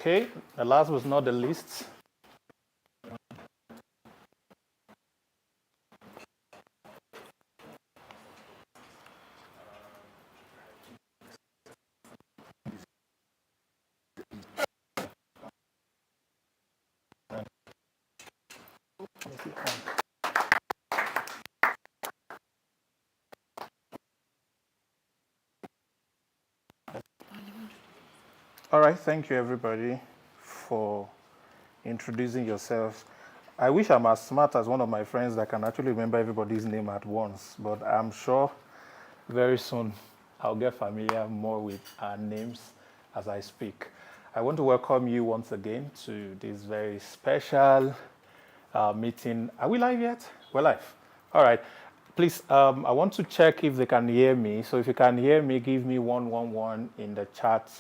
Okay, the last but not the least. All right, thank you everybody for introducing yourselves. I wish I'm as smart as one of my friends that can actually remember everybody's name at once, but I'm sure very soon I'll get familiar more with our names as I speak. I want to welcome you once again to this very special meeting. Are we live yet? We're live. All right. Please, I want to check if they can hear me. So if you can hear me, give me 111 in the chat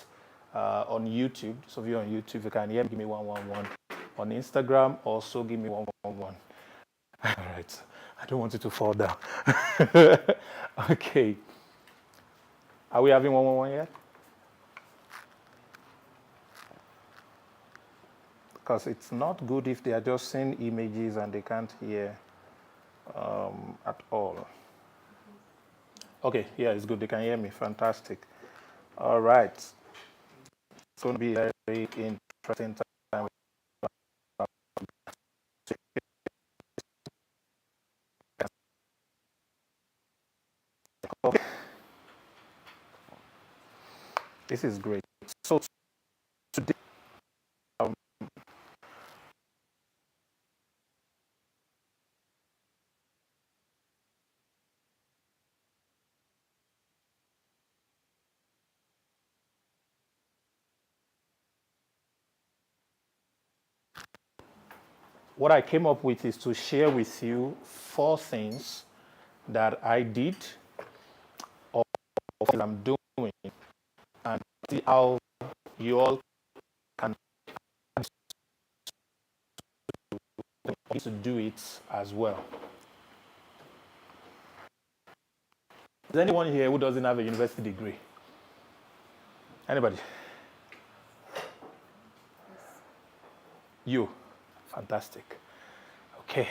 on YouTube. So if you're on YouTube, you can hear me, give me 111. On Instagram, also give me 111. All right. I don't want it to fall down. Okay. Are we having 111 yet? Because it's not good if they are just seeing images and they can't hear at all. Okay, yeah, it's good. They can hear me. Fantastic. All right. It's going to be a very interesting time. Okay. This is great. So today, what I came up with is to share with you 4 things that I did or what I'm doing and see how you all can to do it as well. Is anyone here who doesn't have a university degree? Anybody? You. Fantastic. Okay.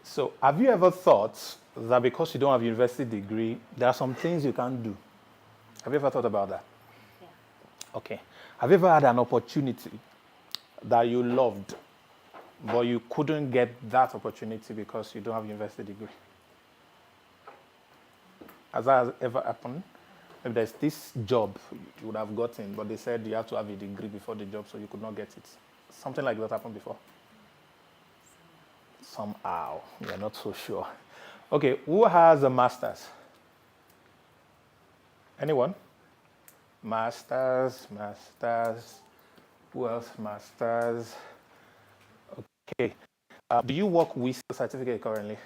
So have you ever thought that because you don't have a university degree, there are some things you can't do? Have you ever thought about that? Yeah. Okay. Have you ever had an opportunity that you loved, but you couldn't get that opportunity because you don't have a university degree? Has that ever happened? Maybe there's this job you would have gotten, but they said you have to have a degree before the job, so you could not get it. Something like that happened before? Somehow. You're not so sure. Okay, who has a master's? Anyone? Masters. Who else? Masters. Okay. Do you work with a certificate currently?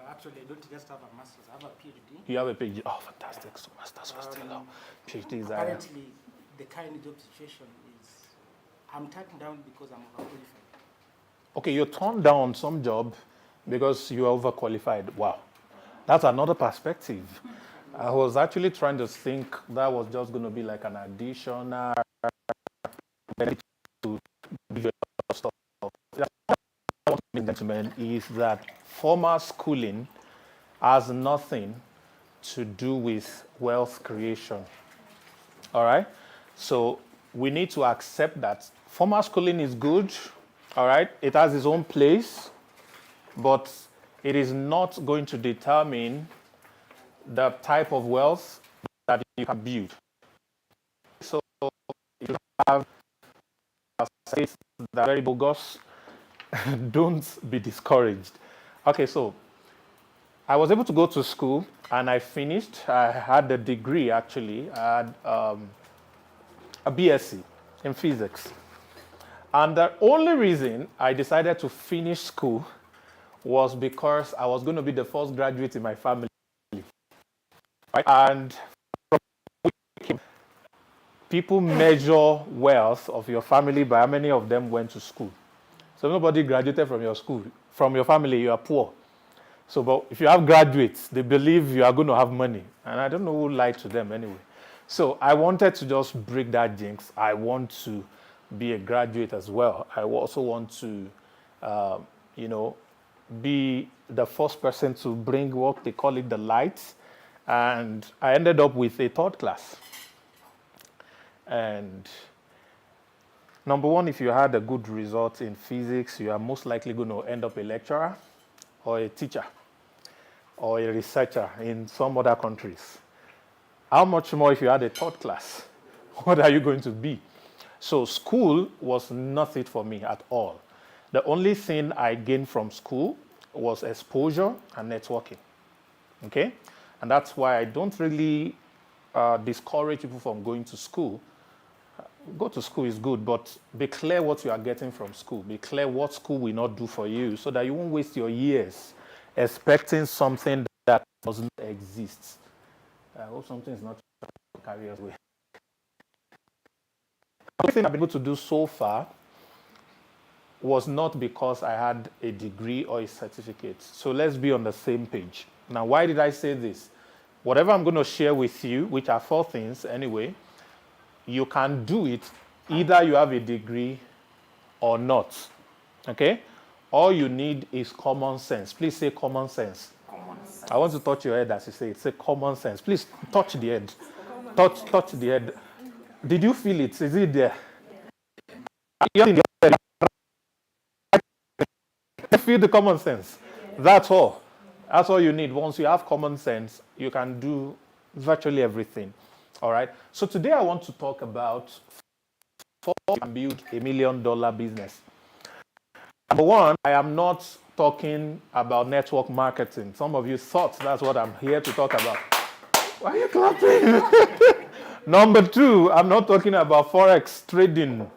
Actually, I don't just have a master's, I have a PhD. You have a PhD? Oh, fantastic. So masters was still low. PhD is apparently, the kind of job situation is, I'm turning down because I'm overqualified. Okay, you turned down some job because you are overqualified. Wow. That's another perspective. I was actually trying to think that was just going to be like an additional to give you stuff. Gentlemen, is that formal schooling has nothing to do with wealth creation. All right? So we need to accept that formal schooling is good. All right? It has its own place, but it is not going to determine the type of wealth that you can build. So if you have states that are very bogus, don't be discouraged. Okay, so I was able to go to school and I finished. I had a degree actually. I had a BSc in physics. And the only reason I decided to finish school was because I was going to be the first graduate in my family. And people measure wealth of your family by how many of them went to school. So nobody graduated from your school. From your family, you are poor. So but if you have graduates, they believe you are going to have money. And I don't know who lied to them anyway. So I wanted to just break that jinx. I want to be a graduate as well. I also want to, you know, be the first person to bring what they call it the lights. And I ended up with a third class. And number one, if you had a good result in physics, you are most likely going to end up a lecturer or a teacher or a researcher in some other countries. How much more if you had a third class? What are you going to be? So school was not it for me at all. The only thing I gained from school was exposure and networking. Okay? And that's why I don't really discourage people from going to school. Go to school is good, but be clear what you are getting from school. Be clear what school will not do for you so that you won't waste your years expecting something that doesn't exist. I hope something is not carry us away. Everything I've been able to do so far was not because I had a degree or a certificate. So let's be on the same page. Now, why did I say this? Whatever I'm going to share with you, which are 4 things anyway, you can do it either you have a degree or not. Okay? All you need is common sense. Please say common sense. Common sense. I want to touch your head as you say it. Say common sense. Please touch the head. Touch the head. Did you feel it? Is it there? Yeah. Feel the common sense. That's all. That's all you need. Once you have common sense, you can do virtually everything. All right. So today I want to talk about how you can build $1 million business. Number one, I am not talking about network marketing. Some of you thought that's what I'm here to talk about. Why are you clapping? Number 2, I'm not talking about forex trading.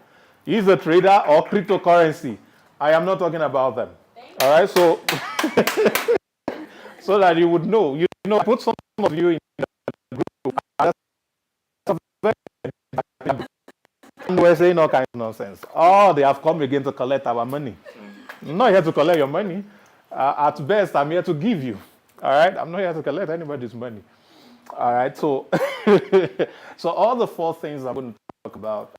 He's a trader or cryptocurrency. I am not talking about them. All right, so so that you would know. You know, I put some of you in the group. And we're saying all kinds of nonsense. Oh, they have come again to collect our money. I'm not here to collect your money. At best, I'm here to give you. All right, I'm not here to collect anybody's money. All right, so so all the 4 things I'm going to talk about.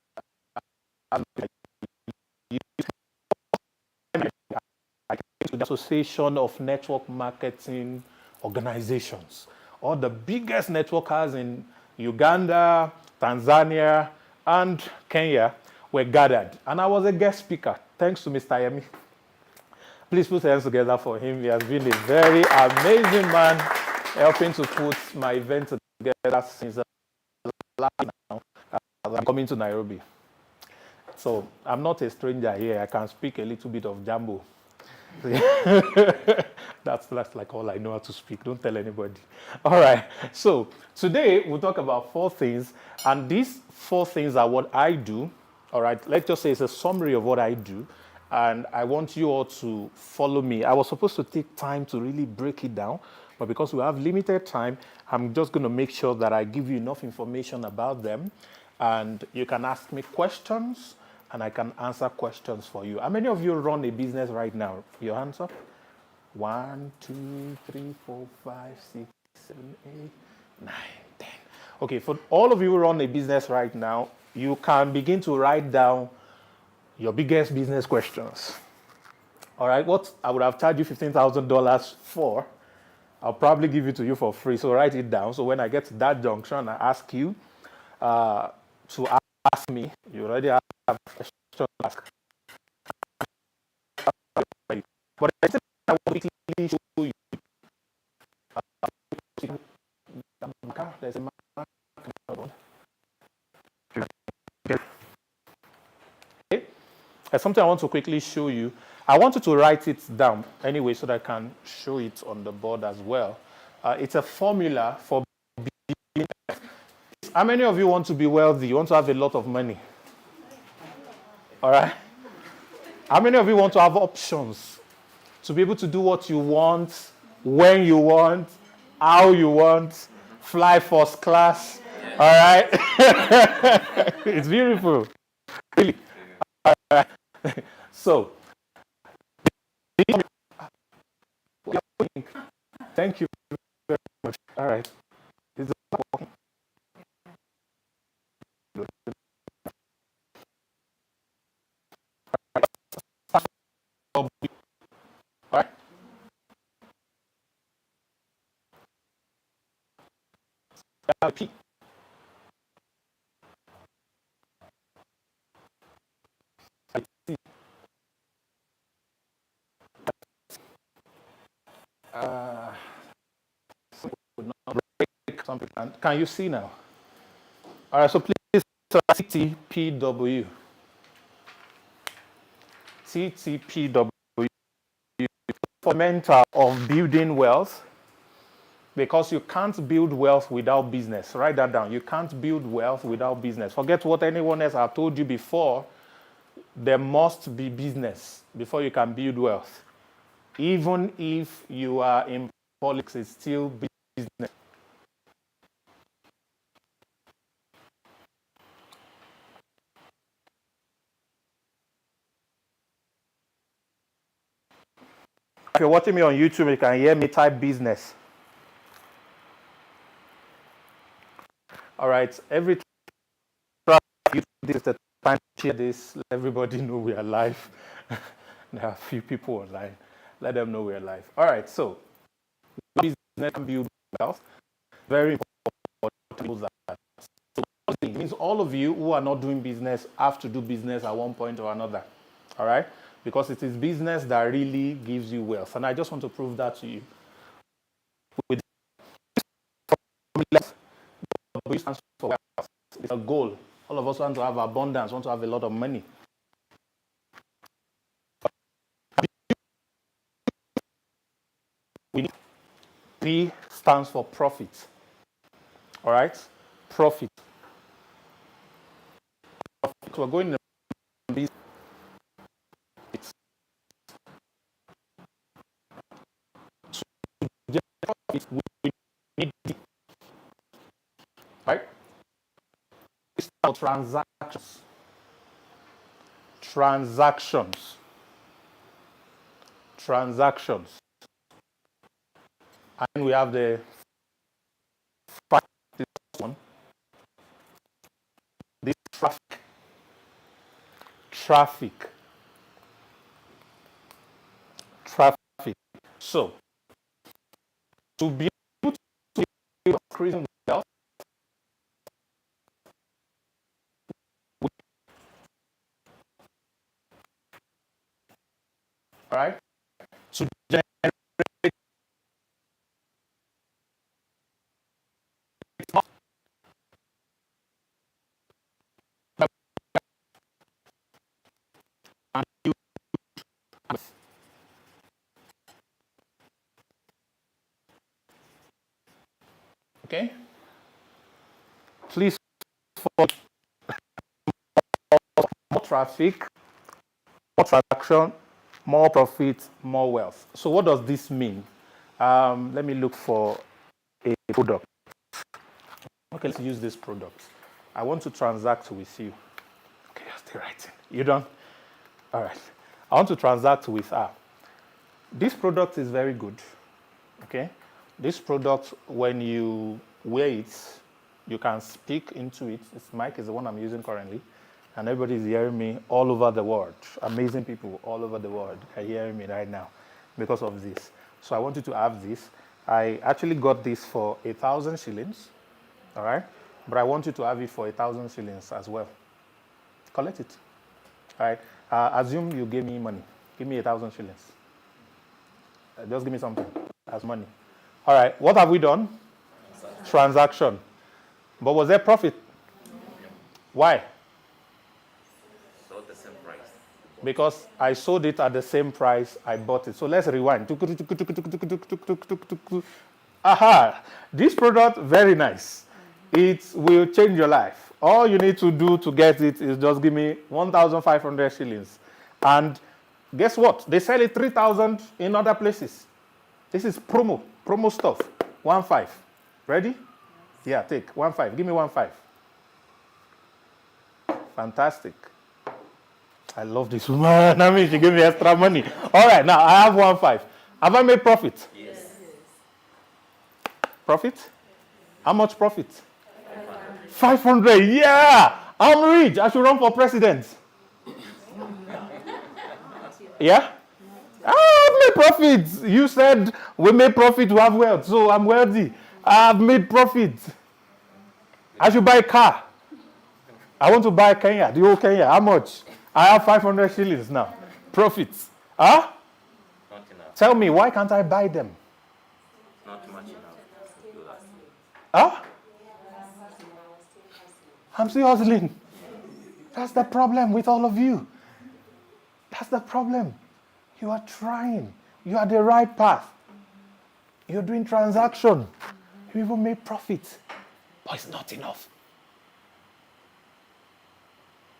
The Association of Network Marketing Organizations, all the biggest networkers in Uganda, Tanzania, and Kenya were gathered. And I was a guest speaker, thanks to Mr. Yemi. Please put hands together for him. He has been a very amazing man, helping to put my event together since last now. I'm coming to Nairobi. So I'm not a stranger here. I can speak a little bit of Jambo. That's like all I know how to speak. Don't tell anybody. All right. So today we'll talk about 4 things, and these 4 things are what I do. All right. Let's just say it's a summary of what I do, and I want you all to follow me. I was supposed to take time to really break it down, but because we have limited time, I'm just going to make sure that I give you enough information about them, and you can ask me questions. And I can answer questions for you. How many of you run a business right now? Your hands up. 1, 2, 3, 4, 5, 6, 7, 8, 9, 10. Okay, for all of you who run a business right now, you can begin to write down your biggest business questions. All right, what I would have charged you $15,000 for, I'll probably give it to you for free. So write it down. So when I get to that junction, I ask you to ask me. You already have a question to ask. But I think I will quickly show you. There's a mark. Okay. There's something I want to quickly show you. I want you to write it down anyway so that I can show it on the board as well. It's a formula for being. How many of you want to be wealthy? You want to have a lot of money? All right. How many of you want to have options to be able to do what you want, when you want, how you want, fly first class? All right. It's beautiful. Really. All right. So, thank you very much. All right. P. Can you see now? All right, so please TTPW. TTPW, fundamental of building wealth, because you can't build wealth without business. Write that down. You can't build wealth without business. Forget what anyone else has told you before. There must be business before you can build wealth. Even if you are in politics, it's still business. If you're watching me on YouTube, you can hear me type business. All right, every time this is the time to share this, let everybody know we are live. There are a few people online. Let them know we're live. All right, so business and build wealth. Very important. So it means all of you who are not doing business have to do business at one point or another. All right? Because it is business that really gives you wealth. And I just want to prove that to you. With W stands for wealth. It's a goal. All of us want to have abundance, want to have a lot of money. P stands for profit. All right? Profit. So we're going to business. We need D. Right? It's about transactions. Transactions. And we have the this one. This traffic. So, to be able to increase wealth, all right, to generate and you okay, please for more traffic, more transaction, more profit, more wealth. So what does this mean? Let me look for a product. Okay, let's use this product. I want to transact with you. Okay, you're still writing. You done? All right. I want to transact with her. This product is very good. Okay? This product, when you wear it, you can speak into it. This mic is the one I'm using currently. And everybody's hearing me all over the world. Amazing people all over the world are hearing me right now because of this. So I want you to have this. I actually got this for 1,000 shillings. All right? But I want you to have it for 1,000 shillings as well. Collect it. All right? Assume you gave me money. Give me 1,000 shillings. Just give me something as money. All right. What have we done? Transaction. But was there profit? Why? Sold the same price. Because I sold it at the same price I bought it. So let's rewind. Aha! This product, very nice. It will change your life. All you need to do to get it is just give me 1,500 shillings. And guess what? They sell it 3,000 in other places. This is promo stuff. 1,500. Ready? Yeah, take 1,500. Give me 1,500. Fantastic. I love this woman. I mean, she gave me extra money. All right, now I have 1,500. Have I made profit? Yes. Profit? How much profit? 500. Yeah, I'm rich. I should run for president. Yeah? I've made profit. You said we made profit to have wealth, so I'm wealthy. I've made profit. I should buy a car. I want to buy Kenya, the whole Kenya. How much? I have 500 shillings now. Profits. Huh? Not enough. Tell me, why can't I buy them? Not much enough to do that. Huh? I'm still hustling. That's the problem with all of you. That's the problem. You are trying. You are the right path. You're doing transaction. You even make profit. But it's not enough.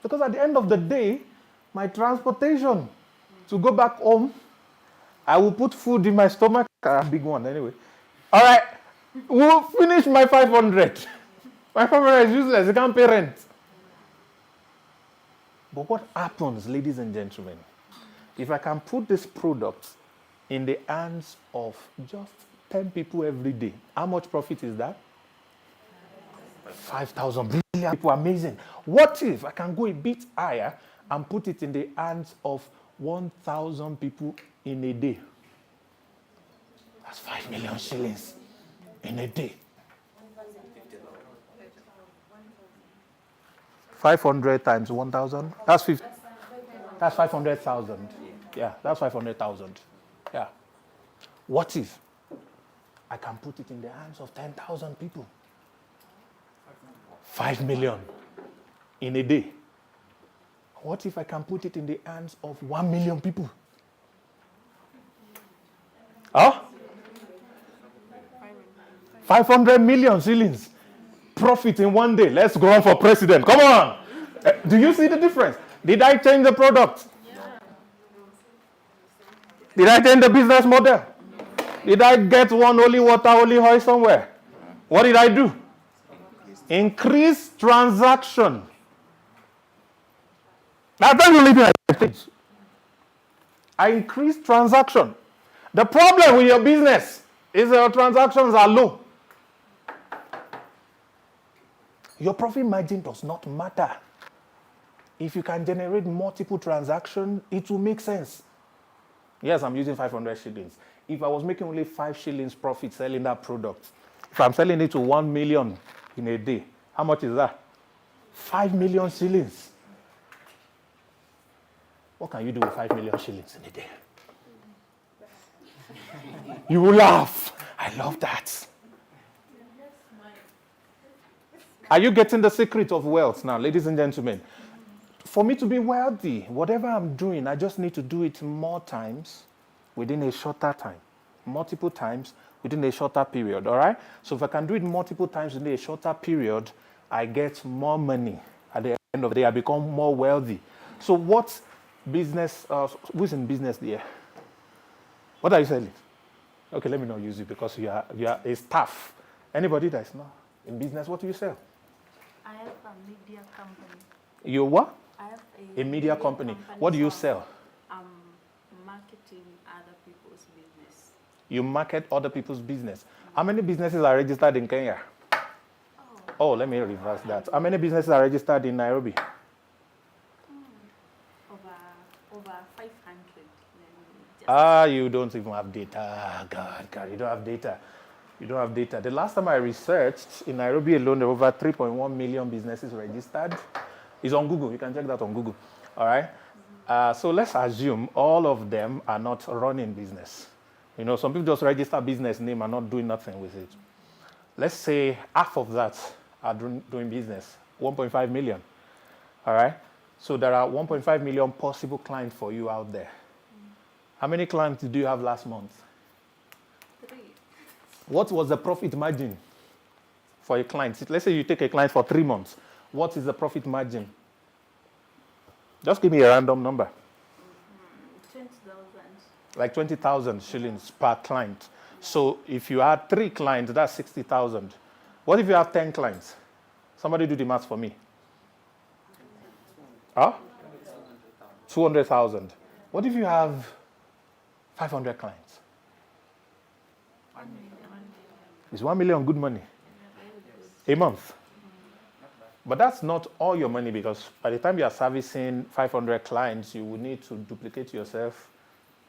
Because at the end of the day, my transportation to go back home, I will put food in my stomach. A big one anyway. All right. We'll finish my 500. My 500 is useless. You can't pay rent. But what happens, ladies and gentlemen, if I can put this product in the hands of just 10 people every day, how much profit is that? 5,000 billion people. Amazing. What if I can go a bit higher and put it in the hands of 1,000 people in a day? That's 5 million shillings in a day. 500 times 1,000. That's 50. That's 500,000. Yeah, that's 500,000. Yeah. What if I can put it in the hands of 10,000 people? 5 million in a day. What if I can put it in the hands of 1 million people? Huh? 500 million shillings. Profit in one day. Let's go on for president. Come on. Do you see the difference? Did I change the product? Did I change the business model? Did I get one holy water, holy oil somewhere? What did I do? Increase transaction. That's only thing. I increase transaction. The problem with your business is your transactions are low. Your profit margin does not matter. If you can generate multiple transactions, it will make sense. Yes, I'm using 500 shillings. If I was making only 5 shillings profit selling that product, if I'm selling it to 1 million in a day, how much is that? 5 million shillings. What can you do with 5 million shillings in a day? You will laugh. I love that. Are you getting the secret of wealth now, ladies and gentlemen? For me to be wealthy, whatever I'm doing, I just need to do it more times within a shorter time. Multiple times within a shorter period, all right? So if I can do it multiple times within a shorter period, I get more money. At the end of the day, I become more wealthy. So what business, who's in business there? What are you selling? Okay, let me not use you because you are a staff. Anybody that's not in business, what do you sell? I have a media company. You what? I have A media company. What do you sell? I'm marketing other people's business. You market other people's business. How many businesses are registered in Kenya? Oh, let me reverse that. How many businesses are registered in Nairobi? Over 500. You don't even have data. God, you don't have data. You don't have data. The last time I researched, in Nairobi alone, there were over 3.1 million businesses registered. It's on Google. You can check that on Google. All right? So let's assume all of them are not running business. You know, some people just register business name and not doing nothing with it. Let's say half of that are doing business, 1.5 million. All right? So there are 1.5 million possible clients for you out there. How many clients did you have last month? 3. What was the profit margin for a client? Let's say you take a client for 3 months. What is the profit margin? Just give me a random number. 20,000. Like 20,000 shillings per client. So if you had 3 clients, that's 60,000. What if you have 10 clients? Somebody do the math for me. Huh? 200,000. What if you have 500 clients? Is 1 million good money? A month? But that's not all your money, because by the time you are servicing 500 clients, you will need to duplicate yourself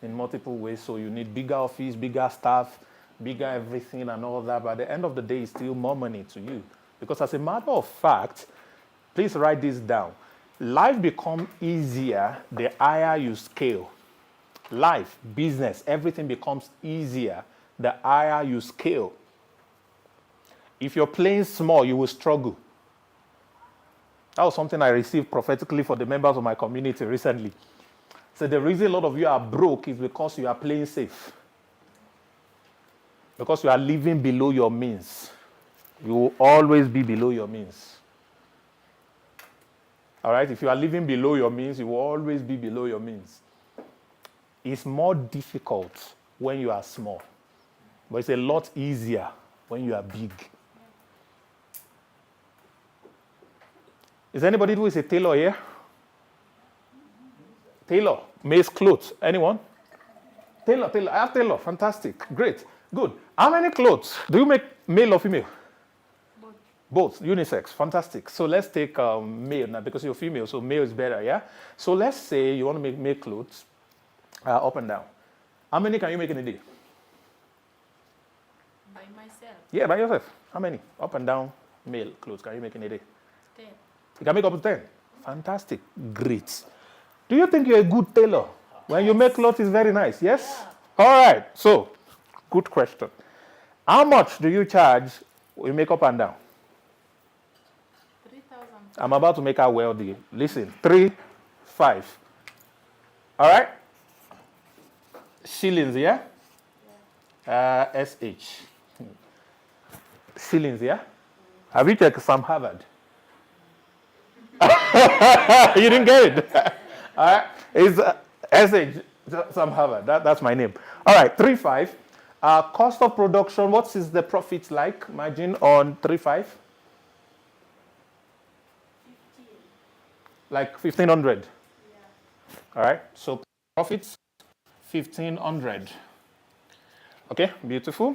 in multiple ways. So you need bigger office, bigger staff, bigger everything and all that. But at the end of the day, it's still more money to you Because as a matter of fact, please write this down. Life becomes easier the higher you scale. Life, business, everything becomes easier the higher you scale. If you're playing small, you will struggle. That was something I received prophetically for the members of my community recently. So the reason a lot of you are broke is because you are playing safe. Because you are living below your means. You will always be below your means. All right? If you are living below your means, you will always be below your means. It's more difficult when you are small. But it's a lot easier when you are big. Is anybody who is a tailor here? Tailor, makes clothes. Anyone? Tailor. I have tailor. Fantastic. Great. Good. How many clothes? Do you make male or female? Both. Unisex. Fantastic. So let's take male now because you're female, so male is better, yeah? So let's say you want to make clothes up and down. How many can you make in a day? By myself. Yeah, by yourself. How many up and down male clothes can you make in a day? 10. You can make up to 10. Fantastic. Great. Do you think you're a good tailor? When you make clothes, it's very nice, yes? Yeah. All right. So, good question. How much do you charge when you make up and down? 3,000. I'm about to make her wealthy. Listen, 3, 5. All right? Shillings, yeah? SH. Shillings, yeah? Have you checked Sam Harvard? You didn't get it. All right? It's SH, Sam Harvard. That's my name. All right, 3.5. Cost of production, what is the profit like? Margin on 3.5? 15. Like 1,500. Yeah. All right, so profits 1,500. Okay, beautiful.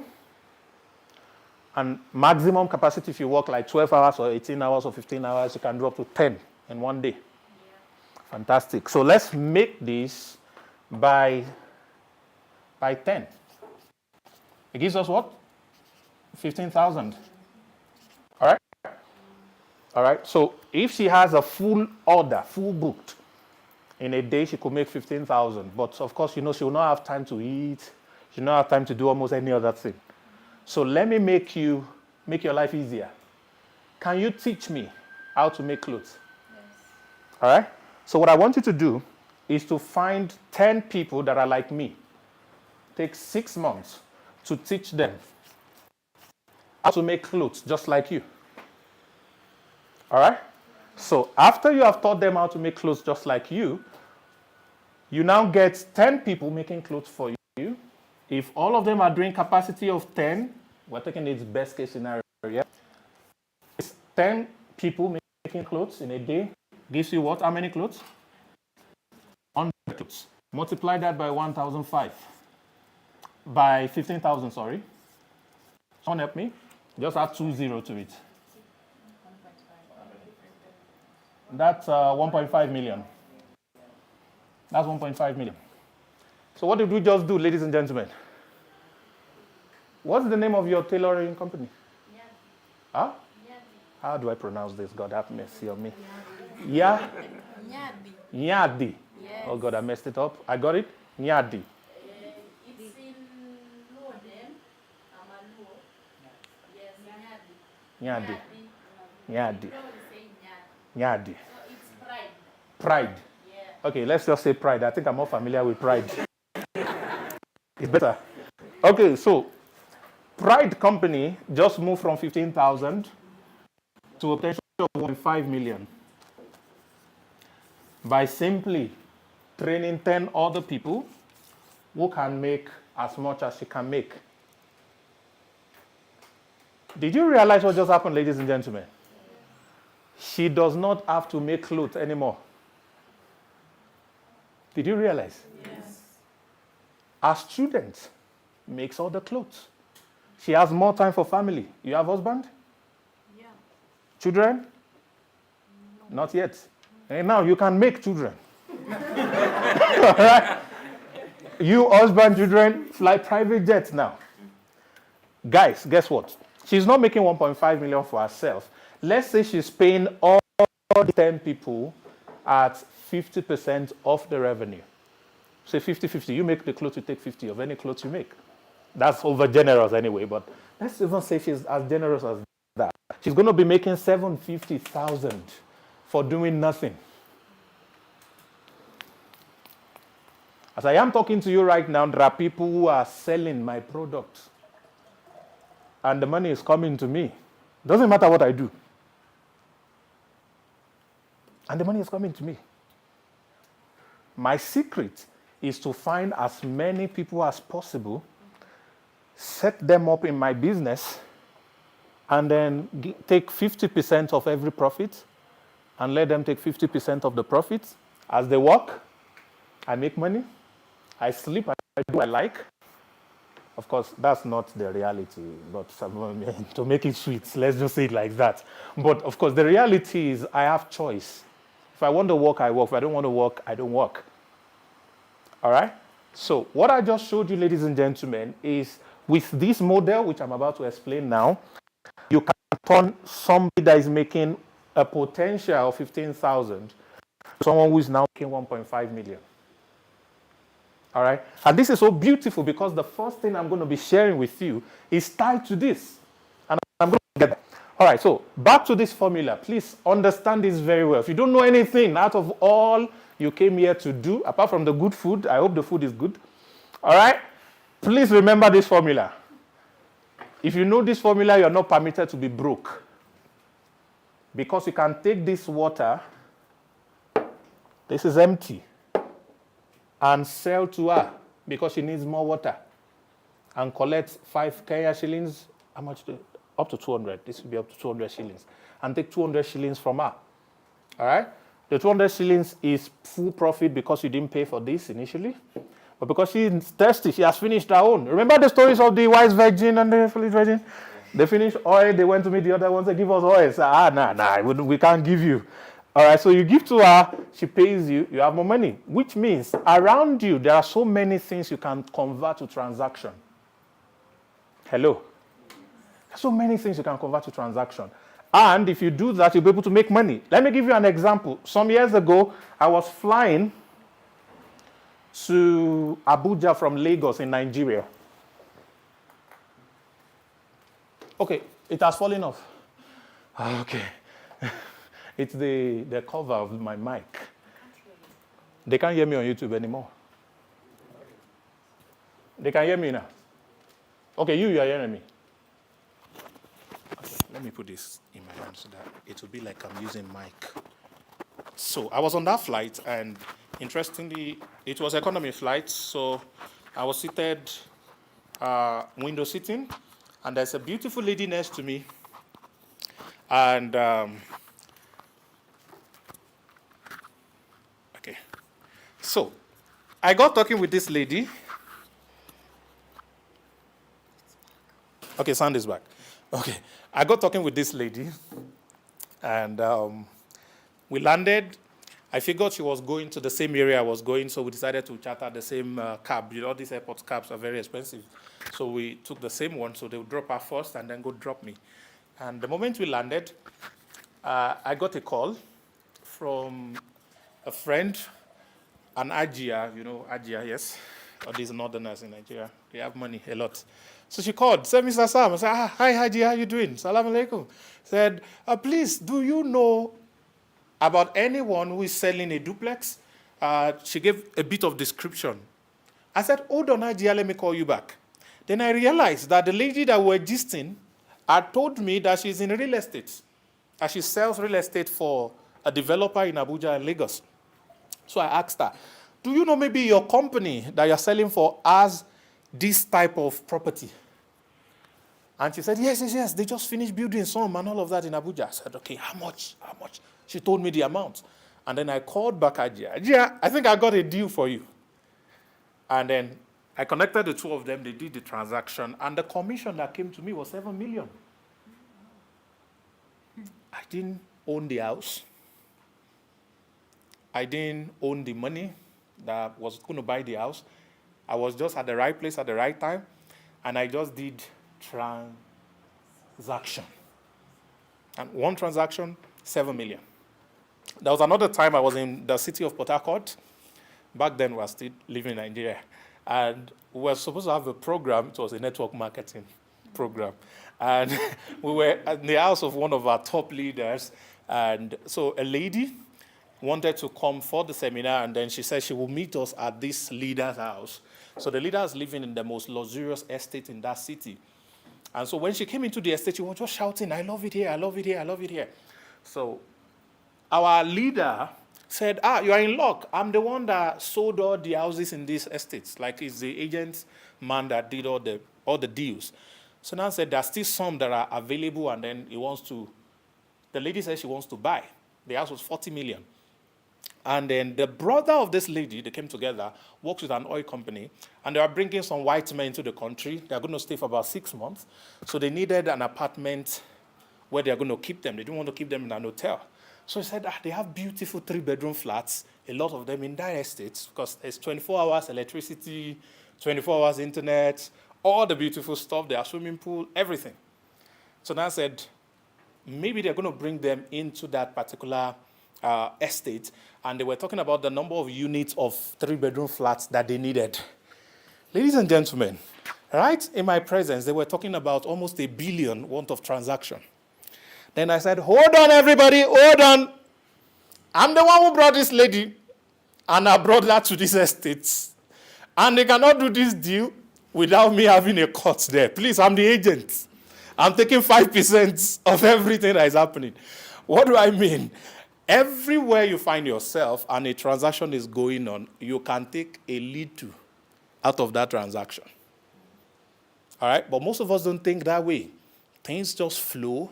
And maximum capacity, if you work like 12 hours or 18 hours or 15 hours, you can do up to 10 in one day. Yeah. Fantastic. So let's make this by 10. It gives us what? 15,000. All right? All right. So if she has a full order, full booked, in a day she could make 15,000. But of course, she will not have time to eat. She will not have time to do almost any other thing. So let me make your life easier. Can you teach me how to make clothes? Yes. All right? So what I want you to do is to find 10 people that are like me. Take 6 months to teach them how to make clothes just like you. All right? So after you have taught them how to make clothes just like you now get 10 people making clothes for you. If all of them are doing capacity of 10, we're taking its best case scenario, yeah? It's 10 people making clothes in a day. Gives you what? How many clothes? 100 clothes. Multiply that by 1,005. By 15,000, sorry. Someone help me? Just add 20 to it. That's 1.5 million. That's 1.5 million. So what did we just do, ladies and gentlemen? What's the name of your tailoring company? Nyadi. Huh? Nyadi. How do I pronounce this? God have mercy on me. Yeah? Nyadi. Nyadi. Yes. Oh God, I messed it up. I got it? Nyadi. It's in Luodem, Amaluo. Yes, Nyadi. Nyadi. Nyadi. People will say Nyadi. Nyadi. So it's pride. Pride. Yeah. Okay, let's just say pride. I think I'm more familiar with pride. It's better. Okay, so Pride Company just moved from 15,000 to a potential of 1.5 million by simply training 10 other people who can make as much as she can make. Did you realize what just happened, ladies and gentlemen? She does not have to make clothes anymore. Did you realize? Yes. Our student makes all the clothes. She has more time for family. You have husband? Yeah. Children? No. Not yet. And now you can make children. All right? You, husband, children, fly private jets now. Guys, guess what? She's not making 1.5 million for herself. Let's say she's paying all the 10 people at 50% of the revenue. Say 50-50. You make the clothes, you take 50 of any clothes you make. That's over generous anyway, but let's even say she's as generous as that. She's going to be making 750,000 for doing nothing. As I am talking to you right now, there are people who are selling my products. And the money is coming to me. Doesn't matter what I do. And the money is coming to me. My secret is to find as many people as possible, set them up in my business, and then take 50% of every profit, and let them take 50% of the profits. As they work, I make money, I sleep, I do what I like. Of course, that's not the reality, but to make it sweet, let's just say it like that. But of course, the reality is I have choice. If I want to work, I work. If I don't want to work, I don't work. All right? So what I just showed you, ladies and gentlemen, is with this model, which I'm about to explain now, you can turn somebody that is making a potential of 15,000 to someone who is now making 1.5 million. All right? And this is so beautiful because the first thing I'm going to be sharing with you is tied to this. And I'm going to get that. All right, so back to this formula. Please understand this very well. If you don't know anything out of all you came here to do, apart from the good food, I hope the food is good. All right? Please remember this formula. If you know this formula, you're not permitted to be broke. Because you can take this water, this is empty, and sell to her because she needs more water, and collect 5 Kenya shillings. How much? Up to 200. This will be up to 200 shillings. And take 200 shillings from her. All right? The 200 shillings is full profit because you didn't pay for this initially. But because she's thirsty, she has finished her own. Remember the stories of the wise virgin and the foolish virgin? They finished oil. They went to meet the other ones. They give us oil. Say, we can't give you. All right, so you give to her. She pays you. You have more money. Which means around you, there are so many things you can convert to transaction. Hello? So many things you can convert to transaction. And if you do that, you'll be able to make money. Let me give you an example. Some years ago, I was flying to Abuja from Lagos in Nigeria. Okay, it has fallen off. Okay. It's the cover of my mic. They can't hear me on YouTube anymore. They can hear me now. Okay, you are hearing me. Let me put this in my hand so that it will be like I'm using mic. So I was on that flight, and interestingly, it was economy flight. So I was seated, window sitting, and there's a beautiful lady next to me. And okay, so I got talking with this lady. Okay, sound is back. Okay, I got talking with this lady, and we landed. I figured she was going to the same area I was going, so we decided to charter the same cab. You know, these airport cabs are very expensive. So we took the same one, so they would drop her first and then go drop me. And the moment we landed, I got a call from a friend, an Ajia, you know, Ajia, yes? Or these northerners in Nigeria. They have money, a lot. So she called, said, Mr. Sam. I said, hi, Haji, how you doing? Salam alaikum. Said, please, do you know about anyone who is selling a duplex? She gave a bit of description. I said, hold on, Haji, let me call you back. Then I realized that the lady that we're gisting had told me that she's in real estate. And she sells real estate for a developer in Abuja and Lagos. So I asked her, do you know maybe your company that you're selling for has this type of property? And she said, yes. They just finished building some and all of that in Abuja. I said, okay, how much? She told me the amount. And then I called back Ajia. Ajia, I think I got a deal for you. And then I connected the two of them. They did the transaction. And the commission that came to me was 7 million. I didn't own the house. I didn't own the money that was going to buy the house. I was just at the right place at the right time. And I just did transaction. And one transaction, 7 million. There was another time I was in the city of Port Harcourt. Back then, we were still living in Nigeria. And we were supposed to have a program. It was a network marketing program. And we were in the house of one of our top leaders. And so a lady wanted to come for the seminar, and then she said she will meet us at this leader's house. So the leader is living in the most luxurious estate in that city. And so when she came into the estate, she was just shouting, I love it here, I love it here, I love it here. So our leader said, you are in luck. I'm the one that sold all the houses in these estates. Like, he's the agent man that did all the deals. So now said, there's still some that are available, and then the lady said she wants to buy. The house was 40 million. And then the brother of this lady, they came together, works with an oil company, and they are bringing some white men into the country. They are going to stay for about 6 months. So they needed an apartment where they are going to keep them. They didn't want to keep them in an hotel. So he said, they have beautiful 3-bedroom flats, a lot of them in dire estates, because there's 24 hours electricity, 24 hours internet, all the beautiful stuff, their swimming pool, everything. So now I said, maybe they're going to bring them into that particular estate, and they were talking about the number of units of 3-bedroom flats that they needed. Ladies and gentlemen, right in my presence, they were talking about almost $1 billion worth of transaction. Then I said, hold on, everybody, hold on. I'm the one who brought this lady, and I brought her to this estate. And they cannot do this deal without me having a cut there. Please, I'm the agent. I'm taking 5% of everything that is happening. What do I mean? Everywhere you find yourself and a transaction is going on, you can take a little out of that transaction. All right? But most of us don't think that way. Things just flow,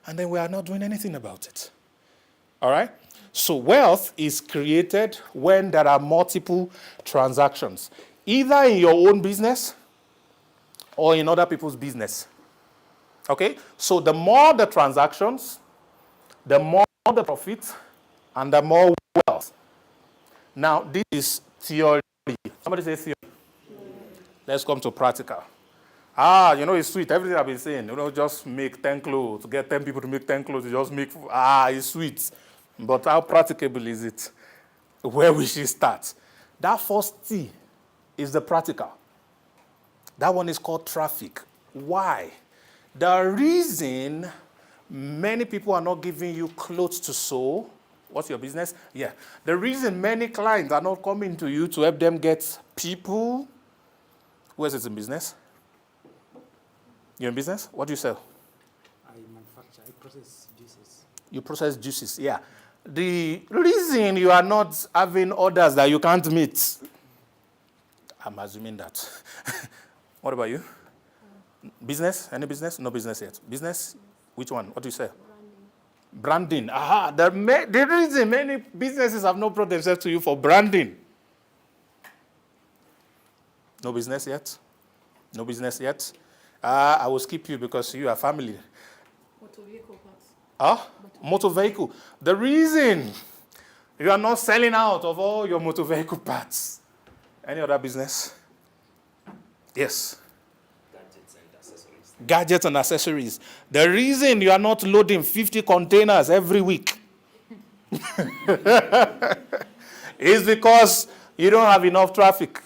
and then we are not doing anything about it. All right? So wealth is created when there are multiple transactions, either in your own business or in other people's business. Okay? So the more the transactions, the more the profit, and the more wealth. Now, this is theory. Somebody say theory. Let's come to practical. It's sweet. Everything I've been saying, just make 10 clothes, get 10 people to make 10 clothes, you just make, it's sweet. But how practicable is it? Where we should start? That first T is the practical. That one is called traffic. Why? The reason many people are not giving you clothes to sew. What's your business? Yeah. The reason many clients are not coming to you to help them get people. Who else is in business? You're in business? What do you sell? I manufacture, I process juices. You process juices, yeah. The reason you are not having orders that you can't meet, I'm assuming that. What about you? Business? Any business? No business yet. Business? Which one? What do you sell? Branding. The reason many businesses have not brought themselves to you for branding. No business yet? No business yet? I will skip you because you are family. Motor vehicle parts. Motor vehicle. The reason you are not selling out of all your motor vehicle parts. Any other business? Yes. Gadgets and accessories. The reason you are not loading 50 containers every week is because you don't have enough traffic.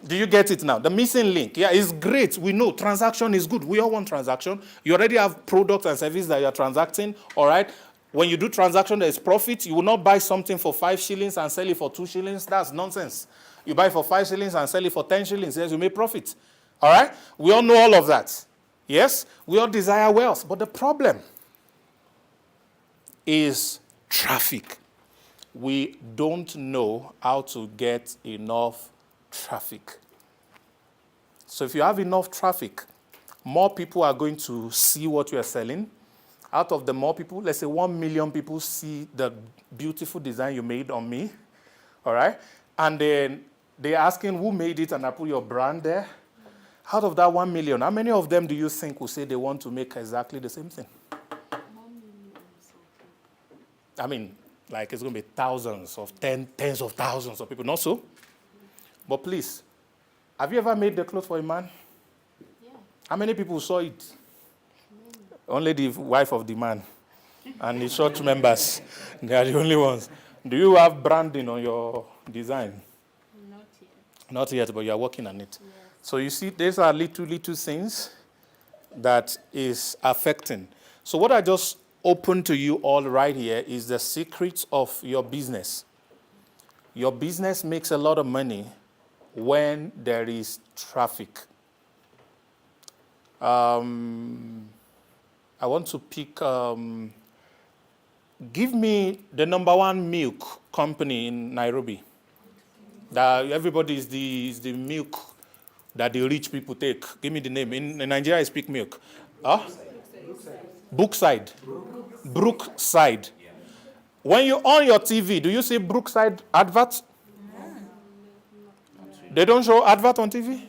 Do you get it now? The missing link. Yeah, it's great. We know transaction is good. We all want transaction. You already have products and services that you are transacting. All right. When you do transaction, there is profit. You will not buy something for 5 shillings and sell it for 2 shillings. That's nonsense. You buy for 5 shillings and sell it for 10 shillings. Yes, you make profit. All right? We all know all of that. Yes? We all desire wealth. But the problem is traffic. We don't know how to get enough traffic. So if you have enough traffic, more people are going to see what you are selling. Out of the more people, let's say 1 million people see the beautiful design you made on me. All right? And then they're asking who made it, and I put your brand there. Out of that 1 million, how many of them do you think will say they want to make exactly the same thing? I mean, like it's going to be thousands of tens of thousands of people. Not so? But please, have you ever made the clothes for a man? Yeah. How many people saw it? Only the wife of the man and the church members. They are the only ones. Do you have branding on your design? Not yet. Not yet, but you are working on it. Yes. So you see, these are little things that is affecting. So what I just opened to you all right here is the secrets of your business. Your business makes a lot of money when there is traffic. I want to pick, give me the number one milk company in Nairobi. That everybody is the milk that the rich people take. Give me the name. In Nigeria, I speak milk. Huh? Brookside. Brookside. When you on your TV, do you see Brookside adverts? They don't show advert on TV?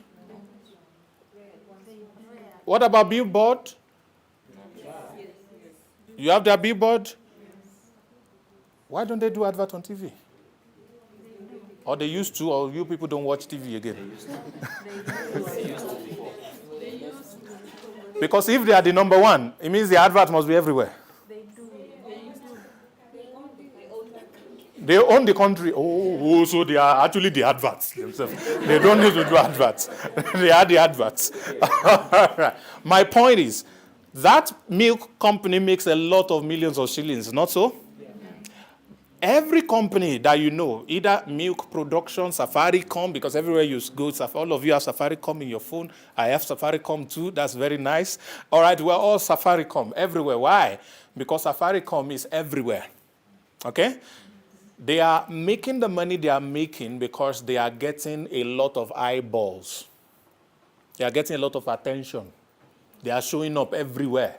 What about billboard? You have their billboard? Why don't they do advert on TV? Or they used to, or you people don't watch TV again? Because if they are the number one, it means the advert must be everywhere. They own the country. Oh, so they are actually the adverts themselves. They don't need to do adverts. They are the adverts. My point is, that milk company makes a lot of millions of shillings, not so? Every company that you know, either milk production, Safaricom, because everywhere you go, all of you have Safaricom in your phone. I have Safaricom too. That's very nice. All right, we're all Safaricom everywhere. Why? Because Safaricom is everywhere. Okay? They are making the money they are making because they are getting a lot of eyeballs. They are getting a lot of attention. They are showing up everywhere.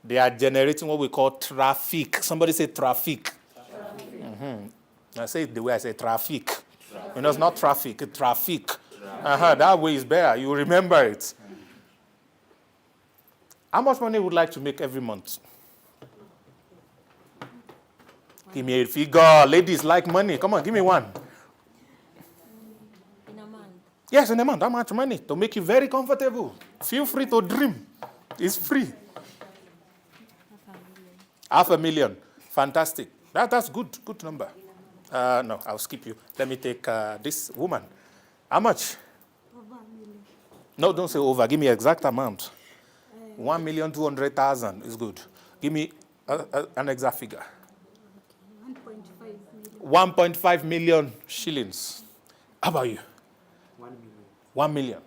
They are generating what we call traffic. Somebody say traffic. I say it the way I say traffic. You know, it's not traffic, it's traffic. That way is better. You remember it. How much money would you like to make every month? Give me a figure. Ladies like money. Come on, give me one. In a month. Yes, in a month. How much money? To make you very comfortable. Feel free to dream. It's free. $500,000. Fantastic. That's good. Good number. No, I'll skip you. Let me take this woman. How much? Over $1 million. No, don't say over. Give me exact amount. 1,200,000 is good. Give me an exact figure. 1.5 million shillings. How about you? 1 million. 1 million.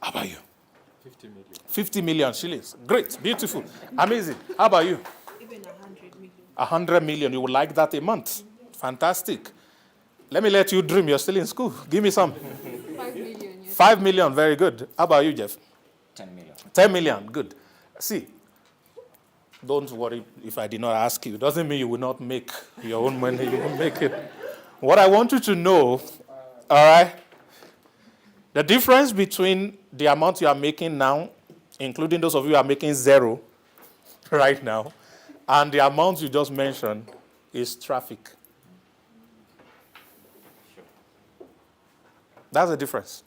How about you? 50 million. 50 million shillings. Great. Beautiful. Amazing. How about you? Even 100 million. 100 million. You would like that a month. Fantastic. Let me let you dream. You're still in school. Give me some. 5 million. Yes. 5 million. Very good. How about you, Jeff? 10 million. 10 million. Good. See, don't worry if I did not ask you. It doesn't mean you will not make your own money. You will make it. What I want you to know, all right, the difference between the amount you are making now, including those of you who are making zero right now, and the amount you just mentioned is traffic. That's the difference.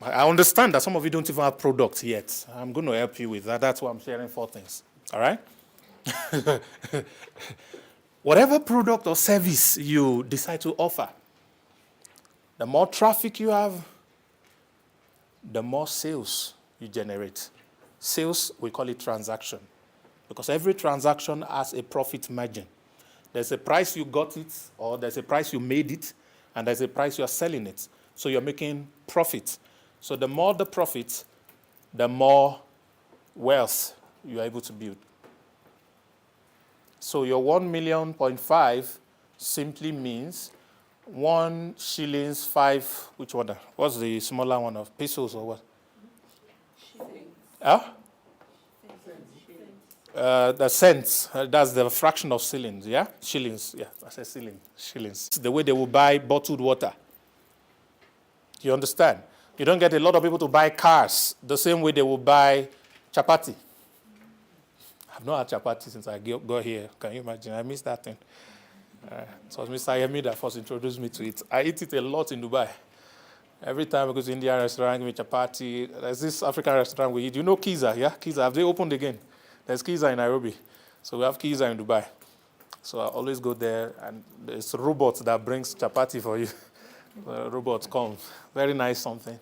I understand that some of you don't even have products yet. I'm going to help you with that. That's why I'm sharing 4 things. All right? Whatever product or service you decide to offer, the more traffic you have, the more sales you generate. Sales, we call it transaction. Because every transaction has a profit margin. There's a price you got it, or there's a price you made it, and there's a price you're selling it. So you're making profit. So the more the profit, the more wealth you're able to build. So your 1.5 million simply means 1 shillings 5, which one? What's the smaller one of pesos or what? Huh? The cents, that's the fraction of shillings, yeah? Shillings, yeah, I said shillings. It's the way they will buy bottled water. You understand? You don't get a lot of people to buy cars the same way they will buy chapati. I've not had chapati since I got here. Can you imagine? I miss that thing. So it was Mr. Yemi that first introduced me to it. I eat it a lot in Dubai. Every time we go to Indian restaurant, we eat chapati. There's this African restaurant we eat. You know Kiza, yeah? Kiza, have they opened again? There's Kiza in Nairobi. So we have Kiza in Dubai. So I always go there, and there's robots that brings chapati for you. The robots come. Very nice something.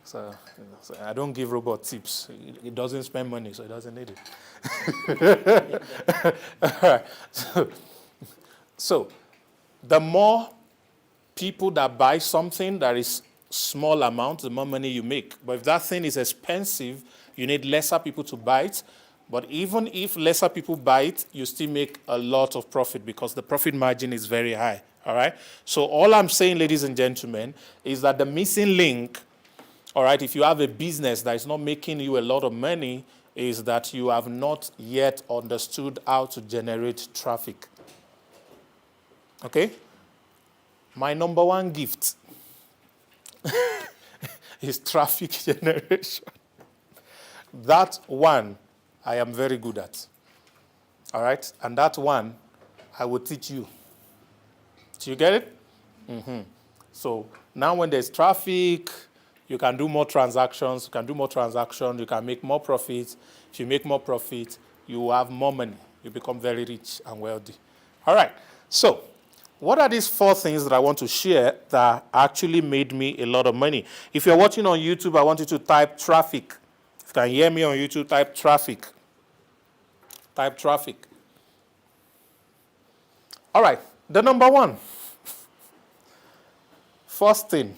So, so I don't give robot tips. It doesn't spend money, so it doesn't need it. All right. So the more people that buy something that is small amount, the more money you make. But if that thing is expensive, you need lesser people to buy it. But even if lesser people buy it, you still make a lot of profit because the profit margin is very high. All right? So all I'm saying, ladies and gentlemen, is that the missing link, all right, if you have a business that is not making you a lot of money, is that you have not yet understood how to generate traffic. Okay? My number one gift is traffic generation. That one I am very good at. All right? And that one I will teach you. Do you get it? Mm-hmm. So now when there's traffic, you can do more transactions. You can make more profits. If you make more profit, you have more money. You become very rich and wealthy. All right. So what are these 4 things that I want to share that actually made me a lot of money? If you're watching on YouTube, I want you to type traffic. If you can hear me on YouTube, type traffic. Type traffic. All right. The number 1. First thing.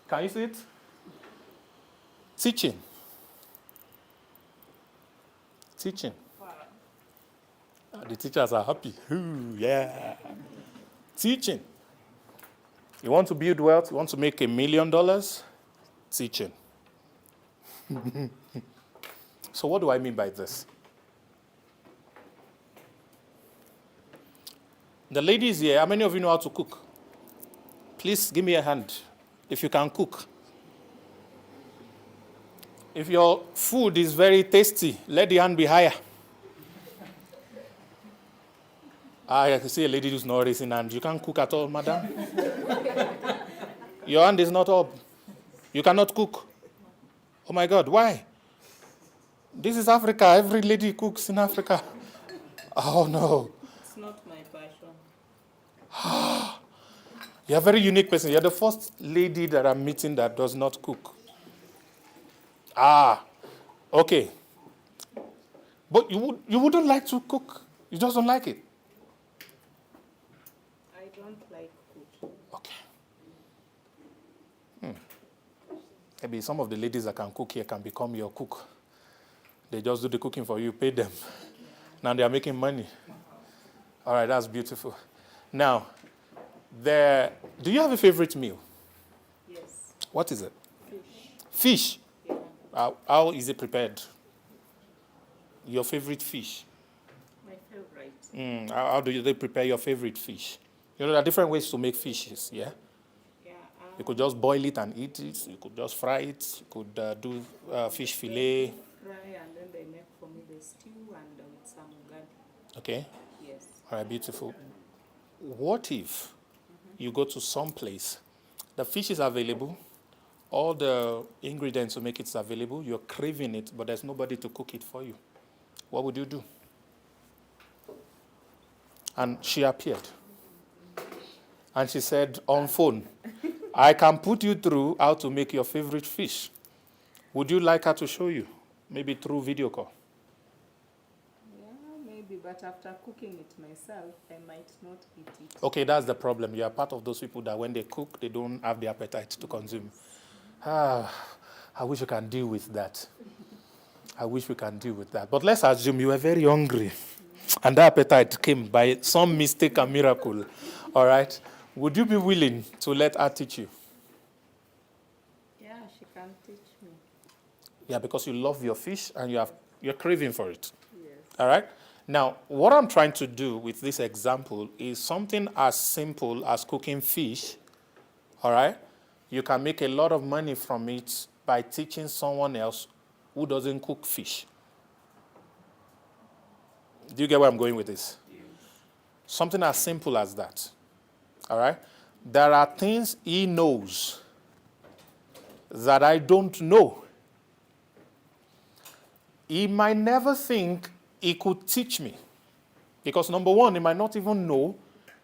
Can you see it? Teaching. Teaching. The teachers are happy. Ooh, yeah. Teaching. You want to build wealth? You want to make $1 million? Teaching. So what do I mean by this? The ladies here, how many of you know how to cook? Please give me a hand if you can cook. If your food is very tasty, let the hand be higher. I can see a lady who's not raising hand. You can't cook at all, madam. Your hand is not up. You cannot cook. Oh my God, why? This is Africa. Every lady cooks in Africa. Oh no. It's not my passion. You're a very unique person. You're the first lady that I'm meeting that does not cook. Okay. But you wouldn't like to cook. You just don't like it. I don't like cooking. Okay. Maybe some of the ladies that can cook here can become your cook. They just do the cooking for you, pay them. Now they are making money. All right, that's beautiful. Now, do you have a favorite meal? Yes. What is it? Fish. Fish? Yeah. How is it prepared? Your favorite fish? My favorite. How do they prepare your favorite fish? You know, there are different ways to make fishes, yeah? Yeah. You could just boil it and eat it. You could just fry it. You could do fish fillet. Fry and then they make for me the stew and with some ugali. Okay? Yes. All right, beautiful. What if you go to some place, the fish is available, all the ingredients to make it available, you're craving it, but there's nobody to cook it for you? What would you do? And she appeared. And she said on phone, I can put you through how to make your favorite fish. Would you like her to show you? Maybe through video call. Yeah, maybe, but after cooking it myself, I might not eat it. Okay, that's the problem. You are part of those people that when they cook, they don't have the appetite to consume. I wish you can deal with that. I wish we can deal with that. But let's assume you were very hungry, and that appetite came by some mistake and miracle. All right? Would you be willing to let her teach you? Yeah, she can teach me. Yeah, because you love your fish and you're craving for it. Yes. All right? Now, what I'm trying to do with this example is something as simple as cooking fish. All right? You can make a lot of money from it by teaching someone else who doesn't cook fish. Do you get where I'm going with this? Yes. Something as simple as that. All right? there are things he knows that I don't know. He might never think he could teach me. Because number one, he might not even know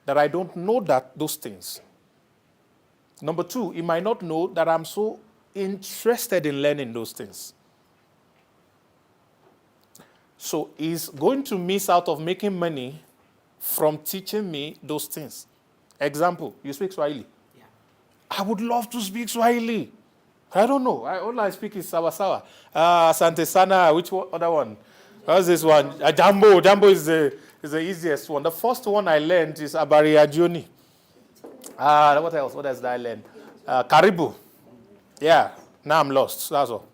that I don't know those things. Number two, he might not know that I'm so interested in learning those things. So he's going to miss out of making money from teaching me those things. Example, you speak Swahili. Yeah. I would love to speak Swahili. I don't know. All I speak is Sawa Sawa. Asante Sana, which other one? How's this one? Jambo. Jambo is the easiest one. The first one I learned is Abari Ajuni. What else? What else did I learn? Karibu. Yeah. Now I'm lost. That's all.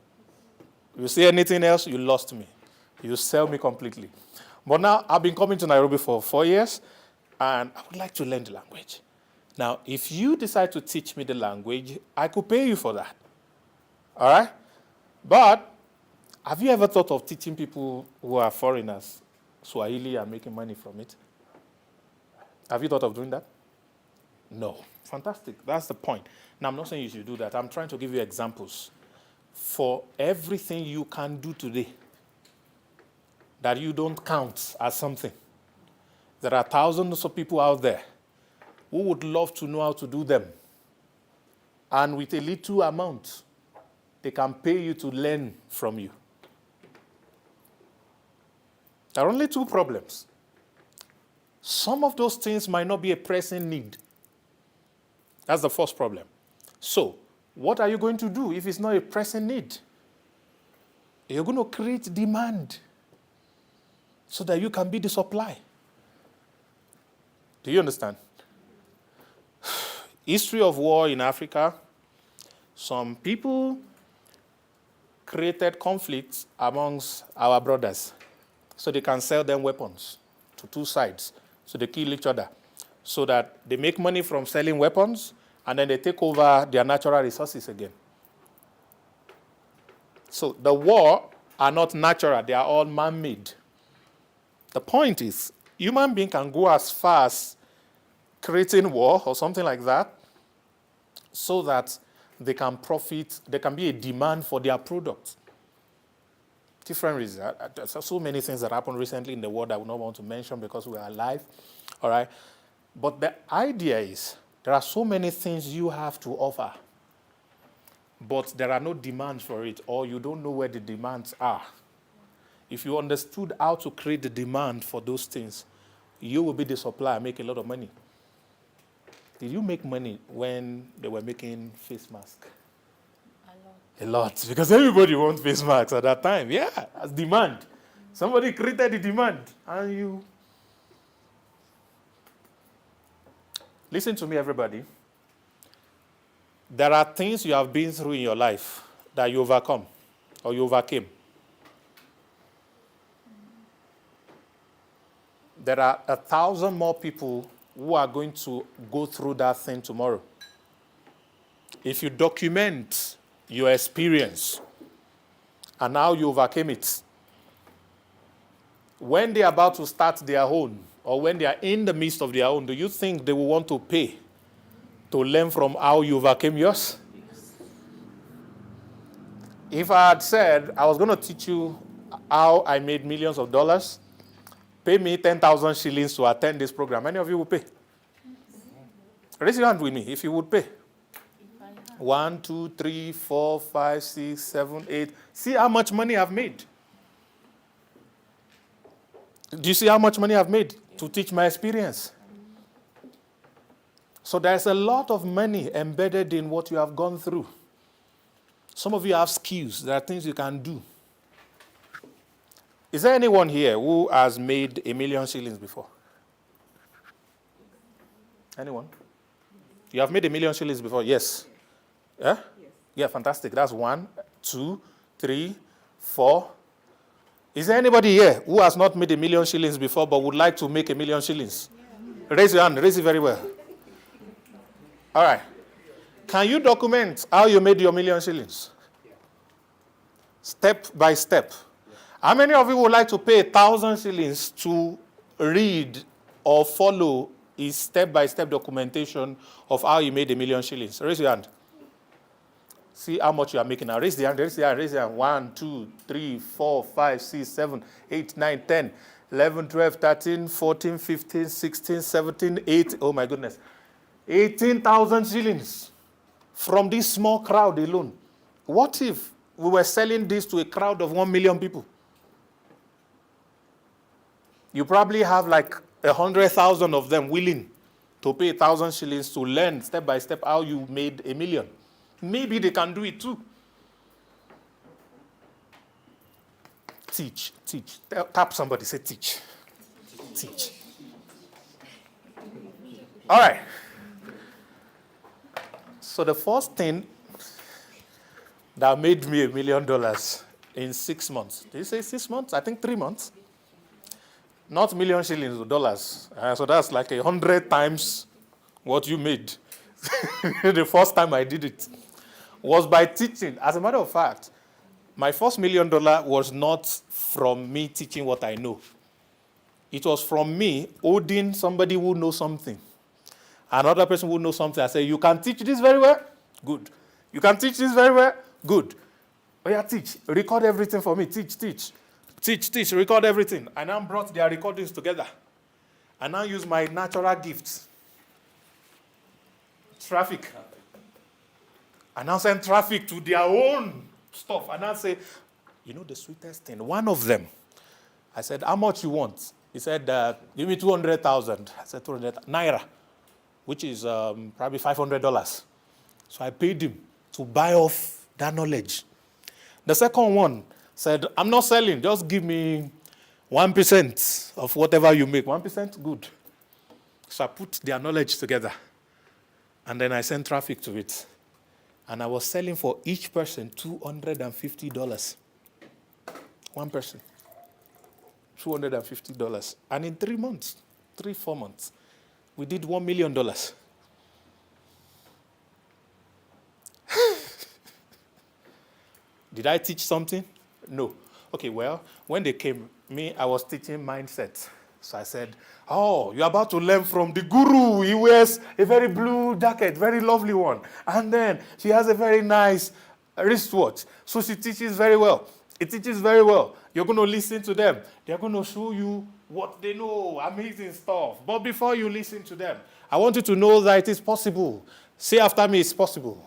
You say anything else, you lost me. You sell me completely. But now I've been coming to Nairobi for 4 years, and I would like to learn the language. Now, if you decide to teach me the language, I could pay you for that. All right? But have you ever thought of teaching people who are foreigners Swahili and making money from it? Have you thought of doing that? No. Fantastic. That's the point. Now, I'm not saying you should do that. I'm trying to give you examples for everything you can do today that you don't count as something. There are thousands of people out there who would love to know how to do them. And with a little amount, they can pay you to learn from you. There are only two problems. Some of those things might not be a pressing need. That's the first problem. So, what are you going to do if it's not a pressing need? You're going to create demand so that you can be the supply. Do you understand? History of war in Africa, some people created conflicts amongst our brothers so they can sell them weapons to two sides. So they kill each other so that they make money from selling weapons and then they take over their natural resources again. So the war are not natural, they are all man-made. The point is, human being can go as far as creating war or something like that so that they can profit, there can be a demand for their product. Different reasons. There's so many things that happened recently in the world I would not want to mention because we are alive, all right? But the idea is there are so many things you have to offer, but there are no demands for it, or you don't know where the demands are. If you understood how to create the demand for those things, you will be the supplier, make a lot of money. Did you make money when they were making face masks? A lot, because everybody wants face masks at that time. Yeah, as demand. Somebody created the demand, and you... Listen to me, everybody. There are things you have been through in your life that you overcome, or you overcame. There are 1,000 more people who are going to go through that thing tomorrow. If you document your experience and how you overcame it, when they are about to start their own, or when they are in the midst of their own, do you think they will want to pay to learn from how you overcame yours? If I had said I was going to teach you how I made millions of dollars, pay me 10,000 shillings to attend this program, many of you will pay. Raise your hand with me if you would pay. 1, 2, 3, 4, 5, 6, 7, 8. See how much money I've made. Do you see how much money I've made to teach my experience? So there's a lot of money embedded in what you have gone through. Some of you have skills. There are things you can do. Is there anyone here who has made 1 million shillings before? Anyone? You have made 1 million shillings before? Yes. Yeah? Yes. Yeah, fantastic. That's 1, 2, 3, 4. Is there anybody here who has not made 1 million shillings before but would like to make 1 million shillings? Yeah. Raise your hand. Raise it very well. All right. Can you document how you made your 1 million shillings? Step by step. How many of you would like to pay 1,000 shillings to read or follow is step-by-step documentation of how you made 1 million shillings. Raise your hand. See how much you are making now. Raise the hand, raise the hand, raise the hand. 1, 2, 3, 4, 5, 6, 7, 8, 9, 10, 11, 12, 13, 14, 15, 16, 17, 8. Oh my goodness. 18,000 shillings from this small crowd alone. What if we were selling this to a crowd of 1 million people? You probably have like 100,000 of them willing to pay 1,000 shillings to learn step by step how you made 1 million. Maybe they can do it too. Teach. Tap somebody, say teach. Teach. All right. So the first thing that made me $1 million in 6 months. Did you say 6 months? I think 3 months. Not million shillings, dollars. So that's like 100 times what you made. The first time I did it was by teaching. As a matter of fact, my first $1 million was not from me teaching what I know. It was from me holding somebody who knows something. Another person who knows something. I say, you can teach this very well? Good. You can teach this very well? Good. Oh yeah, teach. Record everything for me. Teach, record everything. I now brought their recordings together. I now use my natural gifts. Traffic. I now send traffic to their own stuff. And I say, you know the sweetest thing? One of them, I said, how much you want? He said, give me 200,000. I said, 200 Naira, which is probably $500. So I paid him to buy off that knowledge. The second one said, I'm not selling. Just give me 1% of whatever you make. 1%? Good. So I put their knowledge together. And then I sent traffic to it. And I was selling for each person $250. One person. $250. And in 3 months, 4 months, we did $1 million. Did I teach something? No. Okay, well, when they came, I was teaching mindset. So I said, oh, you're about to learn from the guru. He wears a very blue jacket, very lovely one. And then she has a very nice wristwatch. So she teaches very well. It teaches very well. You're going to listen to them. They're going to show you what they know, amazing stuff. But before you listen to them, I want you to know that it is possible. Say after me, it's possible.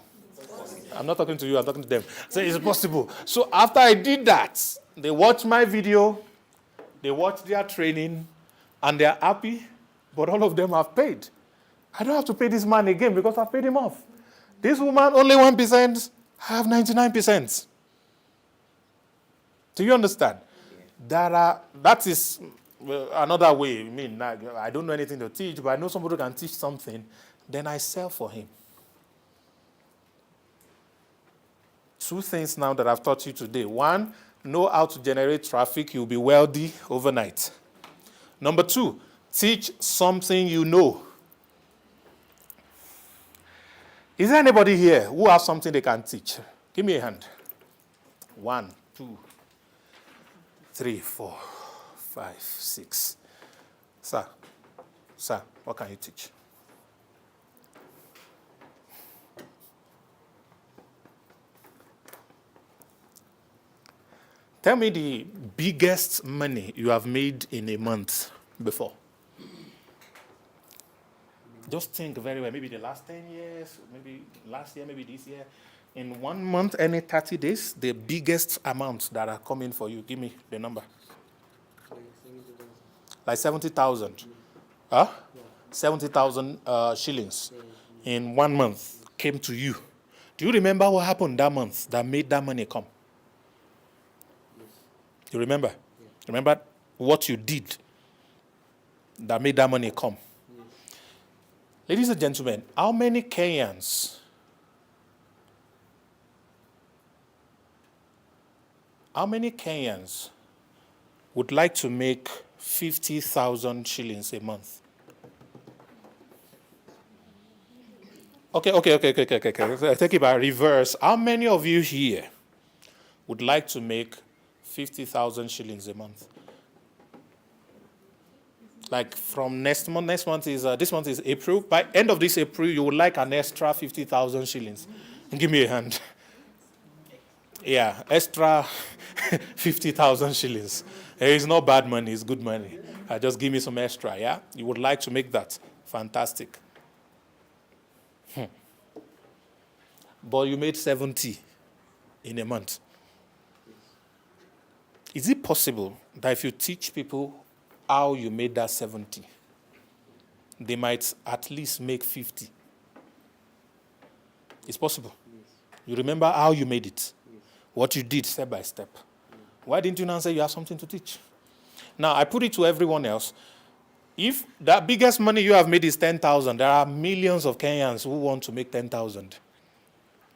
I'm not talking to you, I'm talking to them. Say it's possible. So after I did that, they watched my video, they watched their training, and they're happy, but all of them have paid. I don't have to pay this man again because I've paid him off. This woman, only 1%, I have 99%. Do you understand? That is another way. I mean, I don't know anything to teach, but I know somebody can teach something, then I sell for him. 2 things now that I've taught you today. 1, know how to generate traffic. You'll be wealthy overnight. Number 2, teach something you know. Is there anybody here who has something they can teach? Give me a hand. 1, 2, 3, 4, 5, 6. Sir, what can you teach? Tell me the biggest money you have made in a month before. Just think very well. Maybe the last 10 years, maybe last year, maybe this year. In 1 month, any 30 days, the biggest amounts that are coming for you. Give me the number. Like 70,000. Huh? 70,000 shillings in 1 month came to you. Do you remember what happened that month that made that money come? You remember? Yeah. Remember what you did that made that money come? Yes. Ladies and gentlemen, how many Kenyans would like to make 50,000 shillings a month? Okay. Take it by reverse. How many of you here would like to make 50,000 shillings a month? Like from next month is, this month is April. By end of this April, you would like an extra 50,000 shillings. Give me a hand. Yeah, extra 50,000 shillings. It's not bad money, it's good money. Just give me some extra, yeah? You would like to make that. Fantastic. But you made 70 in a month. Is it possible that if you teach people how you made that 70, they might at least make 50? It's possible. Yes. You remember how you made it, Yes. what you did step by step. Why didn't you now say you have something to teach? Now, I put it to everyone else. If the biggest money you have made is 10,000, there are millions of Kenyans who want to make 10,000.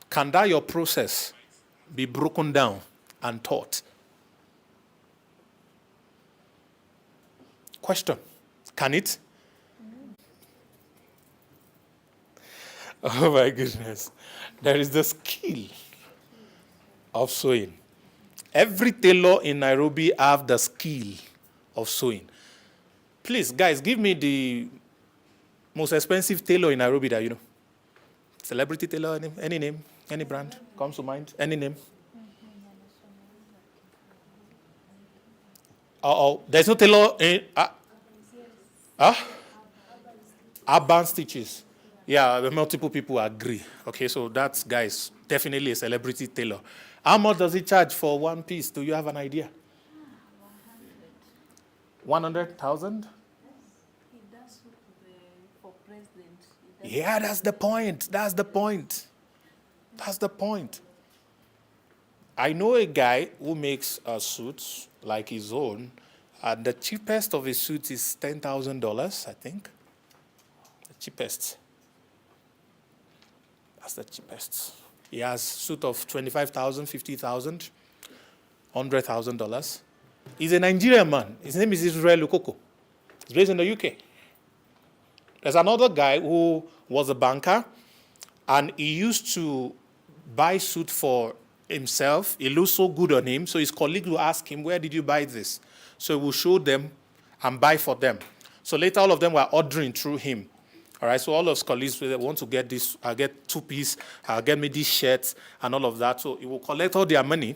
Can that your process be broken down and taught? Question. Can it? Oh my goodness. There is the skill of sewing. Every tailor in Nairobi have the skill of sewing. Please, guys, give me the most expensive tailor in Nairobi that you know. Celebrity tailor, any name, any brand comes to mind, any name. There's no tailor in Urban Stitches. Yeah, multiple people agree. Okay, so that's, guys, definitely a celebrity tailor. How much does he charge for one piece? Do you have an idea? 100,000? He does for president. Yeah, that's the point. That's the point. That's the point. I know a guy who makes suits like his own. The cheapest of his suits is $10,000, I think. The cheapest. That's the cheapest. He has suit of $25,000, $50,000, $100,000. He's a Nigerian man. His name is Israel Lukoko. He's based in the UK. There's another guy who was a banker, and he used to buy suit for himself. It looks so good on him, so his colleague will ask him, where did you buy this? So he will show them and buy for them. So later, all of them were ordering through him. All right, so all of his colleagues will want to get this, I'll get two-piece, I'll get me these shirts and all of that. So he will collect all their money,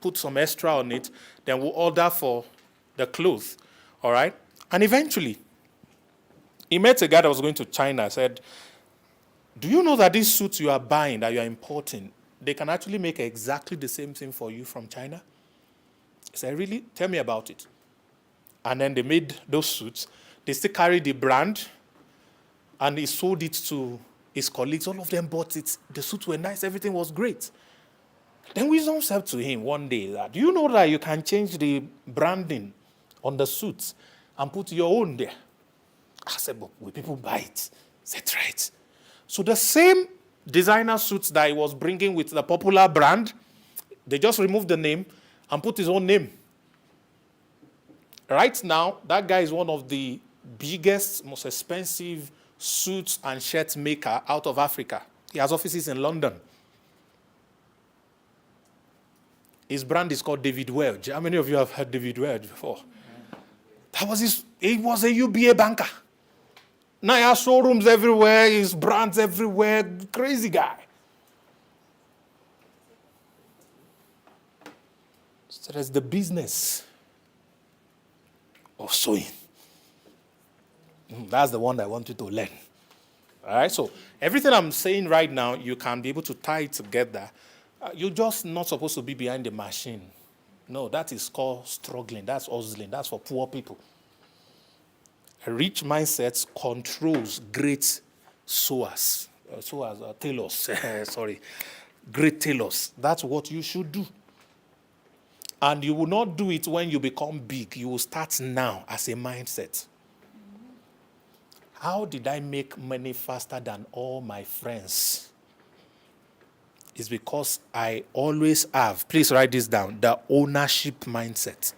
put some extra on it, then we'll order for the clothes, all right? And eventually, he met a guy that was going to China, said, do you know that these suits you are buying, that you are importing, they can actually make exactly the same thing for you from China? He said, really? Tell me about it. And then they made those suits. They still carry the brand, and he sold it to his colleagues. All of them bought it. The suits were nice. Everything was great. Then Wisdom said to him one day, that, do you know that you can change the branding on the suits and put your own there? I said, but will people buy it? He said, right. So the same designer suits that he was bringing with the popular brand, they just removed the name and put his own name. Right now, that guy is one of the biggest, most expensive suits and shirts maker out of Africa. He has offices in London. His brand is called David Welch. How many of you have heard David Welch before? He was a UBA banker. Now he has showrooms everywhere, his brands everywhere, crazy guy. So there's the business of sewing. That's the one I want you to learn. All right, so everything I'm saying right now, you can be able to tie it together. You're just not supposed to be behind the machine. No, that is called struggling. That's hustling. That's for poor people. A rich mindset controls great sewers. Tailors. Sorry. Great tailors. That's what you should do. And you will not do it when you become big. You will start now as a mindset. How did I make money faster than all my friends? It's because I always have, please write this down, the ownership mindset.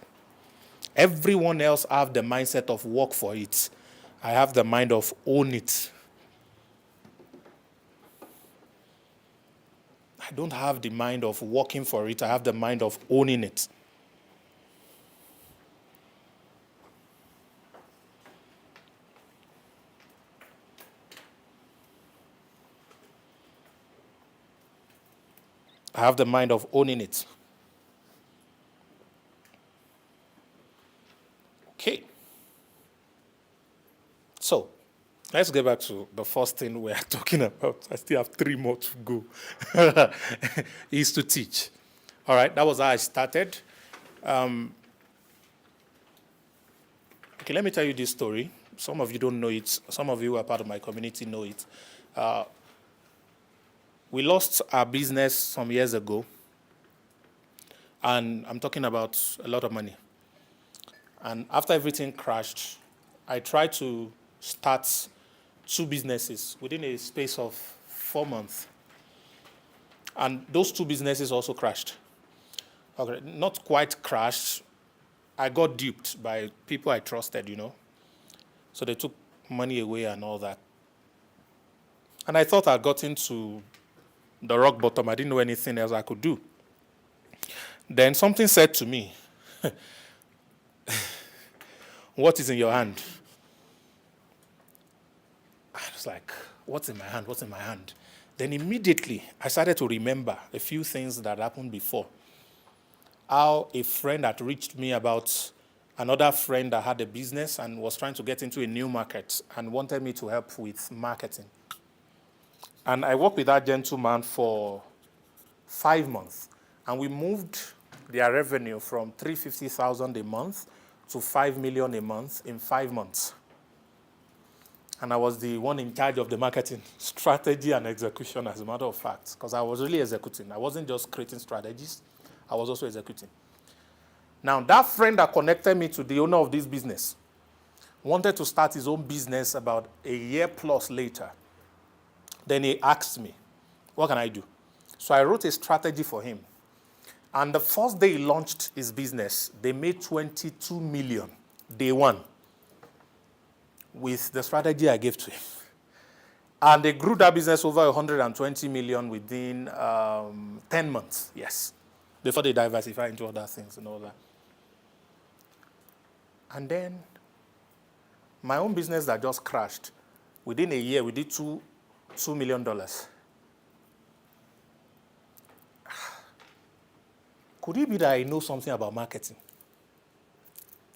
Everyone else have the mindset of work for it. I have the mind of own it. I don't have the mind of working for it. I have the mind of owning it. I have the mind of owning it. Okay. So, let's get back to the first thing we are talking about. I still have 3 more to go. Is to teach. All right, that was how I started. Okay, let me tell you this story. Some of you don't know it. Some of you who are part of my community know it. We lost our business some years ago. And I'm talking about a lot of money. And after everything crashed, I tried to start 2 businesses within a space of 4 months. And those 2 businesses also crashed. Okay, not quite crashed. I got duped by people I trusted, So they took money away and all that. And I thought I'd gotten to the rock bottom. I didn't know anything else I could do. Then something said to me, what is in your hand? I was like, what's in my hand? What's in my hand? Then immediately, I started to remember a few things that happened before. How a friend had reached me about another friend that had a business and was trying to get into a new market and wanted me to help with marketing. And I worked with that gentleman for 5 months. And we moved their revenue from $350,000 a month to $5 million a month in 5 months. And I was the one in charge of the marketing strategy and execution, as a matter of fact, because I was really executing. I wasn't just creating strategies. I was also executing. Now, that friend that connected me to the owner of this business wanted to start his own business about a year plus later. Then he asked me, what can I do? So I wrote a strategy for him. And the first day he launched his business, they made $22 million, day one, with the strategy I gave to him. And they grew that business over $120 million within 10 months, yes, before they diversify into other things and all that. And then my own business that just crashed, within a year, we did $2 million. Could it be that I know something about marketing?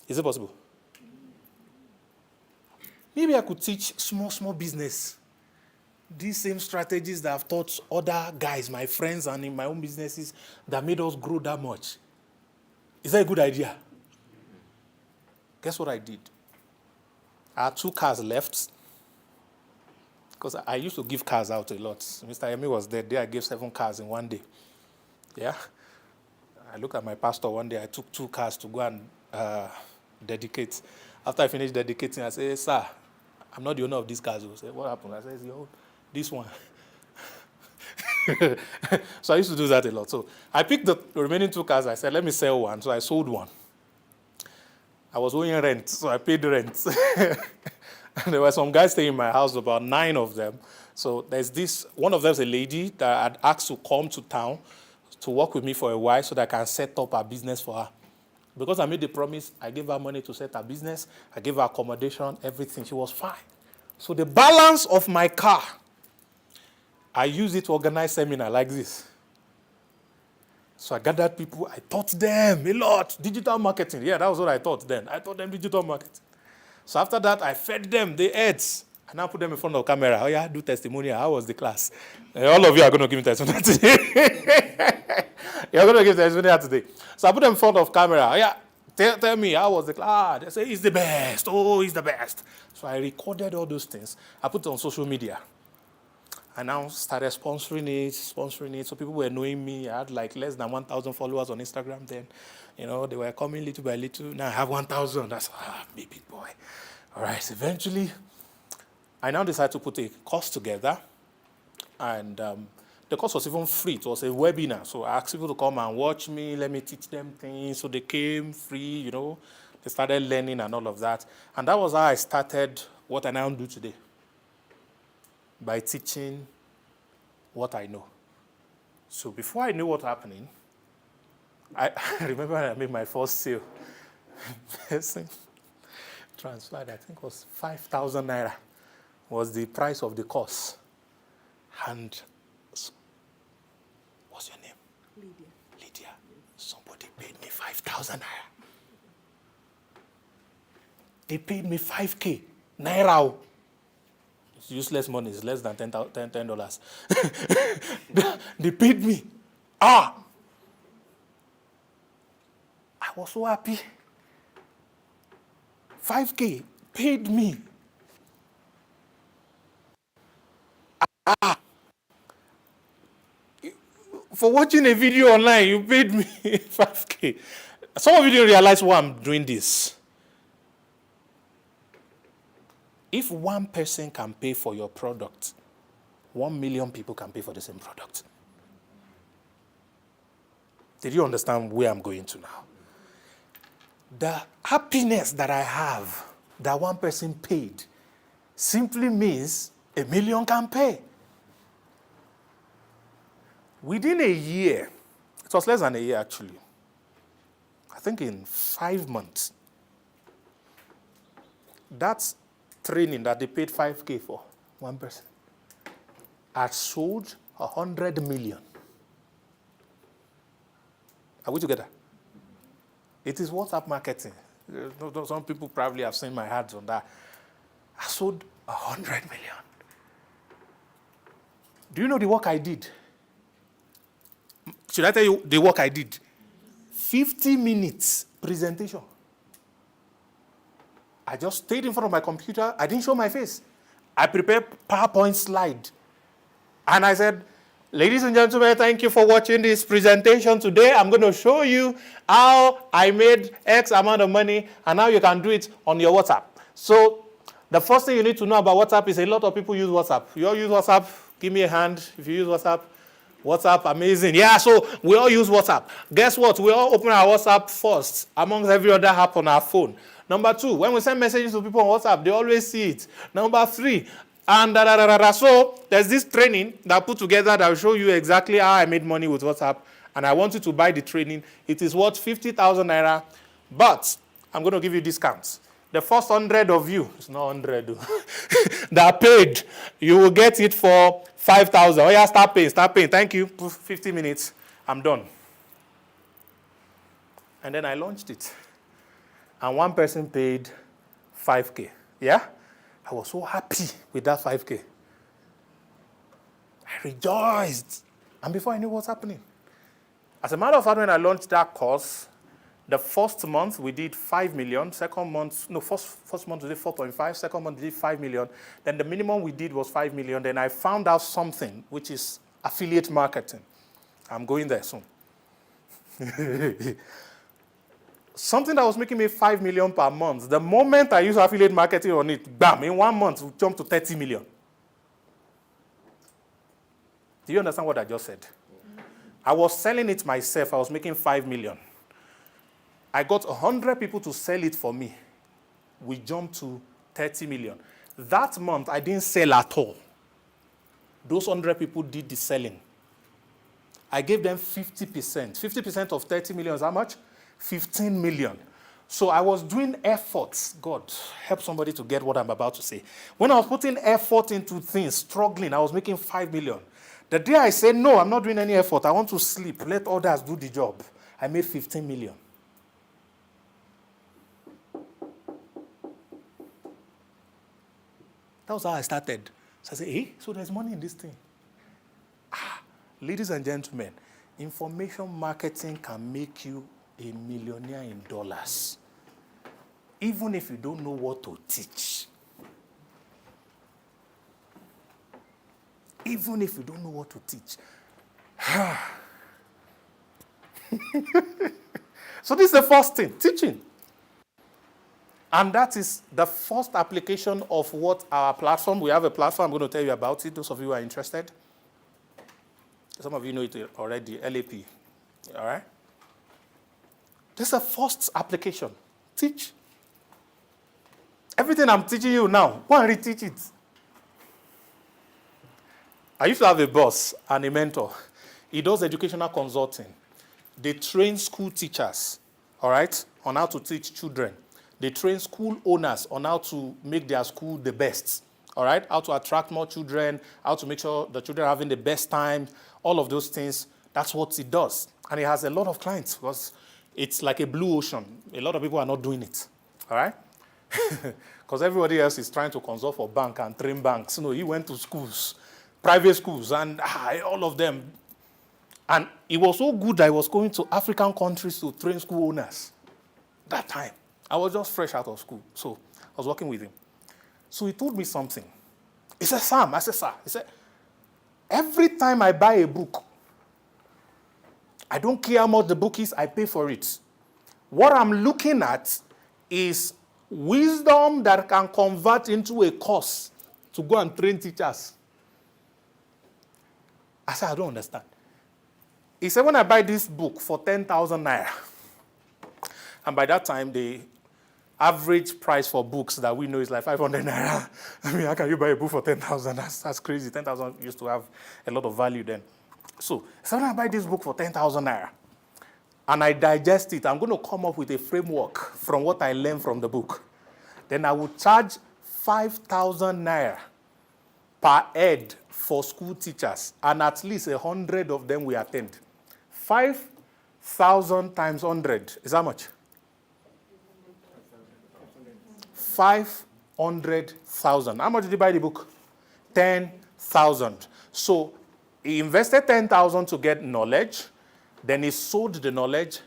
Is it possible? Maybe I could teach small business these same strategies that I've taught other guys, my friends, and in my own businesses that made us grow that much. Is that a good idea? Guess what I did? I had 2 cars left because I used to give cars out a lot. Mr. Yemi was there. I gave 7 cars in one day. Yeah? I looked at my pastor one day. I took 2 cars to go and dedicate. After I finished dedicating, I said, sir, I'm not the owner of these cars. He said, what happened? I said, this one. So I used to do that a lot. So I picked the remaining 2 cars. I said, let me sell one. So I sold one. I was owing rent, so I paid rent. And there were some guys staying in my house, about 9 of them. So there's this, one of them is a lady that had asked to come to town to work with me for a while so that I can set up a business for her. Because I made the promise, I gave her money to set her business. I gave her accommodation, everything. She was fine. So the balance of my car, I used it to organize seminar like this. So I gathered people. I taught them a lot. Digital marketing. Yeah, that was what I taught then. I taught them digital marketing. So after that, I fed them. They ate. I now put them in front of the camera. Oh, yeah, do testimonial. How was the class? All of you are going to give me testimonial today. You're going to give testimonial today. So I put them in front of camera. Oh, yeah, tell me, how was the class? They say, he's the best. Oh, he's the best. So I recorded all those things. I put it on social media. I now started sponsoring it. So people were knowing me. I had like less than 1,000 followers on Instagram then. They were coming little by little. Now I have 1,000. That's me, big boy. All right, eventually, I now decided to put a course together. And the course was even free. It was a webinar. So I asked people to come and watch me. Let me teach them things. So they came free, They started learning and all of that. And that was how I started what I now do today. By teaching what I know. So before I knew what was happening, I remember I made my first sale. Transferred, I think it was 5,000 naira was the price of the course. And what's your name? Lydia, somebody paid me 5,000 naira. They paid me 5K naira. It's useless money. It's less than $10. They paid me. I was so happy. 5K paid me. For watching a video online, you paid me 5K. Some of you didn't realize why I'm doing this. If one person can pay for your product, 1 million people can pay for the same product. Did you understand where I'm going to now? The happiness that I have that one person paid simply means 1 million can pay. Within a year, it was less than a year actually, I think in 5 months, that's training that they paid 5K for, one person, had sold 100 million. Are we together? It is WhatsApp marketing. Some people probably have seen my ads on that. I sold 100 million. Do you know the work I did? Should I tell you the work I did? 50 minutes presentation. I just stayed in front of my computer. I didn't show my face. I prepared PowerPoint slide. And I said, ladies and gentlemen, thank you for watching this presentation today. I'm going to show you how I made X amount of money and how you can do it on your WhatsApp. So the first thing you need to know about WhatsApp is a lot of people use WhatsApp. You all use WhatsApp? Give me a hand if you use WhatsApp. WhatsApp, amazing. Yeah, so we all use WhatsApp. Guess what? We all open our WhatsApp first amongst every other app on our phone. Number 2, when we send messages to people on WhatsApp, they always see it. Number 3, and So there's this training that I put together that will show you exactly how I made money with WhatsApp. And I want you to buy the training. It is worth 50,000 naira, but I'm going to give you discounts. The first 100 of you, it's not 100, that paid, you will get it for 5,000. Oh yeah, start paying. Thank you. 50 minutes, I'm done. And then I launched it. And one person paid 5K. Yeah? I was so happy with that 5K. I rejoiced. And before I knew what was happening. As a matter of fact, when I launched that course, the first month we did 5 million. First month we did 4.5. Second month we did 5 million. Then the minimum we did was 5 million. Then I found out something, which is affiliate marketing. I'm going there soon. Something that was making me 5 million per month. The moment I use affiliate marketing on it, bam, in 1 month, we jumped to 30 million. Do you understand what I just said? I was selling it myself. I was making 5 million. I got 100 people to sell it for me. We jumped to 30 million. That month, I didn't sell at all. Those 100 people did the selling. I gave them 50%. 50% of 30 million is how much? 15 million. So I was doing efforts. God, help somebody to get what I'm about to say. When I was putting effort into things, struggling, I was making 5 million. The day I said, no, I'm not doing any effort. I want to sleep. Let others do the job. I made 15 million. That was how I started. So I said, hey, so there's money in this thing. Ladies and gentlemen, information marketing can make you a millionaire in dollars, even if you don't know what to teach. Even if you don't know what to teach. So this is the first thing, teaching. And that is the first application of what our platform, we have a platform, I'm going to tell you about it, those of you who are interested. Some of you know it already, LAP, all right? This is the first application, teach. Everything I'm teaching you now, go and reteach it. I used to have a boss and a mentor. He does educational consulting. They train school teachers, all right, on how to teach children. They train school owners on how to make their school the best, all right, how to attract more children, how to make sure the children are having the best time, all of those things. That's what it does. And it has a lot of clients because it's like a blue ocean. A lot of people are not doing it. All right? Because everybody else is trying to consult for bank and train banks. He went to schools, private schools, and all of them. And it was so good that I was going to African countries to train school owners. That time. I was just fresh out of school. So I was working with him. So he told me something. He said, Sam, I said, sir. He said, every time I buy a book, I don't care how much the book is, I pay for it. What I'm looking at is wisdom that can convert into a course to go and train teachers. I said, I don't understand. He said, when I buy this book for 10,000 naira, and by that time, the average price for books that we know is like 500 naira. I mean, how can you buy a book for 10,000? That's crazy. 10,000 used to have a lot of value then. So when I buy this book for 10,000 naira, and I digest it, I'm going to come up with a framework from what I learned from the book. Then I will charge 5,000 naira per head for school teachers, and at least 100 of them will attend. 5,000 times 100 is how much? 500,000. How much did he buy the book? 10,000. So he invested 10,000 to get knowledge. Then he sold the knowledge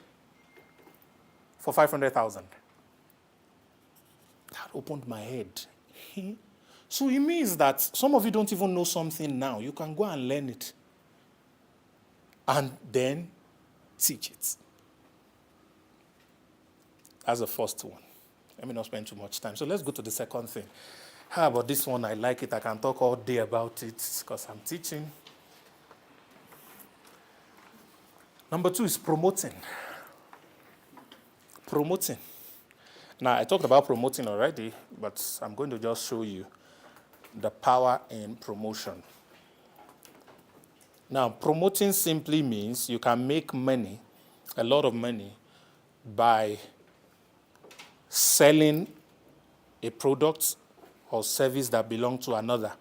for 500,000. That opened my head. So it means that some of you don't even know something now. You can go and learn it. And then teach it. That's the first one. Let me not spend too much time. So let's go to the second thing. How about this one? I like it. I can talk all day about it because I'm teaching. Number 2 is promoting. Promoting. Now, I talked about promoting already, but I'm going to just show you the power in promotion. Now, promoting simply means you can make money, a lot of money, by selling a product or service that belongs to another.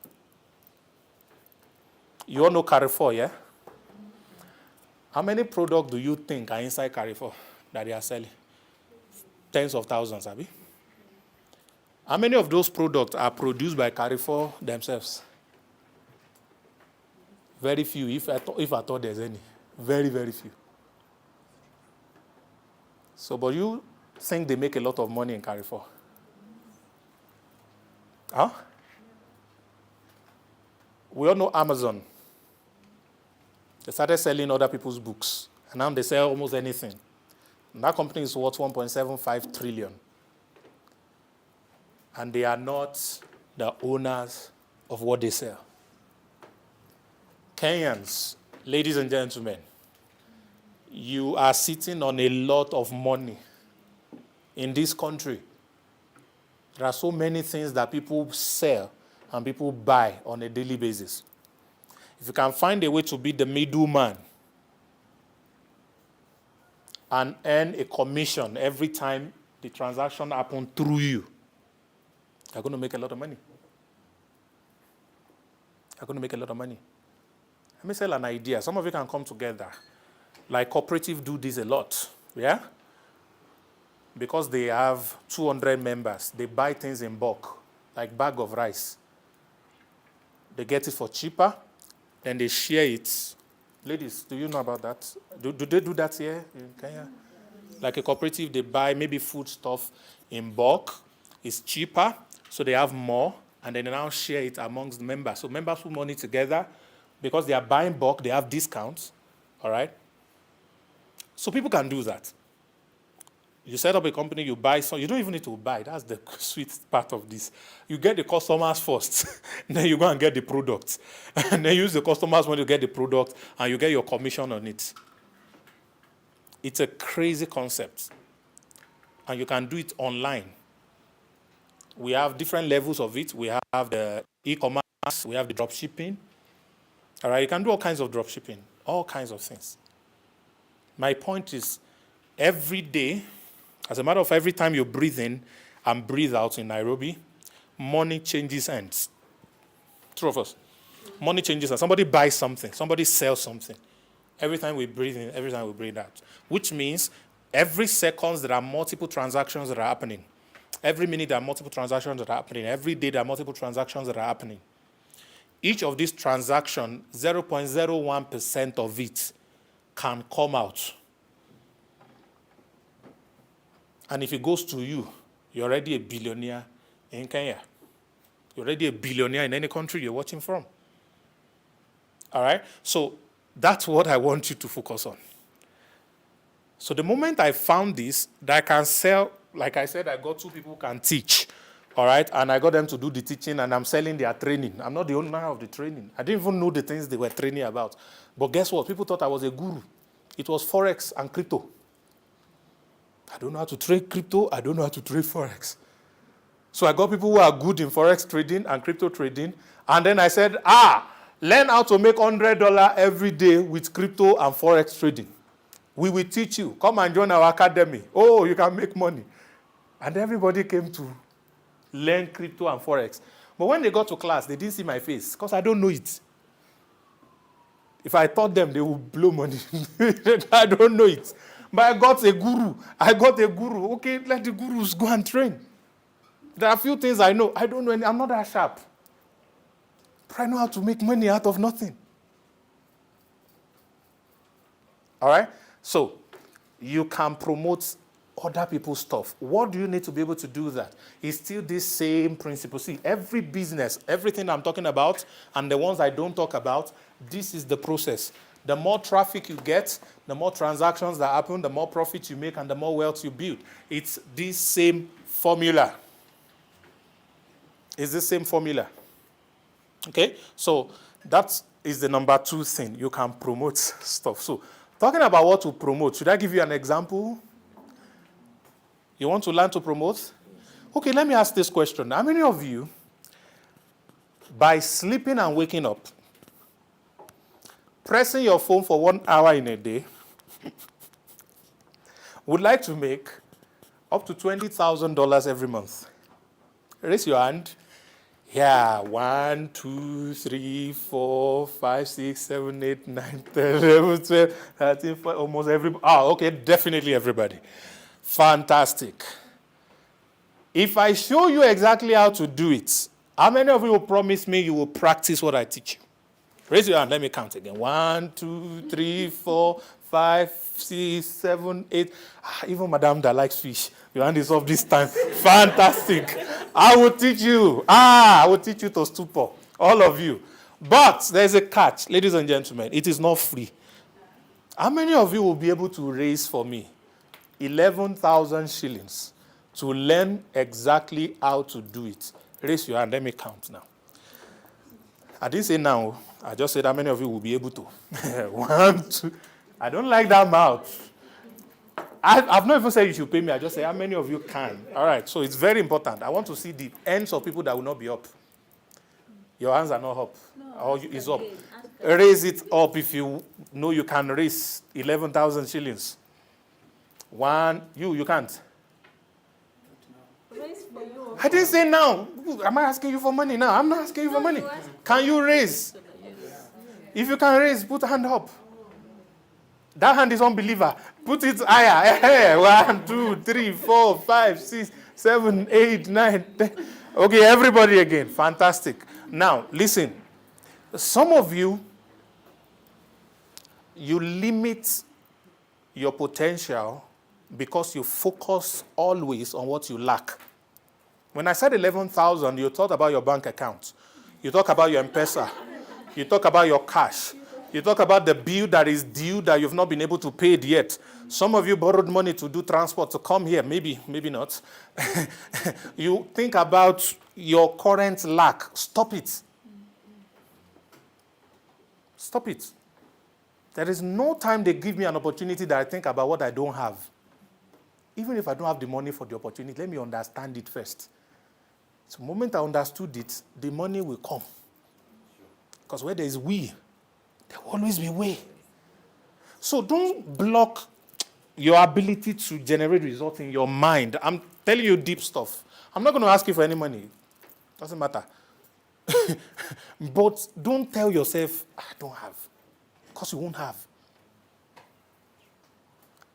You all know Carrefour, yeah? How many products do you think are inside Carrefour that they are selling? Tens of thousands, Abi. How many of those products are produced by Carrefour themselves? Very few, if I thought there's any. Very, very few. So, but you think they make a lot of money in Carrefour? Huh? We all know Amazon. They started selling other people's books, and now they sell almost anything. And that company is worth 1.75 trillion. And they are not the owners of what they sell. Kenyans, ladies and gentlemen, you are sitting on a lot of money in this country. There are so many things that people sell and people buy on a daily basis. If you can find a way to be the middleman and earn a commission every time the transaction happens through you, you're going to make a lot of money. You're going to make a lot of money. Let me sell an idea. Some of you can come together. Like cooperative do this a lot. Yeah? Because they have 200 members. They buy things in bulk, like bag of rice. They get it for cheaper, then they share it. Ladies, do you know about that? Do they do that here in Kenya? Like a cooperative, they buy maybe food stuff in bulk. It's cheaper, so they have more, and then they now share it amongst the members. So members put money together. Because they are buying bulk, they have discounts, all right? So people can do that. You set up a company, you buy some. You don't even need to buy. That's the sweet part of this. You get the customers first. Then you go and get the product. And then use the customers when you get the product, and you get your commission on it. It's a crazy concept. And you can do it online. We have different levels of it. We have the e-commerce. We have the drop shipping. All right, you can do all kinds of drop shipping, all kinds of things. My point is, every day, as a matter of every time you breathe in and breathe out in Nairobi, money changes hands. True of us. Money changes hands. Somebody buys something. Somebody sells something. Every time we breathe in, every time we breathe out. Which means every second there are multiple transactions that are happening. Every minute there are multiple transactions that are happening. Every day there are multiple transactions that are happening. Each of these transactions, 0.01% of it can come out. And if it goes to you, you're already a billionaire in Kenya. You're already a billionaire in any country you're watching from. All right? So that's what I want you to focus on. So the moment I found this, that I can sell, like I said, I got 2 people who can teach. All right? And I got them to do the teaching, and I'm selling their training. I'm not the owner of the training. I didn't even know the things they were training about. But guess what? People thought I was a guru. It was Forex and crypto. I don't know how to trade crypto. I don't know how to trade Forex. So I got people who are good in Forex trading and crypto trading. And then I said, learn how to make $100 every day with crypto and Forex trading. We will teach you. Come and join our academy. Oh, you can make money. And everybody came to learn crypto and Forex. But when they got to class, they didn't see my face because I don't know it. If I taught them, they would blow money. I don't know it. But I got a guru. Okay, let the gurus go and train. There are a few things I know. I don't know any. I'm not that sharp. But I know how to make money out of nothing. All right? So, you can promote other people's stuff. What do you need to be able to do that? It's still this same principle. See, every business, everything I'm talking about, and the ones I don't talk about, this is the process. The more traffic you get, the more transactions that happen, the more profit you make, and the more wealth you build. It's this same formula. It's the same formula. Okay? So that is the number 2 thing. You can promote stuff. So talking about what to promote, should I give you an example? You want to learn to promote? Okay, let me ask this question. How many of you, by sleeping and waking up, pressing your phone for 1 hour in a day, would like to make up to $20,000 every month? Raise your hand. Yeah, 1, 2, 3, 4, 5, 6, 7, 8, 9, 10, 11, 12, 13, 14, almost everybody. Okay, definitely everybody. Fantastic. If I show you exactly how to do it, how many of you will promise me you will practice what I teach you? Raise your hand. Let me count again. 1, 2, 3, 4, 5, 6, 7, 8. Even Madame that likes fish. Your hand is up this time. Fantastic. I will teach you. I will teach you to stupor. All of you. But there's a catch, ladies and gentlemen. It is not free. How many of you will be able to raise for me 11,000 shillings to learn exactly how to do it? Raise your hand. Let me count now. I didn't say now. I just said how many of you will be able to. 1, 2. I don't like that mouth. I've not even said you should pay me. I just say how many of you can. All right, so it's very important. I want to see the ends of people that will not be up. Your hands are not up. Or it's up. Raise it up if you know you can raise 11,000 shillings. 1, you can't. Raise for you. I didn't say now. Am I asking you for money now? I'm not asking you for money. Can you raise? If you can raise, put a hand up. That hand is unbeliever. Put it higher. 1, 2, 3, 4, 5, 6, 7, 8, 9, 10. Okay, everybody again. Fantastic. Now, listen. Some of you limit your potential because you focus always on what you lack. When I said 11,000, you thought about your bank account. You talk about your M-Pesa. You talk about your cash. You talk about the bill that is due that you've not been able to pay it yet. Some of you borrowed money to do transport to come here. Maybe not. You think about your current lack. Stop it. Stop it. There is no time they give me an opportunity that I think about what I don't have. Even if I don't have the money for the opportunity, let me understand it first. So the moment I understood it, the money will come. Because where there is we, there will always be way. So don't block your ability to generate results in your mind. I'm telling you deep stuff. I'm not going to ask you for any money. Doesn't matter. But don't tell yourself, I don't have. Because you won't have.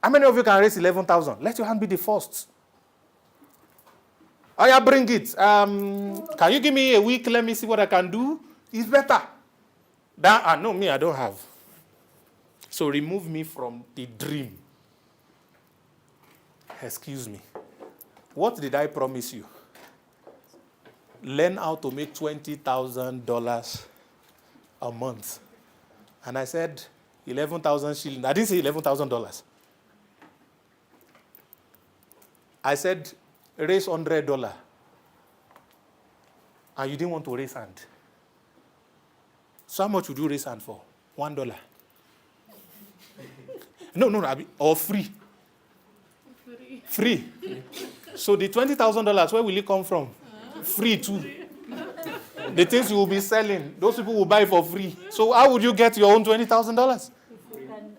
How many of you can raise 11,000? Let your hand be the first. Oh, yeah, bring it. Can you give me a week? Let me see what I can do. It's better. No, me, I don't have. So remove me from the dream. Excuse me. What did I promise you? Learn how to make $20,000 a month. And I said 11,000 shillings. I didn't say $11,000. I said raise $100. And you didn't want to raise hand. So how much would you raise hand for? $1. No, or free. Free. So the $20,000, where will it come from? Free too. The things you will be selling, those people will buy for free. So how would you get your own $20,000? If you can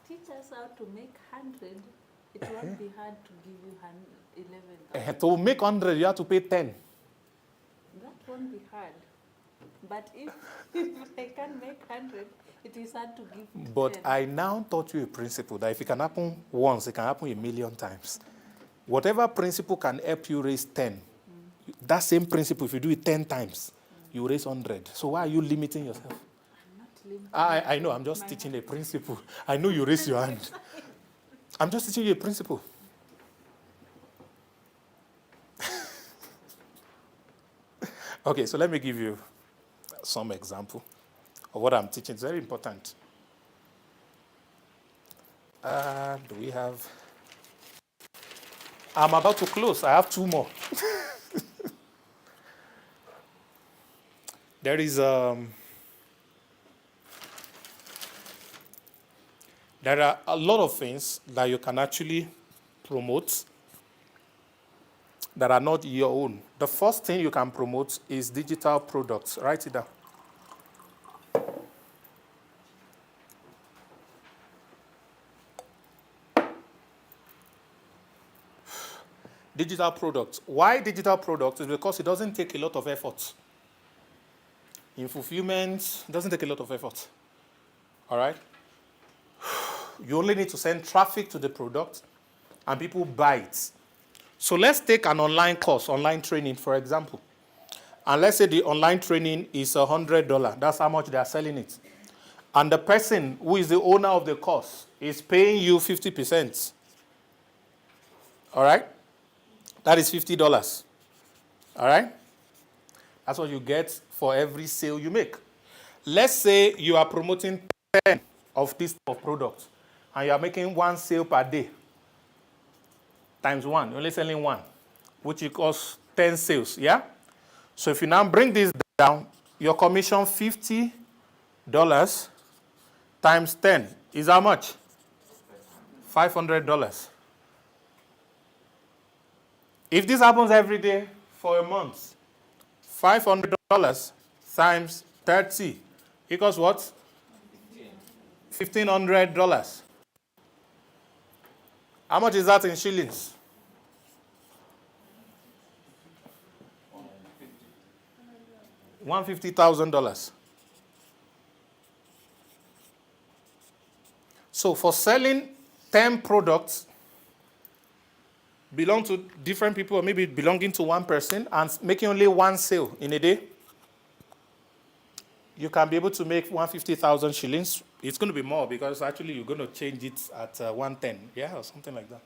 teach us how to make 100, it won't be hard to give you 11,000. To make 100, you have to pay 10. That won't be hard. But if I can make 100, it is hard to give But 10. I now taught you a principle that if it can happen once, it can happen a million times. Whatever principle can help you raise 10, that same principle, if you do it 10 times, you raise 100. So why are you limiting yourself? I'm not limiting. I know, I'm just teaching a principle. I know you raise your hand. I'm just teaching you a principle. Okay, so let me give you some example of what I'm teaching. It's very important. Do we have... I'm about to close. I have 2 more. There is there are a lot of things that you can actually promote that are not your own. The first thing you can promote is digital products. Write it down. Digital products. Why digital products? Is because it doesn't take a lot of effort. In fulfillment, it doesn't take a lot of effort. All right? You only need to send traffic to the product, and people buy it. So let's take an online course, online training, for example. And let's say the online training is $100. That's how much they are selling it. And the person who is the owner of the course is paying you 50%. All right? That is $50. All right? That's what you get for every sale you make. Let's say you are promoting 10 of this type of product, and you are making 1 sale per day. Times 1. You're only selling 1, which equals 10 sales, yeah? So if you now bring this down, your commission $50 times 10 is how much? $500. If this happens every day for a month, $500 times 30 equals what? $1,500. How much is that in shillings? $150,000. So for selling 10 products, belong to different people, or maybe belonging to one person, and making only 1 sale in a day, you can be able to make 150,000 shillings. It's going to be more because actually you're going to change it at 110, yeah, or something like that.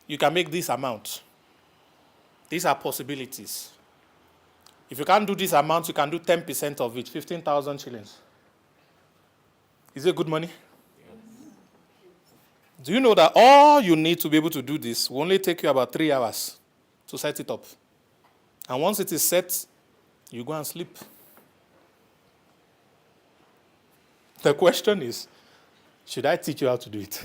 You can make this amount. These are possibilities. If you can't do this amount, you can do 10% of it, 15,000 shillings. Is it good money? Do you know that all you need to be able to do this will only take you about 3 hours to set it up? And once it is set, you go and sleep. The question is, should I teach you how to do it?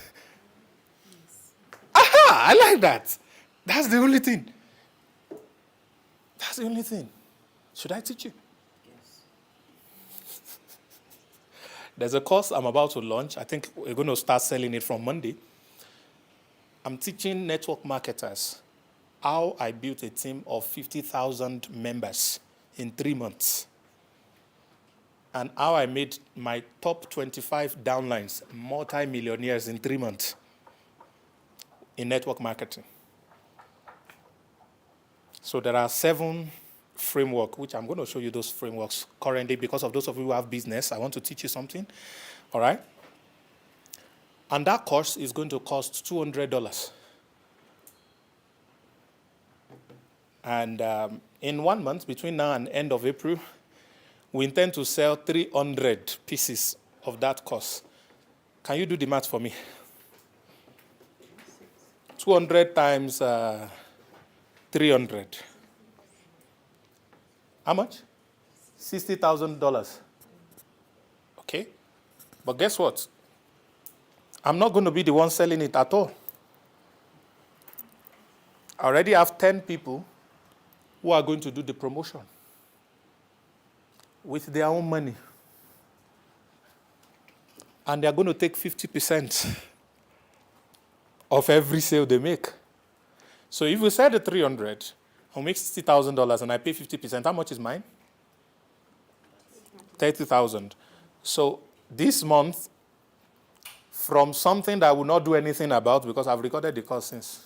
Yes. Aha! I like that. That's the only thing. That's the only thing. Should I teach you? Yes. There's a course I'm about to launch. I think we're going to start selling it from Monday. I'm teaching network marketers how I built a team of 50,000 members in 3 months. and how I made my top 25 downlines multi-millionaires in 3 months in network marketing. So there are 7 frameworks, which I'm going to show you those frameworks currently because of those of you who have business. I want to teach you something, all right? And that course is going to cost $200. And in 1 month, between now and end of April, we intend to sell 300 pieces of that course. Can you do the math for me? 200 times 300. How much? $60,000. Okay? But guess what? I'm not going to be the one selling it at all. I already have 10 people who are going to do the promotion with their own money. And they're going to take 50% of every sale they make. So if we sell the 300, I'll make $60,000 and I pay 50%, how much is mine? 30,000. So this month, from something that I will not do anything about because I've recorded the course since,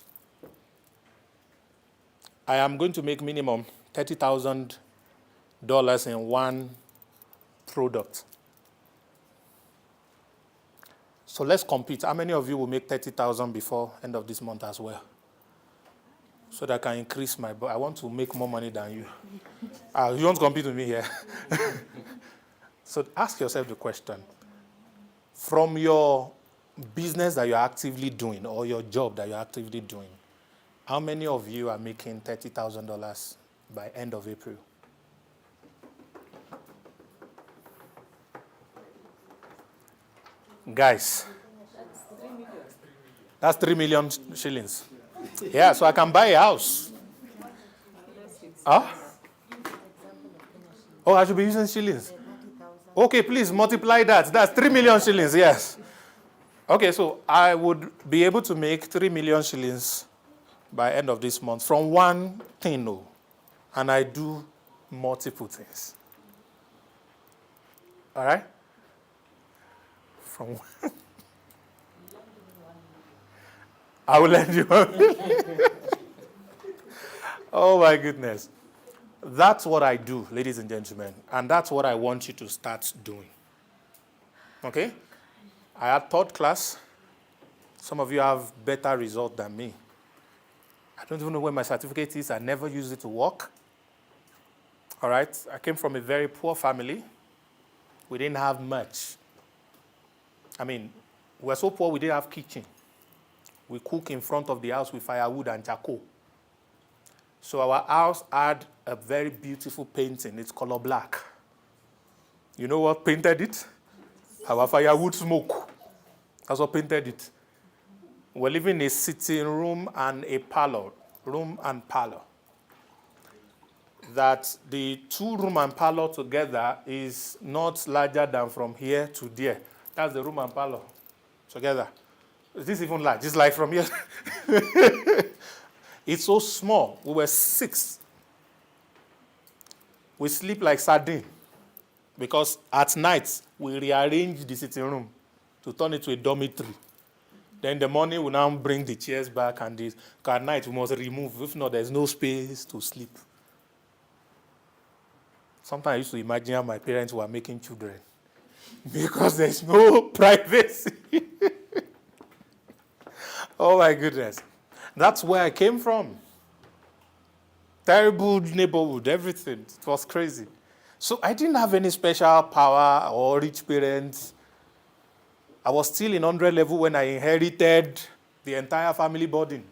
I am going to make minimum $30,000 in one product. So let's compete. How many of you will make 30,000 before end of this month as well? So that I can increase my, I want to make more money than you. You want to compete with me here? So ask yourself the question. From your business that you're actively doing or your job that you're actively doing, how many of you are making $30,000 by end of April? Guys, that's 3 million shillings. Yeah, so I can buy a house. Huh? Oh, I should be using shillings. Okay, please multiply that. That's 3 million shillings, yes. Okay, so I would be able to make 3 million shillings by end of this month from one thing, no. And I do multiple things. All right? From one. I will lend you one. Oh, my goodness. That's what I do, ladies and gentlemen. And that's what I want you to start doing. Okay? I had third class. Some of you have better results than me. I don't even know where my certificate is. I never used it to work. All right? I came from a very poor family. We didn't have much. I mean, we were so poor we didn't have kitchen. We cook in front of the house with firewood and charcoal. So our house had a very beautiful painting. It's color black. You know what painted it? Our firewood smoke. That's what painted it. We're living in a sitting room and a parlor. Room and parlor. That the 2 room and parlor together is not larger than from here to there. That's the room and parlor together. Is this even large? It's like from here. It's so small. We were 6. We sleep like sardine. Because at night, we rearrange the sitting room to turn it to a dormitory. Then in the morning, we now bring the chairs back and this. At night, we must remove. If not, there's no space to sleep. Sometimes I used to imagine how my parents were making children. Because there's no privacy. Oh, my goodness. That's where I came from. Terrible neighborhood, everything. It was crazy. So I didn't have any special power or rich parents. I was still in 100 level when I inherited the entire family burden.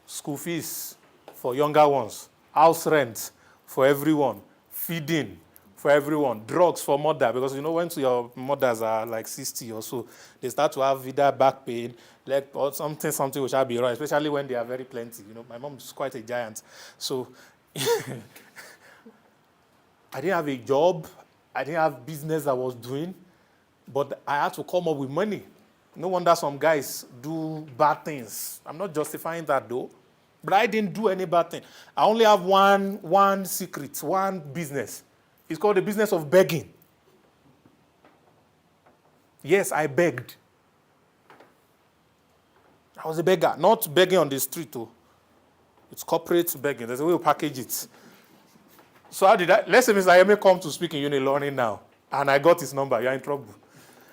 School fees for younger ones, house rent for everyone, feeding for everyone, drugs for mother, because you know when your mothers are like 60 or so, they start to have either back pain, leg, or something which will be wrong, especially when they are very plenty. You know, my mom is quite a giant. So I didn't have a job. I didn't have business I was doing. But I had to come up with money. No wonder some guys do bad things. I'm not justifying that, though. But I didn't do any bad thing. I only have one secret, one business. It's called the business of begging. Yes, I begged. I was a beggar, not begging on the street, though. It's corporate begging. There's a way to package it. So how did I? Let's say Mr. Yemi come to speak in Unilearning now, and I got his number. You're in trouble.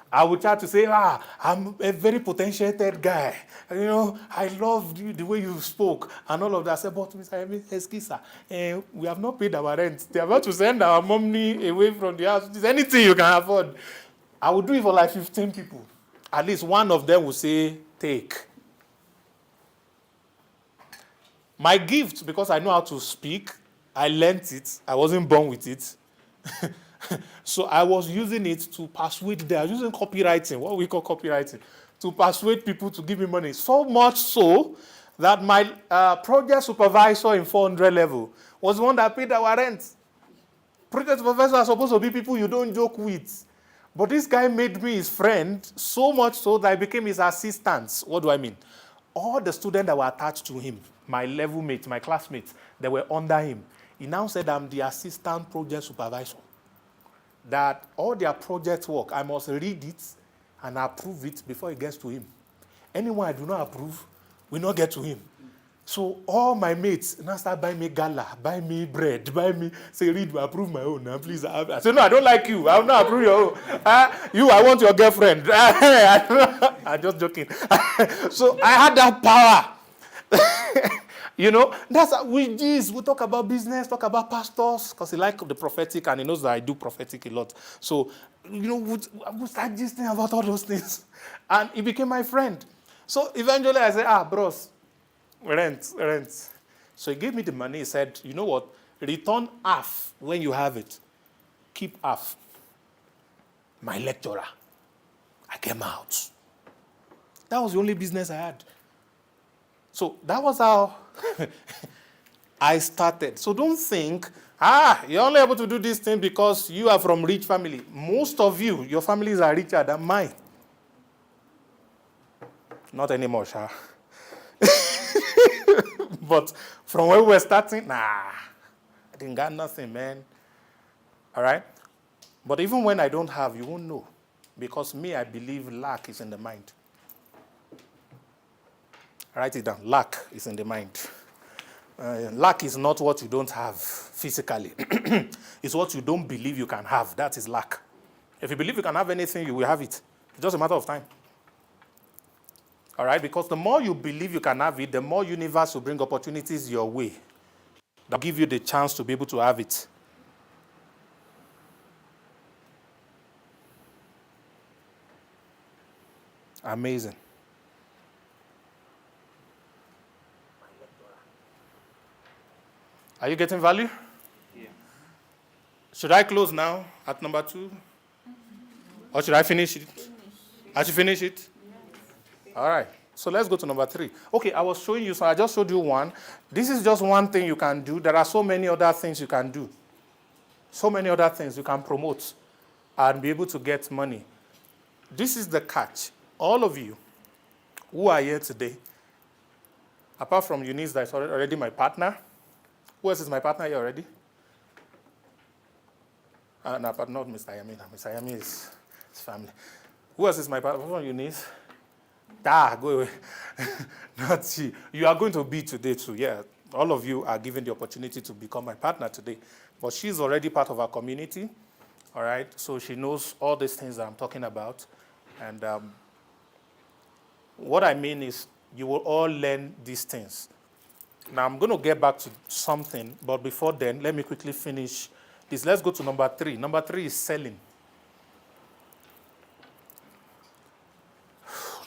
I would try to say, I'm a very potentiated guy. You know, I love the way you spoke and all of that. I said, but Mr. Yemi, excuse sir, we have not paid our rent. They're about to send our money away from the house. Is anything you can afford? I would do it for like 15 people. At least one of them would say, take. My gift, because I know how to speak, I learned it. I wasn't born with it. So I was using it to persuade them. I was using copywriting, what we call copywriting, to persuade people to give me money. So much so that my project supervisor in 400 level was the one that paid our rent. Project supervisors are supposed to be people you don't joke with. But this guy made me his friend, so much so that I became his assistant. What do I mean? All the students that were attached to him, my level mates, my classmates, they were under him. He now said, I'm the assistant project supervisor. That all their project work, I must read it and approve it before it gets to him. Anyone I do not approve will not get to him. So all my mates now start buying me gala, buy me bread, buy me, say, read, approve my own, now, please. I say, no, I don't like you. I will not approve your own. You, I want your girlfriend. I'm just joking. So I had that power. You know, that's how we talk about business, talk about pastors, because he likes the prophetic and he knows that I do prophetic a lot. So, you know, we start gisting about all those things. And he became my friend. So eventually I said, bros, rent. So he gave me the money. He said, you know what? Return half when you have it. Keep half. My lecturer. I came out. That was the only business I had. So that was how I started. So don't think, you're only able to do this thing because you are from rich family. Most of you, your families are richer than mine. Not anymore, Sha. But from where we were starting, I didn't got nothing, man. All right? But even when I don't have, you won't know. Because me, I believe lack is in the mind. Write it down. Lack is in the mind. Lack is not what you don't have physically. It's what you don't believe you can have. That is lack. If you believe you can have anything, you will have it. It's just a matter of time. All right? Because the more you believe you can have it, the more universe will bring opportunities your way that give you the chance to be able to have it. Amazing. Are you getting value? Yeah. Should I close now at number 2? Or should I finish it? I should finish it? All right. So let's go to number 3. Okay, I was showing you, so I just showed you one. This is just one thing you can do. There are so many other things you can do. So many other things you can promote and be able to get money. This is the catch. All of you who are here today, apart from Eunice, that's already my partner. Who else is my partner here already? No, but not Mr. Yami. Mr. Yami is his family. Who else is my partner? Apart from Eunice? Go away. Not she. You are going to be today too, yeah. All of you are given the opportunity to become my partner today. But she's already part of our community, all right? So she knows all these things that I'm talking about. And what I mean is you will all learn these things. Now, I'm going to get back to something, but before then, let me quickly finish this. Let's go to number 3. Number 3 is selling.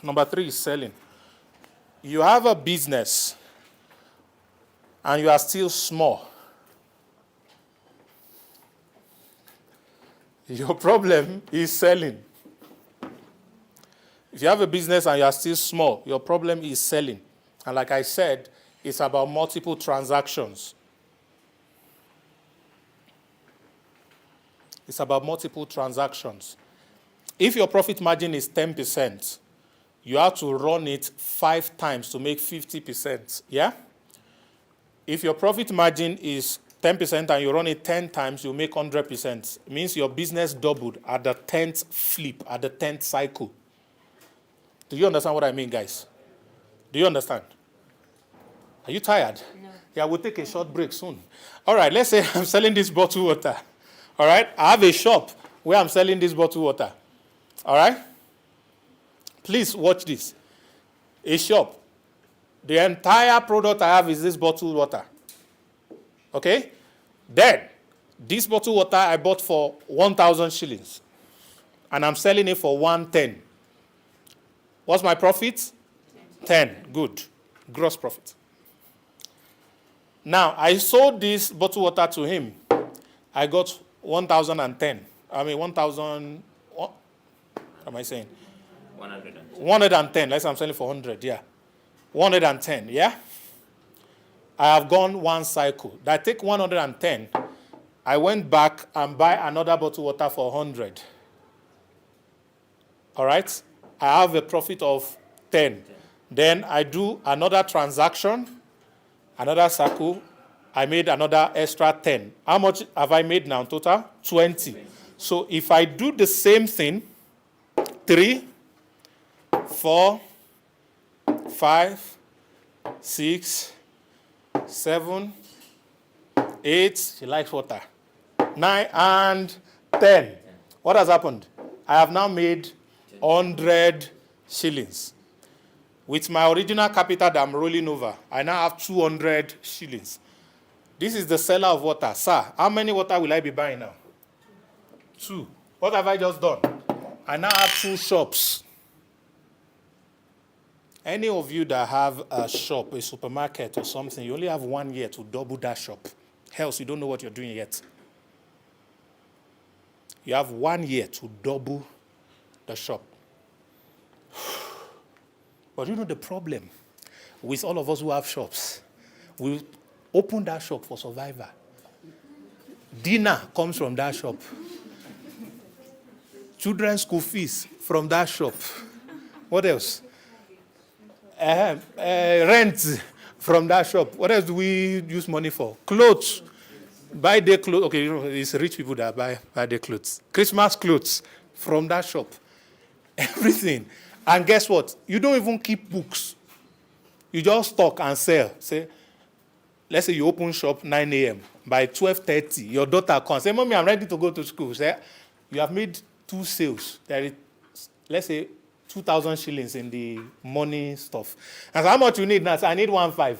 Number 3 is selling. You have a business, and you are still small. Your problem is selling. If you have a business and you are still small, your problem is selling. And like I said, it's about multiple transactions. It's about multiple transactions. If your profit margin is 10%, you have to run it 5 times to make 50%. Yeah? If your profit margin is 10% and you run it 10 times, you make 100%. It means your business doubled at the 10th flip, at the 10th cycle. Do you understand what I mean, guys? Do you understand? Are you tired? No. Yeah, we'll take a short break soon. All right, let's say I'm selling this bottled water. All right, I have a shop where I'm selling this bottled water. All right? Please watch this. A shop. The entire product I have is this bottled water. Okay? Then, this bottled water I bought for 1,000 shillings. And I'm selling it for 110. What's my profit? 10. Good. Gross profit. Now, I sold this bottled water to him. I got 1,010. I mean, 1,000. What am I saying? 110. 110. Let's say I'm selling for 100. Yeah. 110. Yeah? I have gone one cycle. I take 110. I went back and buy another bottled water for 100. All right? I have a profit of 10. Then I do another transaction, another cycle. I made another extra 10. How much have I made now total? 20. So if I do the same thing, 3, 4, 5, 6, 7, 8, she likes water, 9, and 10. What has happened? I have now made 100 shillings. With my original capital that I'm rolling over, I now have 200 shillings. This is the seller of water. Sir, how many water will I be buying now? 2. What have I just done? I now have 2 shops. Any of you that have a shop, a supermarket or something, you only have 1 year to double that shop. Else, you don't know what you're doing yet. You have 1 year to double the shop. But you know the problem with all of us who have shops? We open that shop for survival. Dinner comes from that shop. Children's school fees from that shop. What else? Rent from that shop. What else do we use money for? Clothes. Buy their clothes. Okay, you know, it's rich people that buy their clothes. Christmas clothes from that shop. Everything. And guess what? You don't even keep books. You just stock and sell. Say, let's say you open shop 9 a.m. By 12:30, your daughter comes. Say, Mommy, I'm ready to go to school. Say, you have made 2 sales. There is, let's say, 2,000 shillings in the money stuff. And so how much you need now? Say, I need 1.5.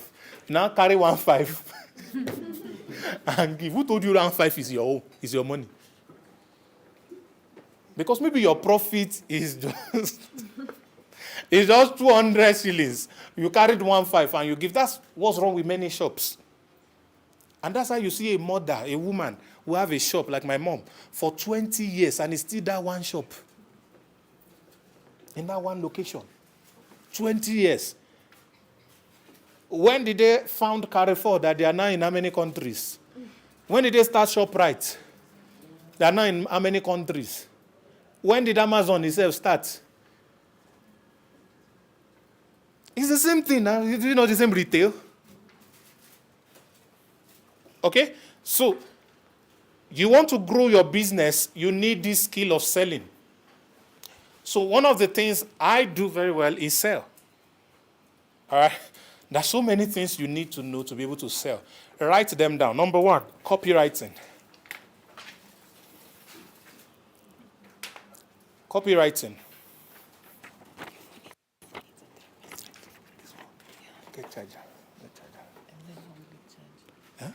Now carry 1.5 and give. Who told you 1.5 is your money? Because maybe your profit is just it's just 200 shillings. You carried 1.5 and you give. That's what's wrong with many shops. And that's how you see a mother, a woman, who have a shop like my mom for 20 years and it's still that one shop. In that one location. 20 years. When did they found Carrefour that they are now in how many countries? When did they start ShopRite? They are now in how many countries? When did Amazon itself start? It's the same thing now. You know, the same retail. Okay? So, you want to grow your business, you need this skill of selling. So one of the things I do very well is sell. All right? There's so many things you need to know to be able to sell. Write them down. Number 1, copywriting. Copywriting. Get charger. Huh?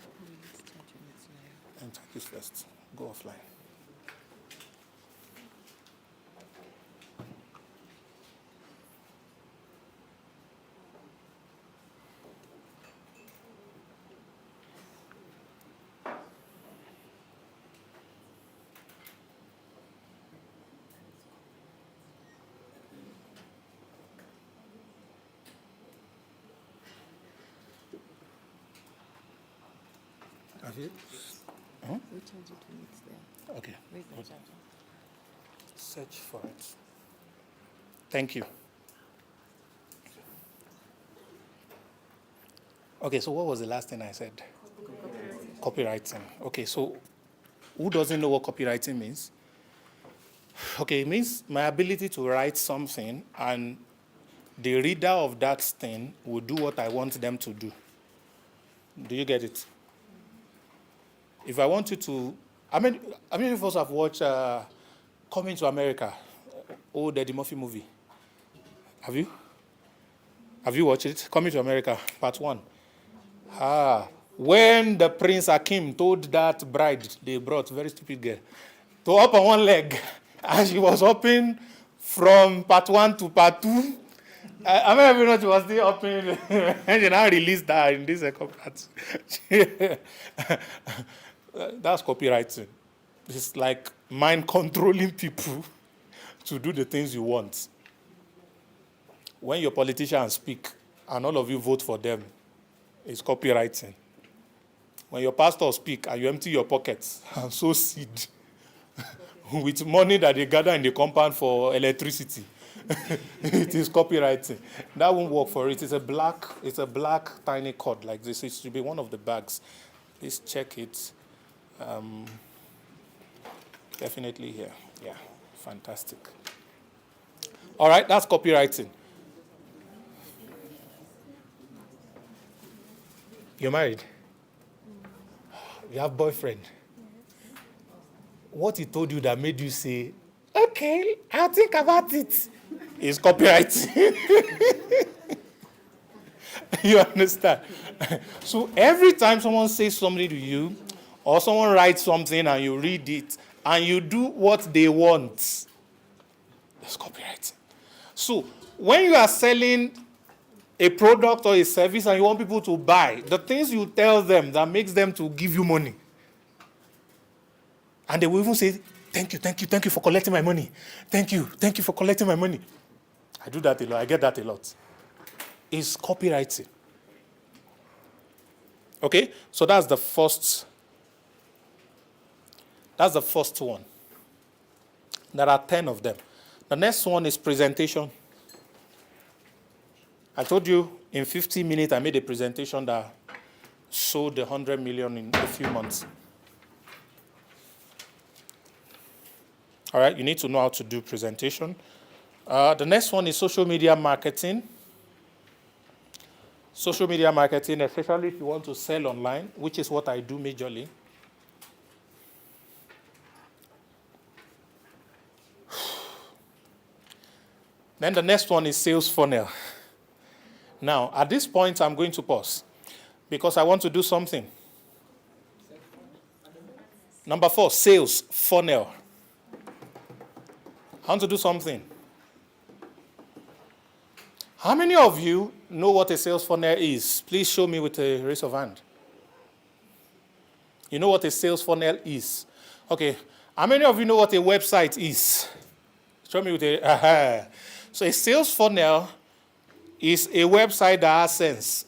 And check this first. Go offline. Have you? Huh? We charge it when it's there. Okay. Where's the charger? Search for it. Thank you. Okay, so what was the last thing I said? Copywriting. Okay, so who doesn't know what copywriting means? Okay, it means my ability to write something and the reader of that thing will do what I want them to do. Do you get it? If I want you to, how many of us have watched Coming to America, old Eddie Murphy movie? Have you? Have you watched it? Coming to America, part 1. When the Prince Hakim told that bride they brought, very stupid girl, to hop on one leg, and she was hopping from part 1 to part 2. I mean, everyone was still hopping, and she now released that in this second part. That's copywriting. It's like mind controlling people to do the things you want. When your politicians speak and all of you vote for them, it's copywriting. When your pastor speak and you empty your pockets and sow seed with money that they gather in the compound for electricity, it is copywriting. That won't work for it. It's a black tiny cord like this. It should be one of the bags. Please check it. Definitely here. Yeah, fantastic. All right, that's copywriting. You're married? You have boyfriend? What he told you that made you say, okay, I'll think about it, is copywriting. You understand? So every time someone says something to you, or someone writes something and you read it, and you do what they want, that's copywriting. So when you are selling a product or a service and you want people to buy, the things you tell them that makes them to give you money. And they will even say, thank you for collecting my money. Thank you for collecting my money. I do that a lot. I get that a lot. It's copywriting. Okay? So that's the first one. There are 10 of them. The next one is presentation. I told you in 50 minutes I made a presentation that sold 100 million in a few months. All right, you need to know how to do presentation. The next one is social media marketing. Social media marketing, especially if you want to sell online, which is what I do majorly. Then the next one is sales funnel. Now, at this point, I'm going to pause because I want to do something. Number 4, sales funnel. I want to do something. How many of you know what a sales funnel is? Please show me with a raise of hand. You know what a sales funnel is? Okay. How many of you know what a website is? Show me with a... So a sales funnel is a website that has sense.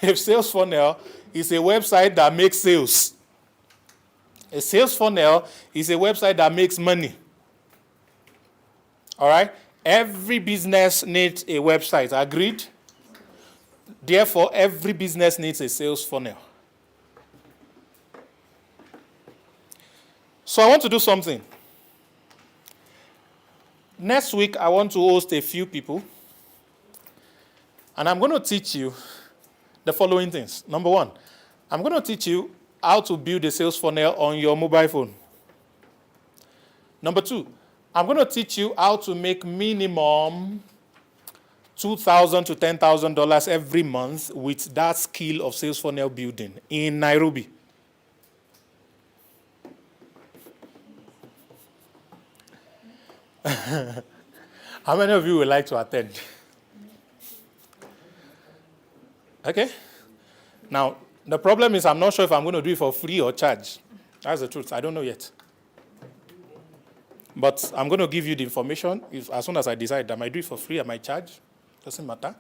A sales funnel is a website that makes sales. A sales funnel is a website that makes money. All right? Every business needs a website. Agreed? Therefore, every business needs a sales funnel. So I want to do something. Next week, I want to host a few people. And I'm going to teach you the following things. Number 1, I'm going to teach you how to build a sales funnel on your mobile phone. Number 2, I'm going to teach you how to make minimum $2,000 to $10,000 every month with that skill of sales funnel building in Nairobi. How many of you would like to attend? Okay? Now, the problem is I'm not sure if I'm going to do it for free or charge. That's the truth. I don't know yet. But I'm going to give you the information. As soon as I decide, I might do it for free, I might charge. Doesn't matter.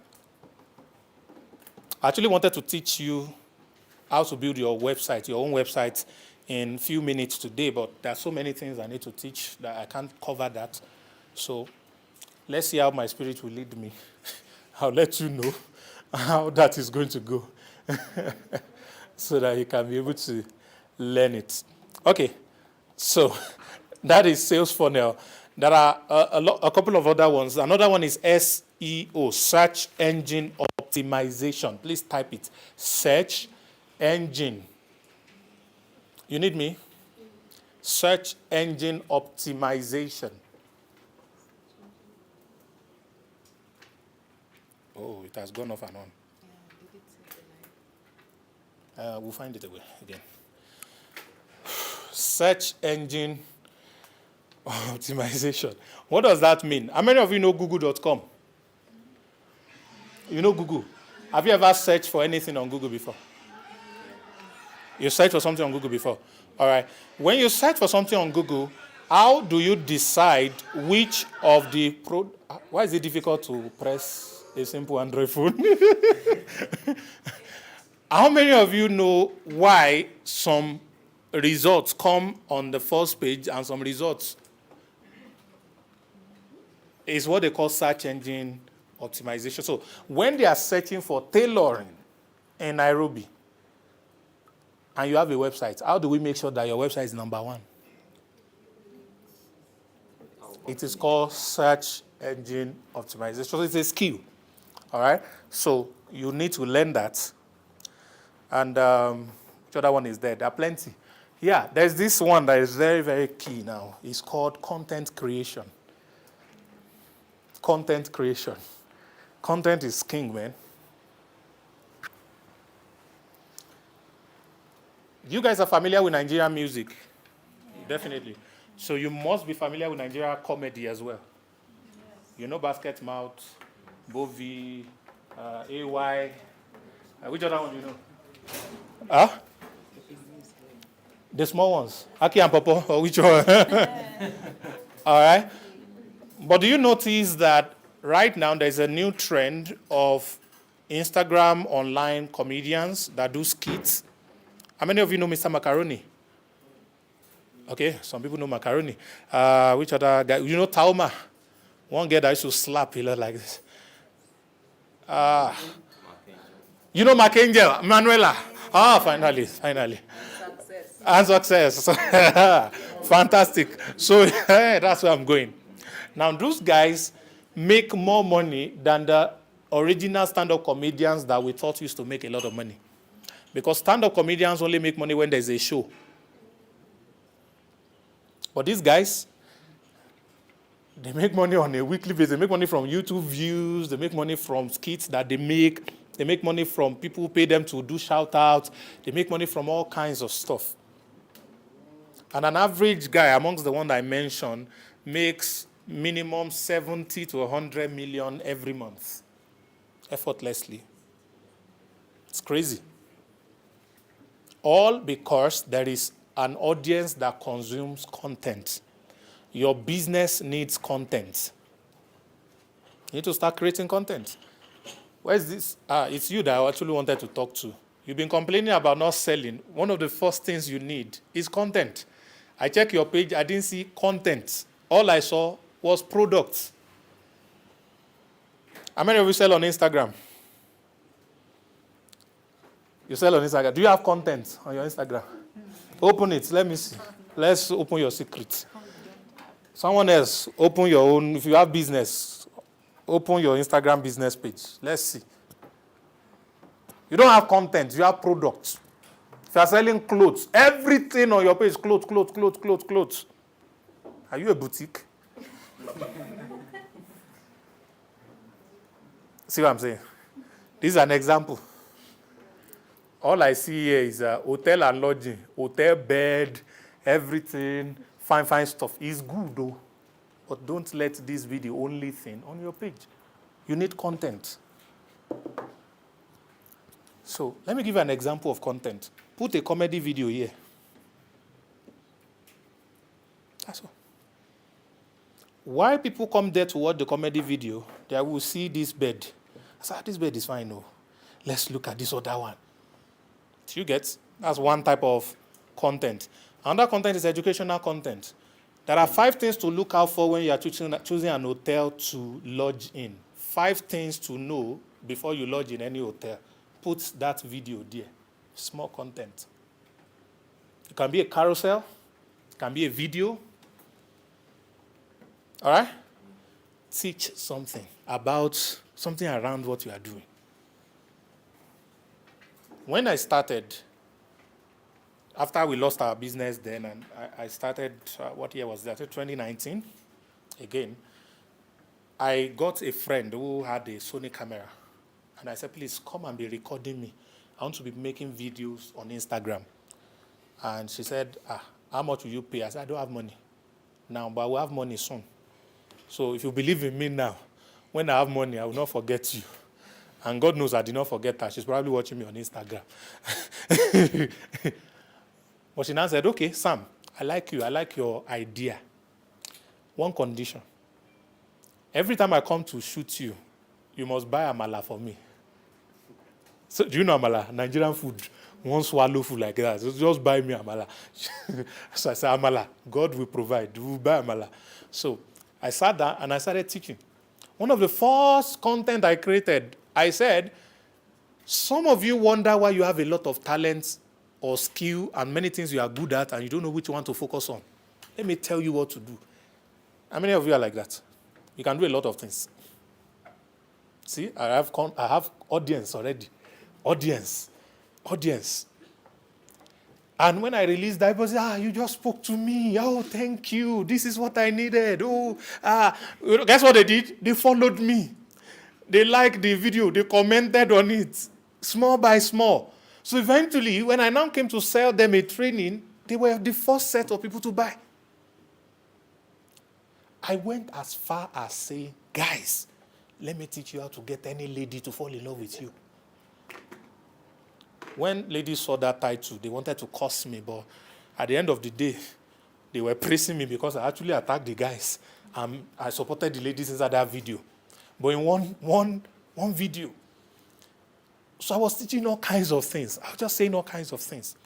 I actually wanted to teach you how to build your website, your own website, in a few minutes today, but there are so many things I need to teach that I can't cover that. So let's see how my spirit will lead me. I'll let you know how that is going to go. so that you can be able to learn it. Okay, so that is sales funnel. There are a couple of other ones. Another one is SEO, search engine optimization. Please type it. Search engine. You need me? Search engine optimization. Oh, it has gone off and on. Yeah, did it say the line? We'll find it again. Search engine optimization. What does that mean? How many of you know google.com? You know Google? Have you ever searched for anything on Google before? You searched for something on Google before? All right. When you search for something on Google, how do you decide which of the why is it difficult to press a simple Android phone? How many of you know why some results come on the first page and some results is what they call search engine optimization? So when they are searching for tailoring in Nairobi and you have a website, how do we make sure that your website is number one? It is called search engine optimization. So it's a skill. All right? So you need to learn that. And which other one is there? There are plenty. Yeah, there's this one that is very, very key now. It's called content creation. Content creation. Content is king, man. You guys are familiar with Nigerian music? Yes. Definitely. So you must be familiar with Nigerian comedy as well. Yes. You know Basket Mouth, Bovi, AY. Which other one do you know? Huh? The small ones. Aki and Popo, or which one? All right. But do you notice that right now there's a new trend of Instagram online comedians that do skits? How many of you know Mr. Macaroni? Okay, some people know Macaroni. Which other guy? You know Tauma? One guy that used to slap a lot like this. You know Mark-Angel, Manuela. Finally. And success. Fantastic. So that's where I'm going. Now, those guys make more money than the original stand-up comedians that we thought used to make a lot of money. Because stand-up comedians only make money when there's a show. But these guys, they make money on a weekly basis. They make money from YouTube views. They make money from skits that they make. They make money from people who pay them to do shout-outs. They make money from all kinds of stuff. And an average guy amongst the one I mentioned makes minimum 70 to 100 million every month, effortlessly. It's crazy. All because there is an audience that consumes content. Your business needs content. You need to start creating content. Where's this? It's you that I actually wanted to talk to. You've been complaining about not selling. One of the first things you need is content. I checked your page, I didn't see content. All I saw was products. How many of you sell on Instagram? You sell on Instagram. Do you have content on your Instagram? Open it. Let me see. Let's open your secret. Someone else, open your own. If you have business, open your Instagram business page. Let's see. You don't have content. You have products. If you are selling clothes, everything on your page, clothes. Are you a boutique? See what I'm saying? This is an example. All I see here is hotel and lodging, hotel bed, everything, fine stuff. It's good though, but don't let this be the only thing on your page. You need content. So let me give you an example of content. Put a comedy video here. That's all. Why people come there to watch the comedy video, they will see this bed. I said, this bed is fine, no. Let's look at this other one. You get? That's one type of content. Another content is educational content. There are 5 things to look out for when you are choosing an hotel to lodge in. 5 things to know before you lodge in any hotel. Put that video there. Small content. It can be a carousel. It can be a video. All right? Teach something about something around what you are doing. When I started, after we lost our business then, and I started, what year was that? 2019. Again, I got a friend who had a Sony camera. And I said, please come and be recording me. I want to be making videos on Instagram. And she said, how much will you pay? I said, I don't have money now, but I will have money soon. So if you believe in me now, when I have money, I will not forget you. And God knows I did not forget her. She's probably watching me on Instagram. But she now said, okay, Sam, I like you. I like your idea. One condition. Every time I come to shoot you, you must buy amala for me. So do you know amala? Nigerian food. One swallow food like that. So just buy me amala. So I said, amala, God will provide. We'll buy amala. So I sat down and I started teaching. One of the first content I created, I said, some of you wonder why you have a lot of talents or skill and many things you are good at and you don't know which one to focus on. Let me tell you what to do. How many of you are like that? You can do a lot of things. See, I have audience already. Audience. And when I released that, people said, you just spoke to me. Oh, thank you. This is what I needed. Guess what they did? They followed me. They liked the video. They commented on it, small by small. So eventually, when I now came to sell them a training, they were the first set of people to buy. I went as far as saying, guys, let me teach you how to get any lady to fall in love with you. When ladies saw that title, they wanted to curse me, but at the end of the day, they were praising me because I actually attacked the guys. I supported the ladies inside that video. But in one video. So I was teaching all kinds of things. I was just saying all kinds of things.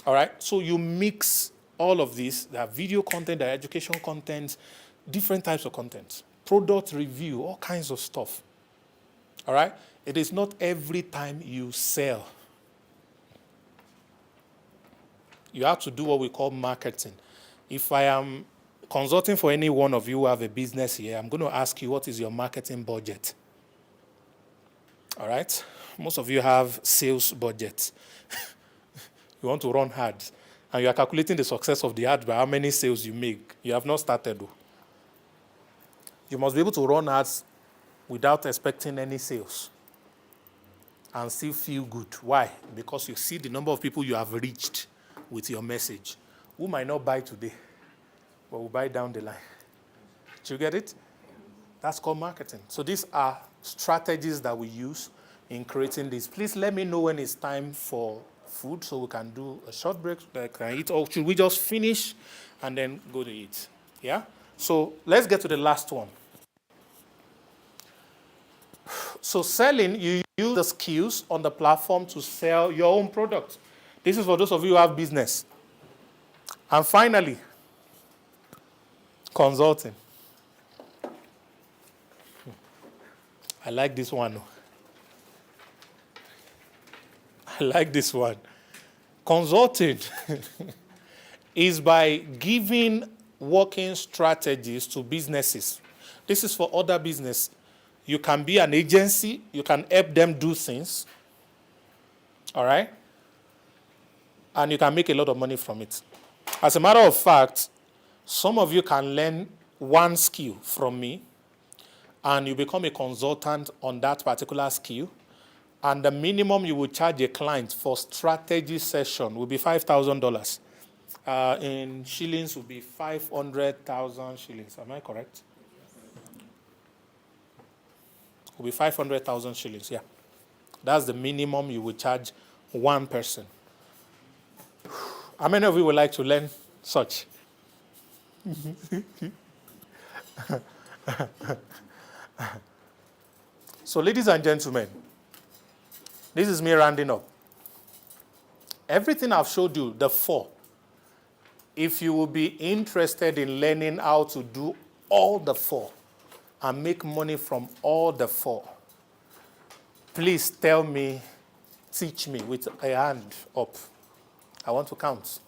All right? So you mix all of this. There are video content, there are education content, different types of content. Product review, all kinds of stuff. All right? It is not every time you sell. You have to do what we call marketing. If I am consulting for any one of you who have a business here, I'm going to ask you, what is your marketing budget? All right? Most of you have sales budgets. You want to run ads. And you are calculating the success of the ad by how many sales you make. You have not started, though. You must be able to run ads without expecting any sales and still feel good. Why? Because you see the number of people you have reached with your message, who might not buy today, but will buy down the line. Do you get it? That's called marketing. So these are strategies that we use in creating this. Please let me know when it's time for food so we can do a short break, can eat, or should we just finish and then go to eat? Yeah? So let's get to the last one. So selling, you use the skills on the platform to sell your own product. This is for those of you who have business. And finally, consulting. I like this one. I like this one. Consulting is by giving working strategies to businesses. This is for other business. You can be an agency. You can help them do things. All right? And you can make a lot of money from it. As a matter of fact, some of you can learn one skill from me, and you become a consultant on that particular skill. And the minimum you will charge a client for strategy session will be $5,000. In shillings will be 500,000 shillings. Am I correct? Will be 500,000 shillings, yeah. That's the minimum you will charge one person. How many of you would like to learn such? So, ladies and gentlemen, this is me rounding up. Everything I've showed you, the 4, if you will be interested in learning how to do all the 4 and make money from all the 4, please tell me teach me with a hand up. I want to count.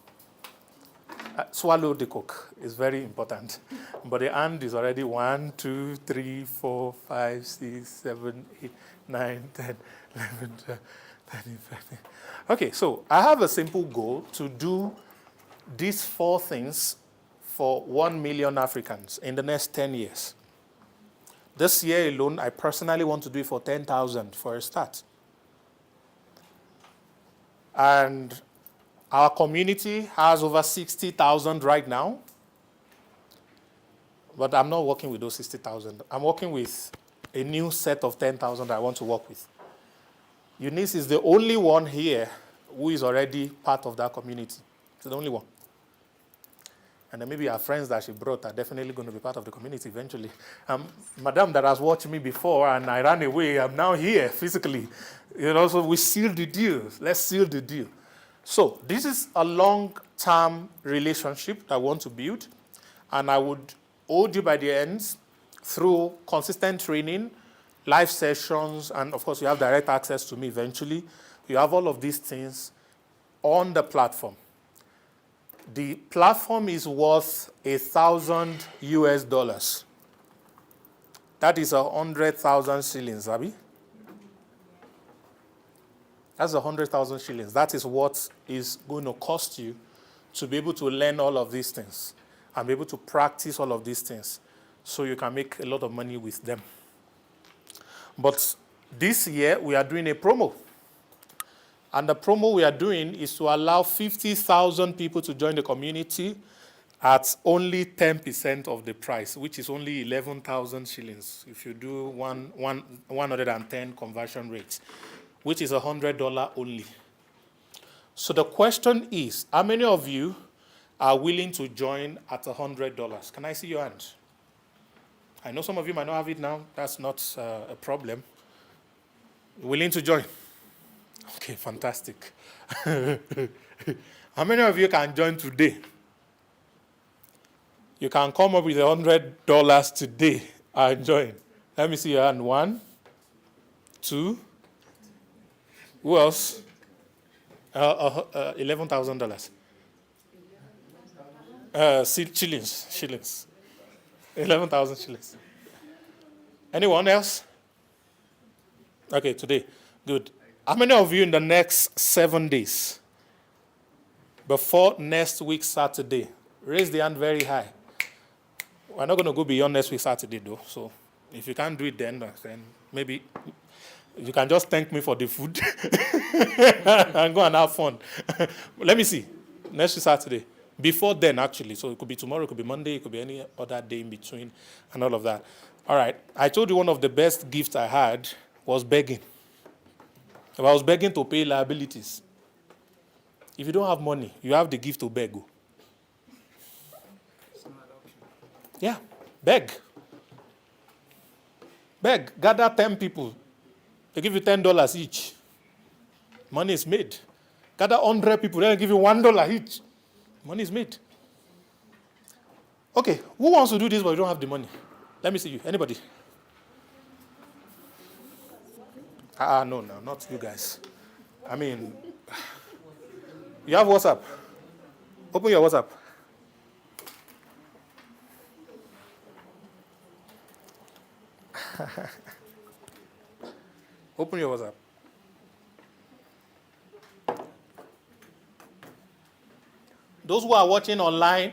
Swallow the Coke is very important. But the hand is already 1, 2, 3, 4, 5, 6, 7, 8, 9, 10, 11, 12, 13, 14. Okay, so I have a simple goal to do these 4 things for 1 million Africans in the next 10 years. This year alone, I personally want to do it for 10,000 for a start. And our community has over 60,000 right now. But I'm not working with those 60,000. I'm working with a new set of 10,000 I want to work with. Eunice is the only one here who is already part of that community. She's the only one. And then maybe our friends that she brought are definitely going to be part of the community eventually. Madam that has watched me before and I ran away, I'm now here physically. So we sealed the deal. Let's seal the deal. So this is a long-term relationship that I want to build. And I would hold you by the ends through consistent training, live sessions, and of course you have direct access to me eventually. You have all of these things on the platform. The platform is worth $1,000. That is 100,000 shillings, Abi. That's 100,000 shillings. That is what is going to cost you to be able to learn all of these things and be able to practice all of these things so you can make a lot of money with them. But this year, we are doing a promo. And the promo we are doing is to allow 50,000 people to join the community at only 10% of the price, which is only 11,000 shillings if you do 110 conversion rates, which is $100 only. So the question is, how many of you are willing to join at $100? Can I see your hand? I know some of you might not have it now. That's not a problem. Willing to join? Okay, fantastic. How many of you can join today? You can come up with $100 today and join. Let me see your hand. 1, 2. Who else? $11,000. Shillings. 11,000 shillings. Anyone else? Okay, today. Good. How many of you in the next 7 days, before next week Saturday, raise the hand very high? We're not going to go beyond next week Saturday, though. So if you can't do it then maybe you can just thank me for the food and go and have fun. Let me see. Next week Saturday. Before then, actually. So it could be tomorrow, it could be Monday, it could be any other day in between and all of that. All right. I told you one of the best gifts I had was begging. If I was begging to pay liabilities. If you don't have money, you have the gift to beg. Yeah, beg. Beg. Gather 10 people. They give you $10 each. Money is made. Gather 100 people. They'll give you $1 each. Money is made. Okay, who wants to do this but you don't have the money? Let me see you. Anybody? No, not you guys. I mean, you have WhatsApp. Open your WhatsApp. Open your WhatsApp. Those who are watching online,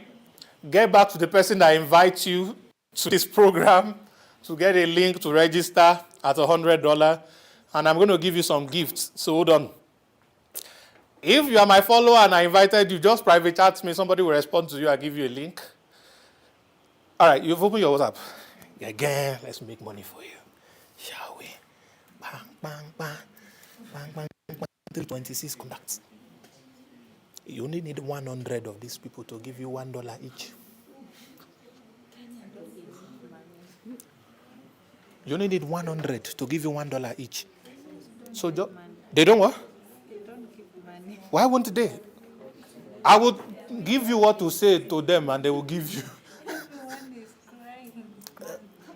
get back to the person that invites you to this program to get a link to register at $100. And I'm going to give you some gifts. So hold on. If you are my follower and I invited you, just private chat me. Somebody will respond to you. I'll give you a link. All right, you've opened your WhatsApp. Again, let's make money for you. Shall we? Bang, bang, bang. Bang, bang, bang. 326 contacts. You only need 100 of these people to give you $1 each. You only need 100 to give you $1 each. So they don't what? They don't give money. Why won't they? I would give you what to say to them and they will give you. Everyone is crying.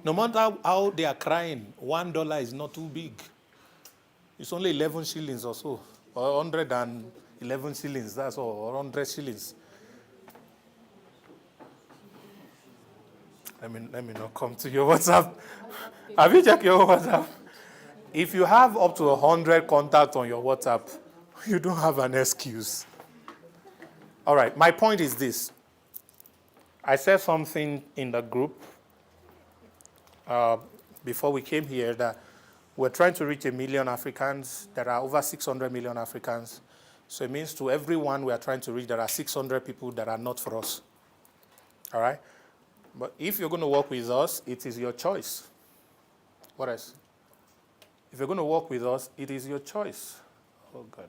No matter how they are crying, $1 is not too big. It's only 11 shillings or so, or 111 shillings, that's all, or 100 shillings. Let me not come to your WhatsApp. Have you checked your WhatsApp? If you have up to 100 contacts on your WhatsApp, you don't have an excuse. All right, my point is this. I said something in the group before we came here that we're trying to reach 1 million Africans. There are over 600 million Africans. So it means to everyone we are trying to reach, there are 600 people that are not for us. All right? But if you're going to work with us, it is your choice. What else? If you're going to work with us, it is your choice. Oh, God.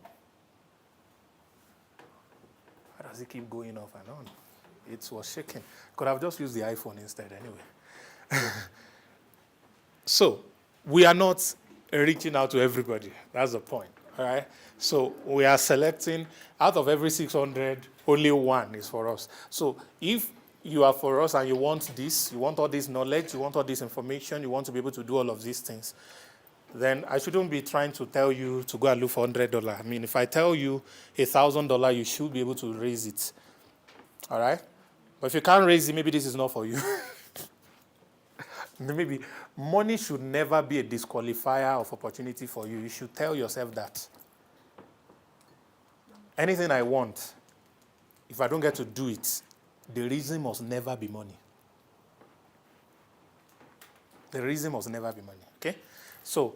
Why does it keep going off and on? It was shaking. Could have just used the iPhone instead anyway. So, we are not reaching out to everybody. That's the point. All right? So, we are selecting, out of every 600, only one is for us. So, if you are for us and you want this, you want all this knowledge, you want all this information, you want to be able to do all of these things, then I shouldn't be trying to tell you to go and look for $100. I mean, if I tell you $1,000, you should be able to raise it. All right? But if you can't raise it, maybe this is not for you. Maybe money should never be a disqualifier of opportunity for you. You should tell yourself that. Anything I want, if I don't get to do it, the reason must never be money. The reason must never be money, okay? So,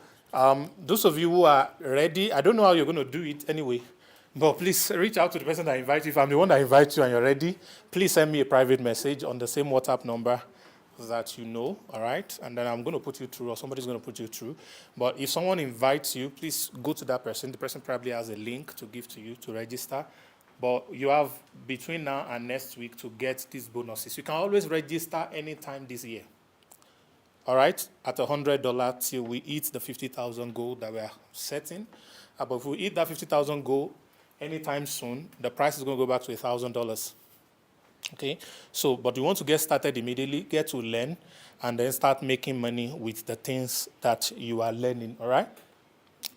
those of you who are ready, I don't know how you're going to do it anyway, but please reach out to the person that invites you. If I'm the one that invites you and you're ready, please send me a private message on the same WhatsApp number that you know, all right? And then I'm going to put you through, or somebody's going to put you through. But if someone invites you, please go to that person. The person probably has a link to give to you to register. But you have between now and next week to get these bonuses. You can always register anytime this year. All right? At $100 till we hit the 50,000 goal that we are setting. But if we hit that 50,000 goal anytime soon, the price is going to go back to $1,000. Okay? So, but you want to get started immediately, get to learn, and then start making money with the things that you are learning. All right?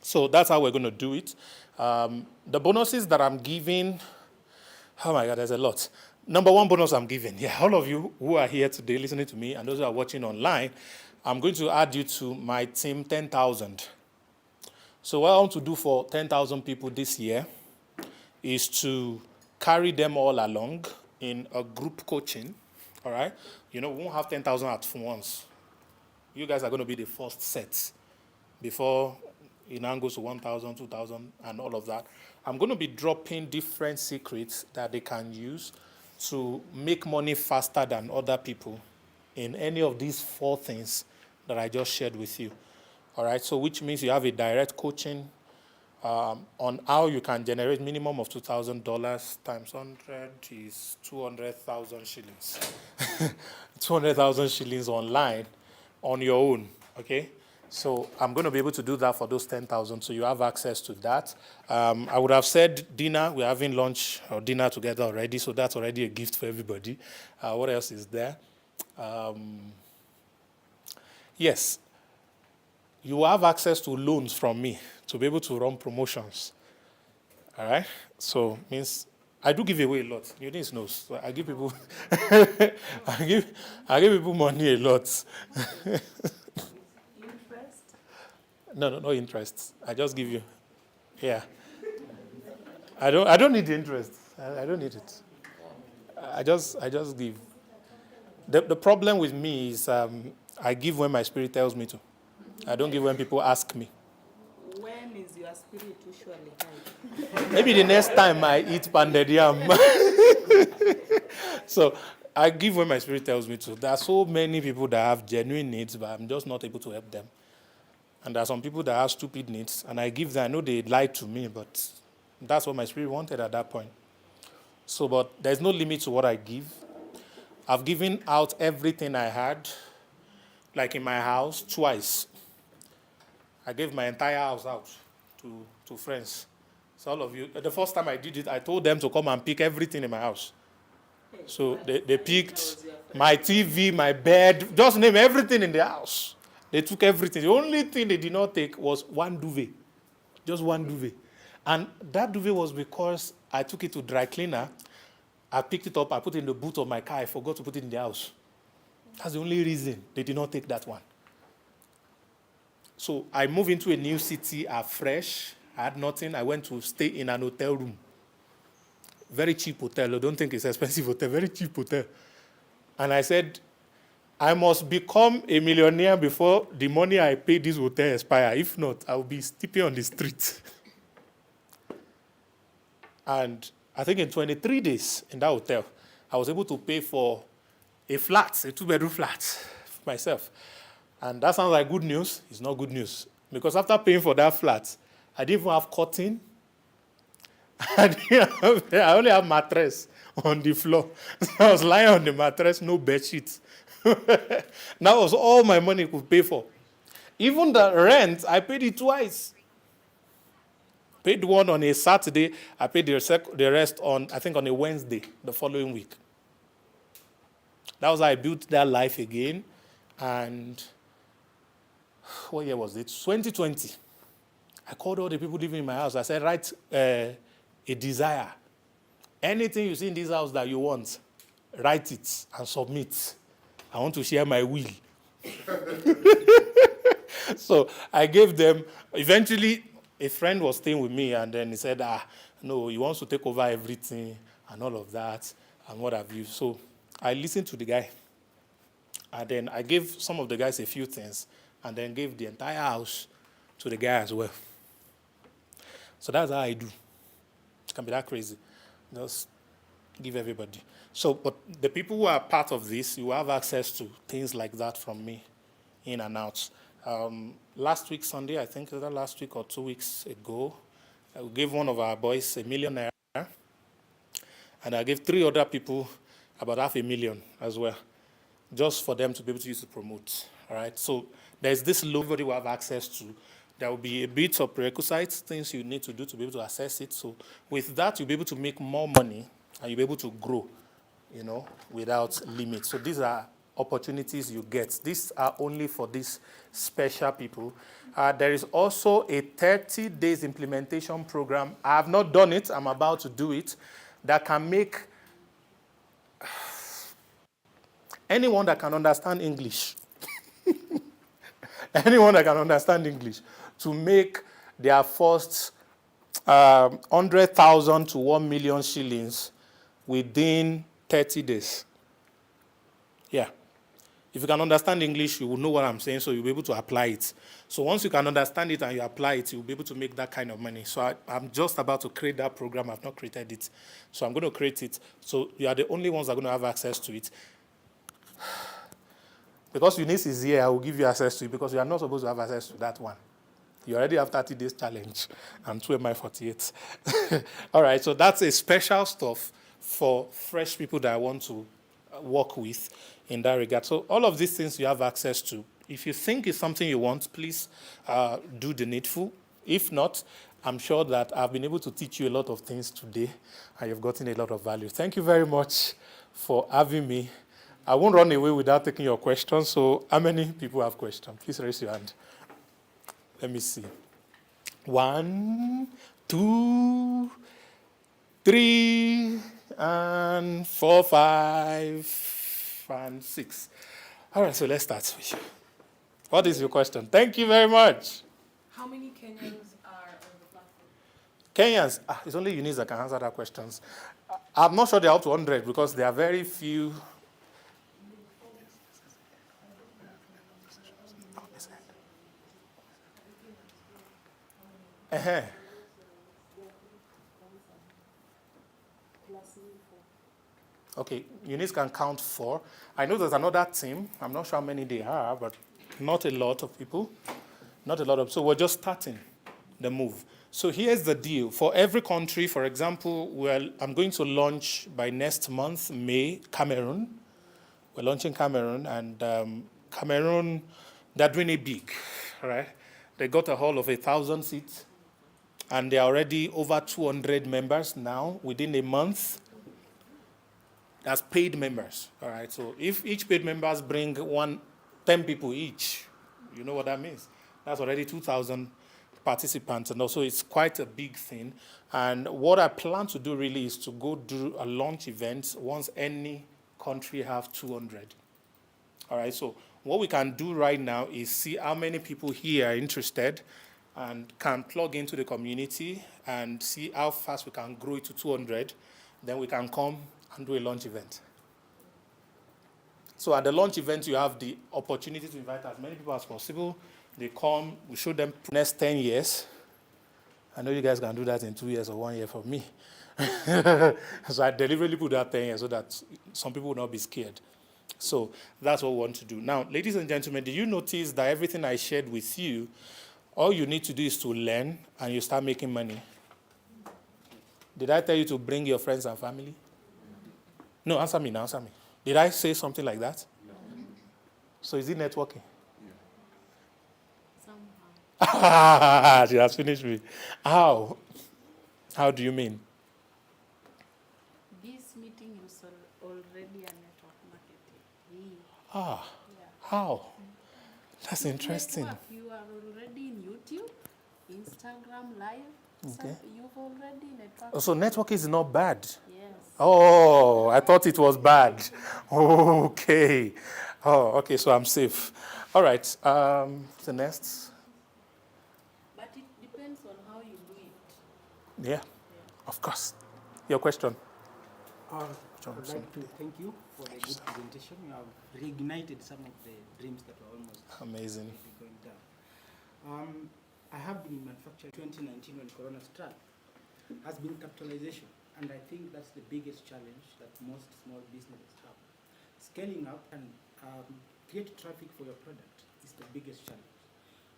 So that's how we're going to do it. The bonuses that I'm giving, oh my God, there's a lot. Number one bonus I'm giving, all of you who are here today listening to me and those who are watching online, I'm going to add you to my team 10,000. So what I want to do for 10,000 people this year is to carry them all along in a group coaching, all right? You know, we won't have 10,000 at once. You guys are going to be the first set before it now goes to 1,000, 2,000, and all of that. I'm going to be dropping different secrets that they can use to make money faster than other people in any of these 4 things that I just shared with you. All right, so which means you have a direct coaching on how you can generate minimum of $2,000 times 100 is 200,000 shillings. 200,000 shillings online on your own, okay? So I'm going to be able to do that for those 10,000, so you have access to that. I would have said dinner. We're having lunch or dinner together already, so that's already a gift for everybody. What else is there? Yes, you have access to loans from me to be able to run promotions. All right? So means I do give away a lot. You didn't know. So I give people I give people money a lot. No interest. I just give you. Yeah. I don't need the interest. I don't need it. I just give. The problem with me is I give when my spirit tells me to. I don't give when people ask me. When is your spirit usually high? Maybe the next time I eat pounded yam. So I give when my spirit tells me to. There are so many people that have genuine needs, but I'm just not able to help them. And there are some people that have stupid needs, and I give them. I know they lied to me, but that's what my spirit wanted at that point. So, but there's no limit to what I give. I've given out everything I had, like in my house, twice. I gave my entire house out to friends. So all of you, the first time I did it, I told them to come and pick everything in my house. So they picked my TV, my bed, just name everything in the house. They took everything. The only thing they did not take was one duvet. Just one duvet. And that duvet was because I took it to dry cleaner. I picked it up, I put it in the boot of my car. I forgot to put it in the house. That's the only reason they did not take that one. So I moved into a new city afresh. I had nothing. I went to stay in an hotel room. Very cheap hotel. I don't think it's expensive hotel. Very cheap hotel. And I said, I must become a millionaire before the money I pay this hotel expire. If not, I will be sleeping on the street. And I think in 23 days in that hotel, I was able to pay for a flat, a 2-bedroom flat for myself. And that sounds like good news. It's not good news. Because after paying for that flat, I didn't even have curtain. I only have mattress on the floor. So I was lying on the mattress, no bed sheets. That was all my money could pay for. Even the rent, I paid it twice. Paid one on a Saturday. I paid the rest on, I think, on a Wednesday the following week. That was how I built that life again. And what year was it? 2020. I called all the people living in my house. I said, write a desire. Anything you see in this house that you want, write it and submit. I want to share my will. So I gave them, eventually a friend was staying with me and then he said, no, he wants to take over everything and all of that and what have you. So I listened to the guy and then I gave some of the guys a few things and then gave the entire house to the guy as well. So that's how I do. It can be that crazy. Just give everybody. So, but the people who are part of this, you have access to things like that from me, in and out. Last week, Sunday, I think, either last week or 2 weeks ago, I gave one of our boys $1 million, and I gave 3 other people about $500,000 as well, just for them to be able to use to promote. All right. So there's this loan everybody will have access to. There will be a bit of prerequisites, things you need to do to be able to access it. So with that, you'll be able to make more money and you'll be able to grow, without limits. So these are opportunities you get. These are only for these special people. There is also a 30 days implementation program. I have not done it. I'm about to do it. That can make anyone that can understand English, anyone that can understand English, to make their first 100,000 to 1 million shillings within 30 days. Yeah. If you can understand English, you will know what I'm saying, so you'll be able to apply it. So once you can understand it and you apply it, you'll be able to make that kind of money. So I'm just about to create that program. I've not created it. So I'm going to create it. So you are the only ones that are going to have access to it. Because Eunice is here, I will give you access to it because you are not supposed to have access to that one. You already have 30 days challenge and 2MI48. All right, so that's a special stuff for fresh people that I want to work with in that regard. So all of these things you have access to. If you think it's something you want, please do the needful. If not, I'm sure that I've been able to teach you a lot of things today and you've gotten a lot of value. Thank you very much for having me. I won't run away without taking your questions. So how many people have questions? Please raise your hand. Let me see. 1, 2, 3, and 4, 5, and 6. All right, so let's start with you. What is your question? Thank you very much. How many Kenyans are on the platform? Kenyans, it's only Eunice that can answer that question. I'm not sure they're up to 100 because there are very few. Okay, Eunice can count 4. I know there's another team. I'm not sure how many they are, but not a lot of people. Not a lot of. So we're just starting the move. So here's the deal. For every country, for example, I'm going to launch by next month, May, Cameroon. We're launching Cameroon, and Cameroon, they're doing it big, right? They got a hall of 1,000 seats. And there are already over 200 members now within a month. That's paid members, all right? So if each paid members bring 10 people each, you know what that means? That's already 2,000 participants, and also it's quite a big thing. And what I plan to do really is to go do a launch event once any country have 200. All right, so what we can do right now is see how many people here are interested and can plug into the community and see how fast we can grow it to 200. Then we can come and do a launch event. So at the launch event, you have the opportunity to invite as many people as possible. They come, we show them next 10 years. I know you guys can do that in 2 years or 1 year for me. So I deliberately put that 10 years so that some people will not be scared. So that's what we want to do. Now, ladies and gentlemen, did you notice that everything I shared with you, all you need to do is to learn and you start making money? Did I tell you to bring your friends and family? No, answer me now, answer me. Did I say something like that? No. So is it networking? Somehow. She has finished me. How? How do you mean? This meeting is already a network marketing. Ah, Yeah. how? That's interesting. Network, you are already in YouTube, Instagram Live. Okay. So you've already networked. So networking is not bad. Yes. Oh, I thought it was bad. Okay. Oh, okay, so I'm safe. All right. The next. But it depends on how you do it. Yeah, of course. Your question. I would like to thank you for the good presentation. You have reignited some of the dreams that were almost Amazing. going down. I have been in manufacturing 2019 when Corona struck, has been capitalization. And I think that's the biggest challenge that most small businesses have. Scaling up and create traffic for your product is the biggest challenge.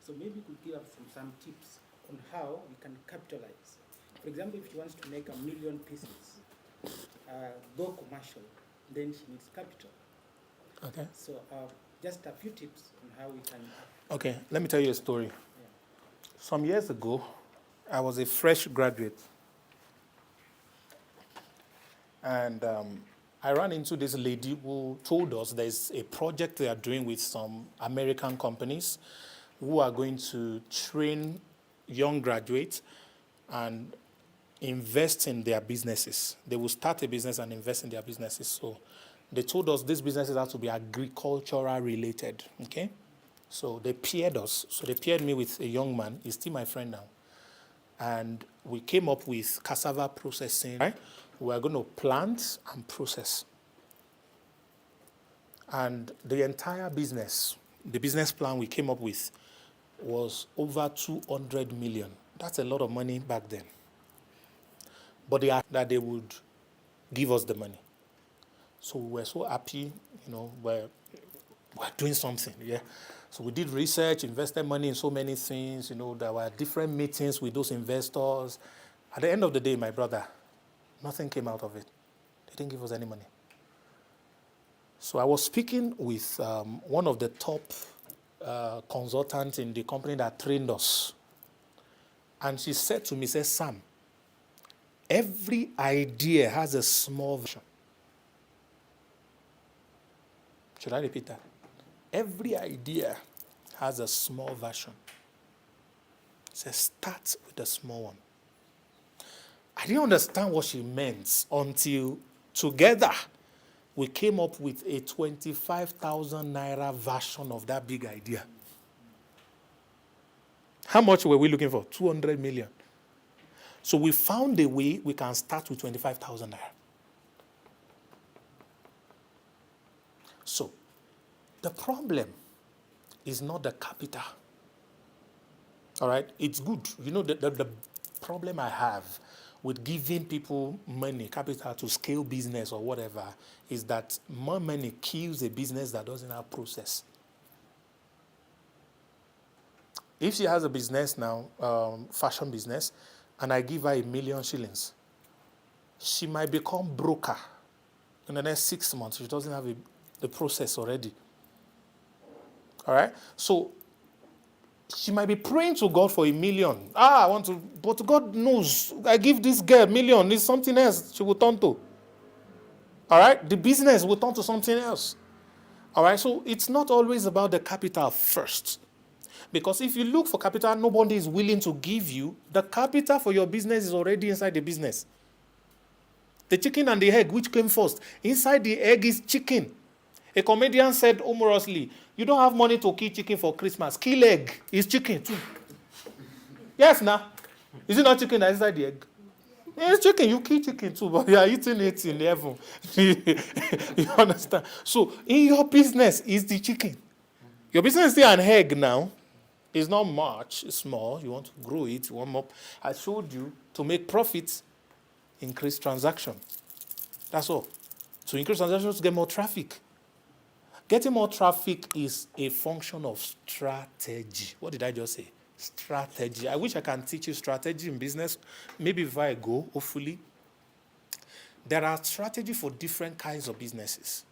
So maybe you could give us some tips on how we can capitalize. For example, if she wants to make 1 million pieces, go commercial, then she needs capital. Okay. So just a few tips on how we can. Okay, let me tell you a story. Yeah. Some years ago, I was a fresh graduate. And I ran into this lady who told us there's a project they are doing with some American companies who are going to train young graduates and invest in their businesses. They will start a business and invest in their businesses. So they told us these businesses have to be agricultural related, okay? So they paired us. So they paired me with a young man. He's still my friend now. And we came up with cassava processing, right? We're going to plant and process. And the entire business, the business plan we came up with was over 200 million. That's a lot of money back then. But they asked that they would give us the money. So we were so happy, we're doing something, yeah. So we did research, invested money in so many things, there were different meetings with those investors. At the end of the day, my brother, nothing came out of it. They didn't give us any money. So I was speaking with one of the top consultants in the company that trained us. And she said to me, Sam, every idea has a small version. Should I repeat that? Every idea has a small version. It says start with the small one. I didn't understand what she meant until together we came up with a 25,000 naira version of that big idea. How much were we looking for? 200 million. So we found a way we can start with 25,000 naira. So the problem is not the capital. All right? It's good. The problem I have with giving people money, capital to scale business or whatever, is that more money kills a business that doesn't have process. If she has a business now, fashion business, and I give her 1 million shillings, she might become broker in the next 6 months. She doesn't have the process already. All right? So she might be praying to God for 1 million. I want to, but God knows. I give this girl 1 million. It's something else she will turn to. All right? The business will turn to something else. All right? So it's not always about the capital first. Because if you look for capital, nobody is willing to give you. The capital for your business is already inside the business. The chicken and the egg, which came first? Inside the egg is chicken. A comedian said humorously, you don't have money to kill chicken for Christmas. Kill egg. It's chicken too. Yes, now. Is it not chicken that's inside the egg? Yeah, it's chicken. You kill chicken too, but you are eating it in heaven. You understand? So, in your business is the chicken. Your business is still an egg now. It's not much. It's small. You want to grow it. You want more. I showed you to make profits, increase transaction. That's all. To increase transactions, to get more traffic. Getting more traffic is a function of strategy. What did I just say? Strategy. I wish I can teach you strategy in business. Maybe before I go, hopefully. There are strategies for different kinds of businesses.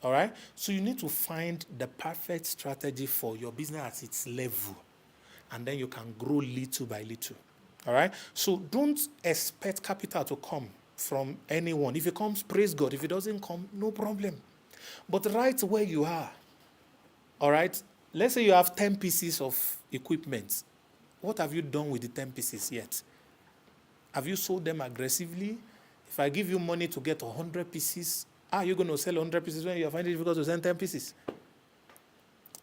All right? So you need to find the perfect strategy for your business at its level. And then you can grow little by little. All right? So don't expect capital to come from anyone. If it comes, praise God. If it doesn't come, no problem. But right where you are, all right? Let's say you have 10 pieces of equipment. What have you done with the 10 pieces yet? Have you sold them aggressively? If I give you money to get 100 pieces, are you going to sell 100 pieces when you find it difficult to sell 10 pieces?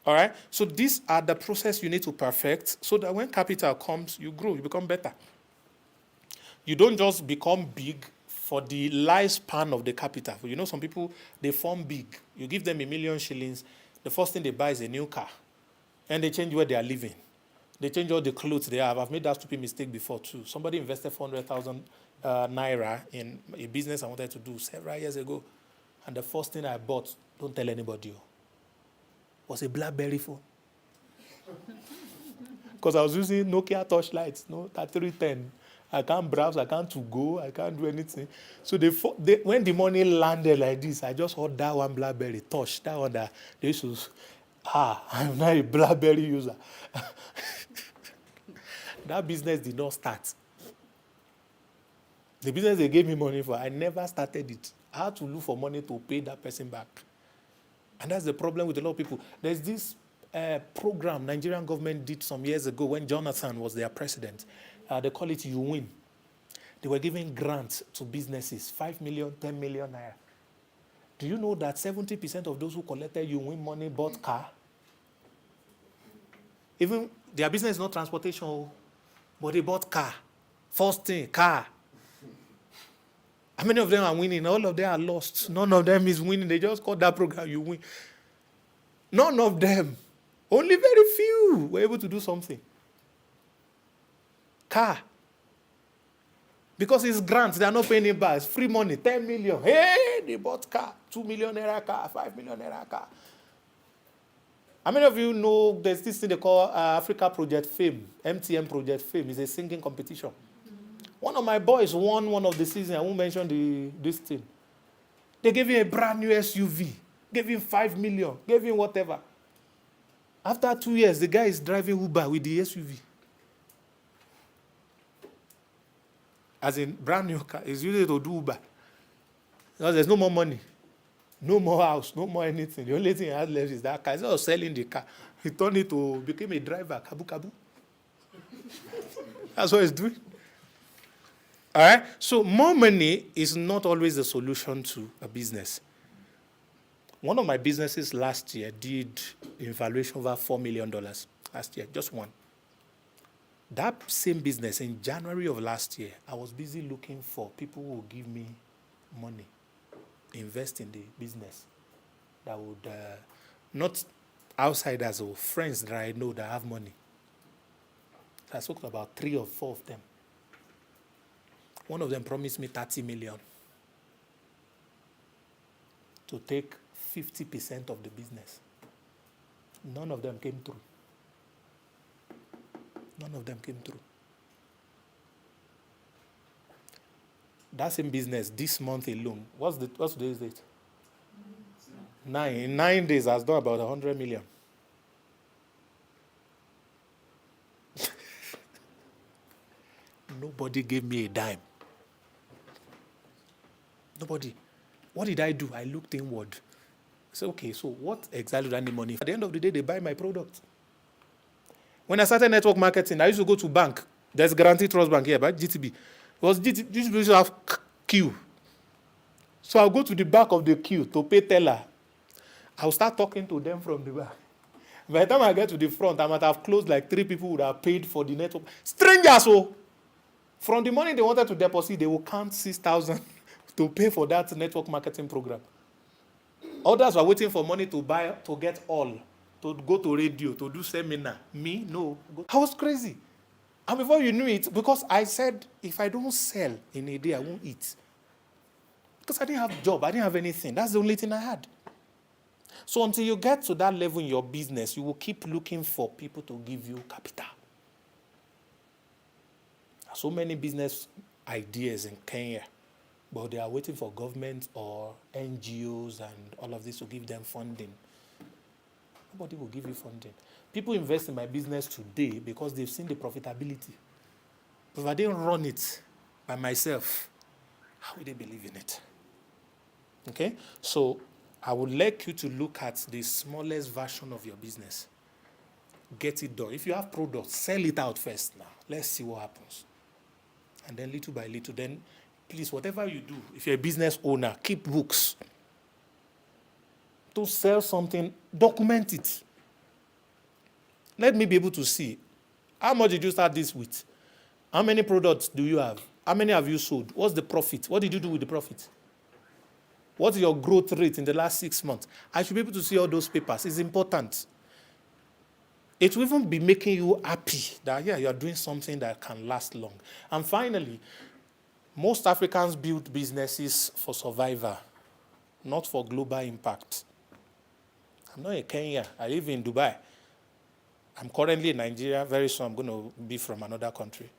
All right? So these are the process you need to perfect so that when capital comes, you grow, you become better. You don't just become big for the lifespan of the capital. You know, some people, they form big. You give them 1 million shillings, the first thing they buy is a new car. And they change where they are living. They change all the clothes they have. I've made that stupid mistake before too. Somebody invested 400,000 naira in a business I wanted to do several years ago. And the first thing I bought, don't tell anybody, was a BlackBerry phone. Because I was using Nokia touchlights, 3310. I can't browse, I can't go, I can't do anything. So when the money landed like this, I just ordered that one BlackBerry touch. That one that they used to, I'm not a BlackBerry user. That business did not start. The business they gave me money for, I never started it. I had to look for money to pay that person back. And that's the problem with a lot of people. There's this program Nigerian government did some years ago when Jonathan was their president. They call it You Win. They were giving grants to businesses, 5 million, 10 million naira. Do you know that 70% of those who collected You Win money bought car? Even their business is not transportation, but they bought car. First thing, car. How many of them are winning? All of them are lost. None of them is winning. They just call that program You Win. None of them. Only very few were able to do something. Car. Because it's grants, they are not paying it back. It's free money, 10 million. Hey, they bought car. 2 million naira car, 5 million naira car. How many of you know there's this thing they call Africa Project Fame, MTN Project Fame? It's a singing competition. One of my boys won one of the seasons. I won't mention this thing. They gave him a brand new SUV, gave him 5 million, gave him whatever. After 2 years, the guy is driving Uber with the SUV. As in brand new car, he's using it to do Uber. Because there's no more money, no more house, no more anything. The only thing he has left is that car. Instead of selling the car, he turned it to become a driver, kabu kabu. That's what he's doing. All right? So more money is not always the solution to a business. One of my businesses last year did a valuation over $4 million last year, just one. That same business, in January of last year, I was busy looking for people who would give me money, invest in the business, that would, not outsiders or friends that I know that have money. So I spoke to about 3 or 4 of them. One of them promised me 30 million to take 50% of the business. None of them came through. None of them came through. That same business, this month alone, what's today's date? 9. In 9 days, has done about 100 million. Nobody gave me a dime. Nobody. What did I do? I looked inward. I said, okay, so what exactly do I need money for? At the end of the day, they buy my product. When I started network marketing, I used to go to bank. There's Guaranteed Trust Bank here, but GTB. It was GTB used to have queue. So I'll go to the back of the queue to pay teller. I'll start talking to them from the back. By the time I get to the front, I might have closed like 3 people would have paid for the network. Strangers, oh! From the money they wanted to deposit, they will count 6,000 to pay for that network marketing program. Others were waiting for money to buy, to get all, to go to radio, to do seminar. Me, no. I was crazy. And before you knew it, because I said, if I don't sell in a day, I won't eat. Because I didn't have a job, I didn't have anything. That's the only thing I had. So until you get to that level in your business, you will keep looking for people to give you capital. There are so many business ideas in Kenya, but they are waiting for government or NGOs and all of this to give them funding. Nobody will give you funding. People invest in my business today because they've seen the profitability. If I didn't run it by myself, how would they believe in it? Okay? So I would like you to look at the smallest version of your business. Get it done. If you have products, sell it out first now. Let's see what happens. And then little by little, then please, whatever you do, if you're a business owner, keep books. To sell something, document it. Let me be able to see. How much did you start this with? How many products do you have? How many have you sold? What's the profit? What did you do with the profit? What's your growth rate in the last 6 months? I should be able to see all those papers. It's important. It will even be making you happy that, yeah, you're doing something that can last long. And finally, most Africans build businesses for survival, not for global impact. I'm not in Kenya. I live in Dubai. I'm currently in Nigeria. Very soon I'm going to be from another country.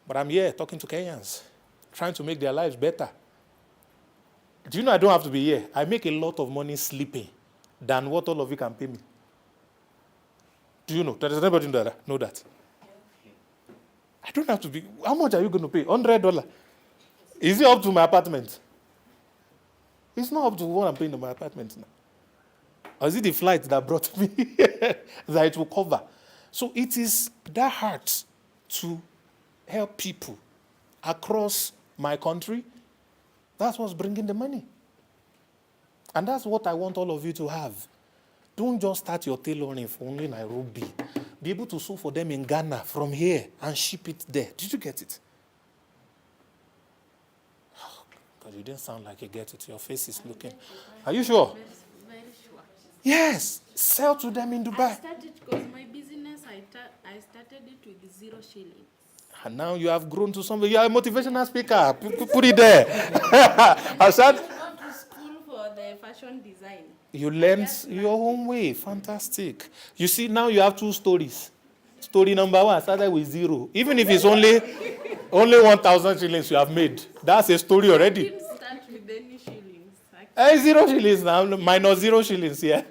But I'm here talking to Kenyans, trying to make their lives better. Do you know I don't have to be here? I make a lot of money sleeping than what all of you can pay me. Do you know? Does anybody know that? I don't have to be. How much are you going to pay? $100. Is it up to my apartment? It's not up to what I'm paying in my apartment now. Or is it the flight that brought me that it will cover? So it is that hard to help people across my country. That's what's bringing the money. And that's what I want all of you to have. Don't just start your tailoring for only Nairobi. Be able to sew for them in Ghana from here and ship it there. Did you get it? God, you didn't sound like you get it. Your face is looking. Are you sure? Very sure. Yes. Sell to them in I Dubai. started because my business, I started it with 0 shillings. And now you have grown to somebody. You are a motivational speaker. Put it there. I said, I went to school for the fashion design. you learned your own way. Fantastic. You see, now you have 2 stories. Story number 1 started with 0. Even if it's only 1,000 shillings you have made, that's a story I already. didn't start with any shillings. 0 shillings now, minus 0 shillings, yeah.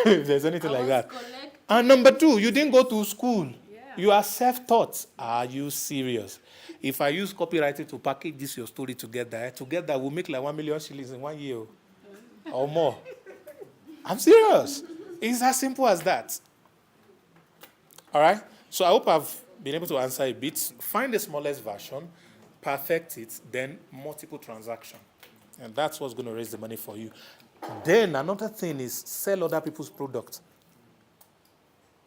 If there's anything like that. And number 2, you didn't go to school. Yeah. You are self-taught. Are you serious? If I use copywriting to package this your story together we'll make like 1 million shillings in 1 year or more. I'm serious. It's as simple as that. All right? So I hope I've been able to answer a bit. Find the smallest version, perfect it, then multiple transaction. And that's what's going to raise the money for you. Then another thing is sell other people's product.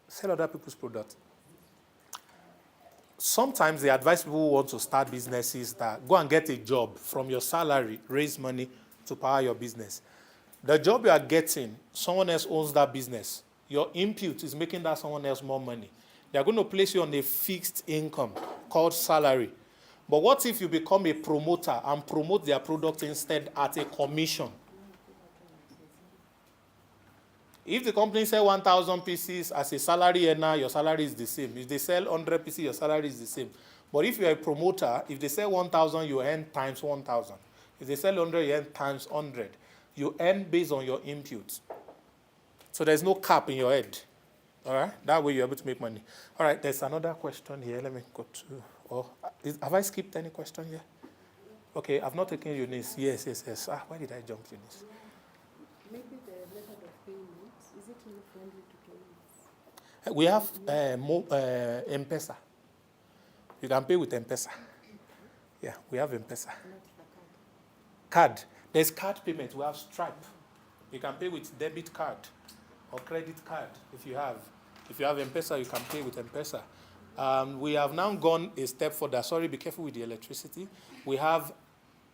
Sell other people's product. Sometimes they advise people who want to start businesses that go and get a job from your salary, raise money to power your business. The job you are getting, someone else owns that business. Your input is making that someone else more money. They are going to place you on a fixed income called salary. But what if you become a promoter and promote their product instead at a commission? If the company sells 1,000 pieces as a salary earner, your salary is the same. If they sell 100 pieces, your salary is the same. But if you're a promoter, if they sell 1,000, you earn times 1,000. If they sell 100, you earn times 100. You earn based on your input. So there's no cap in your head. All right? That way you're able to make money. All right, there's another question here. Let me go to... have I skipped any question here? Okay, I've not taken Eunice. Yes. Why did I jump Eunice? Maybe the method of payment, is it really friendly to Kenyans? We have M-Pesa. You can pay with M-Pesa. Yeah, we have M-Pesa. Card. There's card payment. We have Stripe. You can pay with debit card or credit card if you have. If you have M-Pesa, you can pay with M-Pesa. We have now gone a step further. Sorry, be careful with the electricity. We have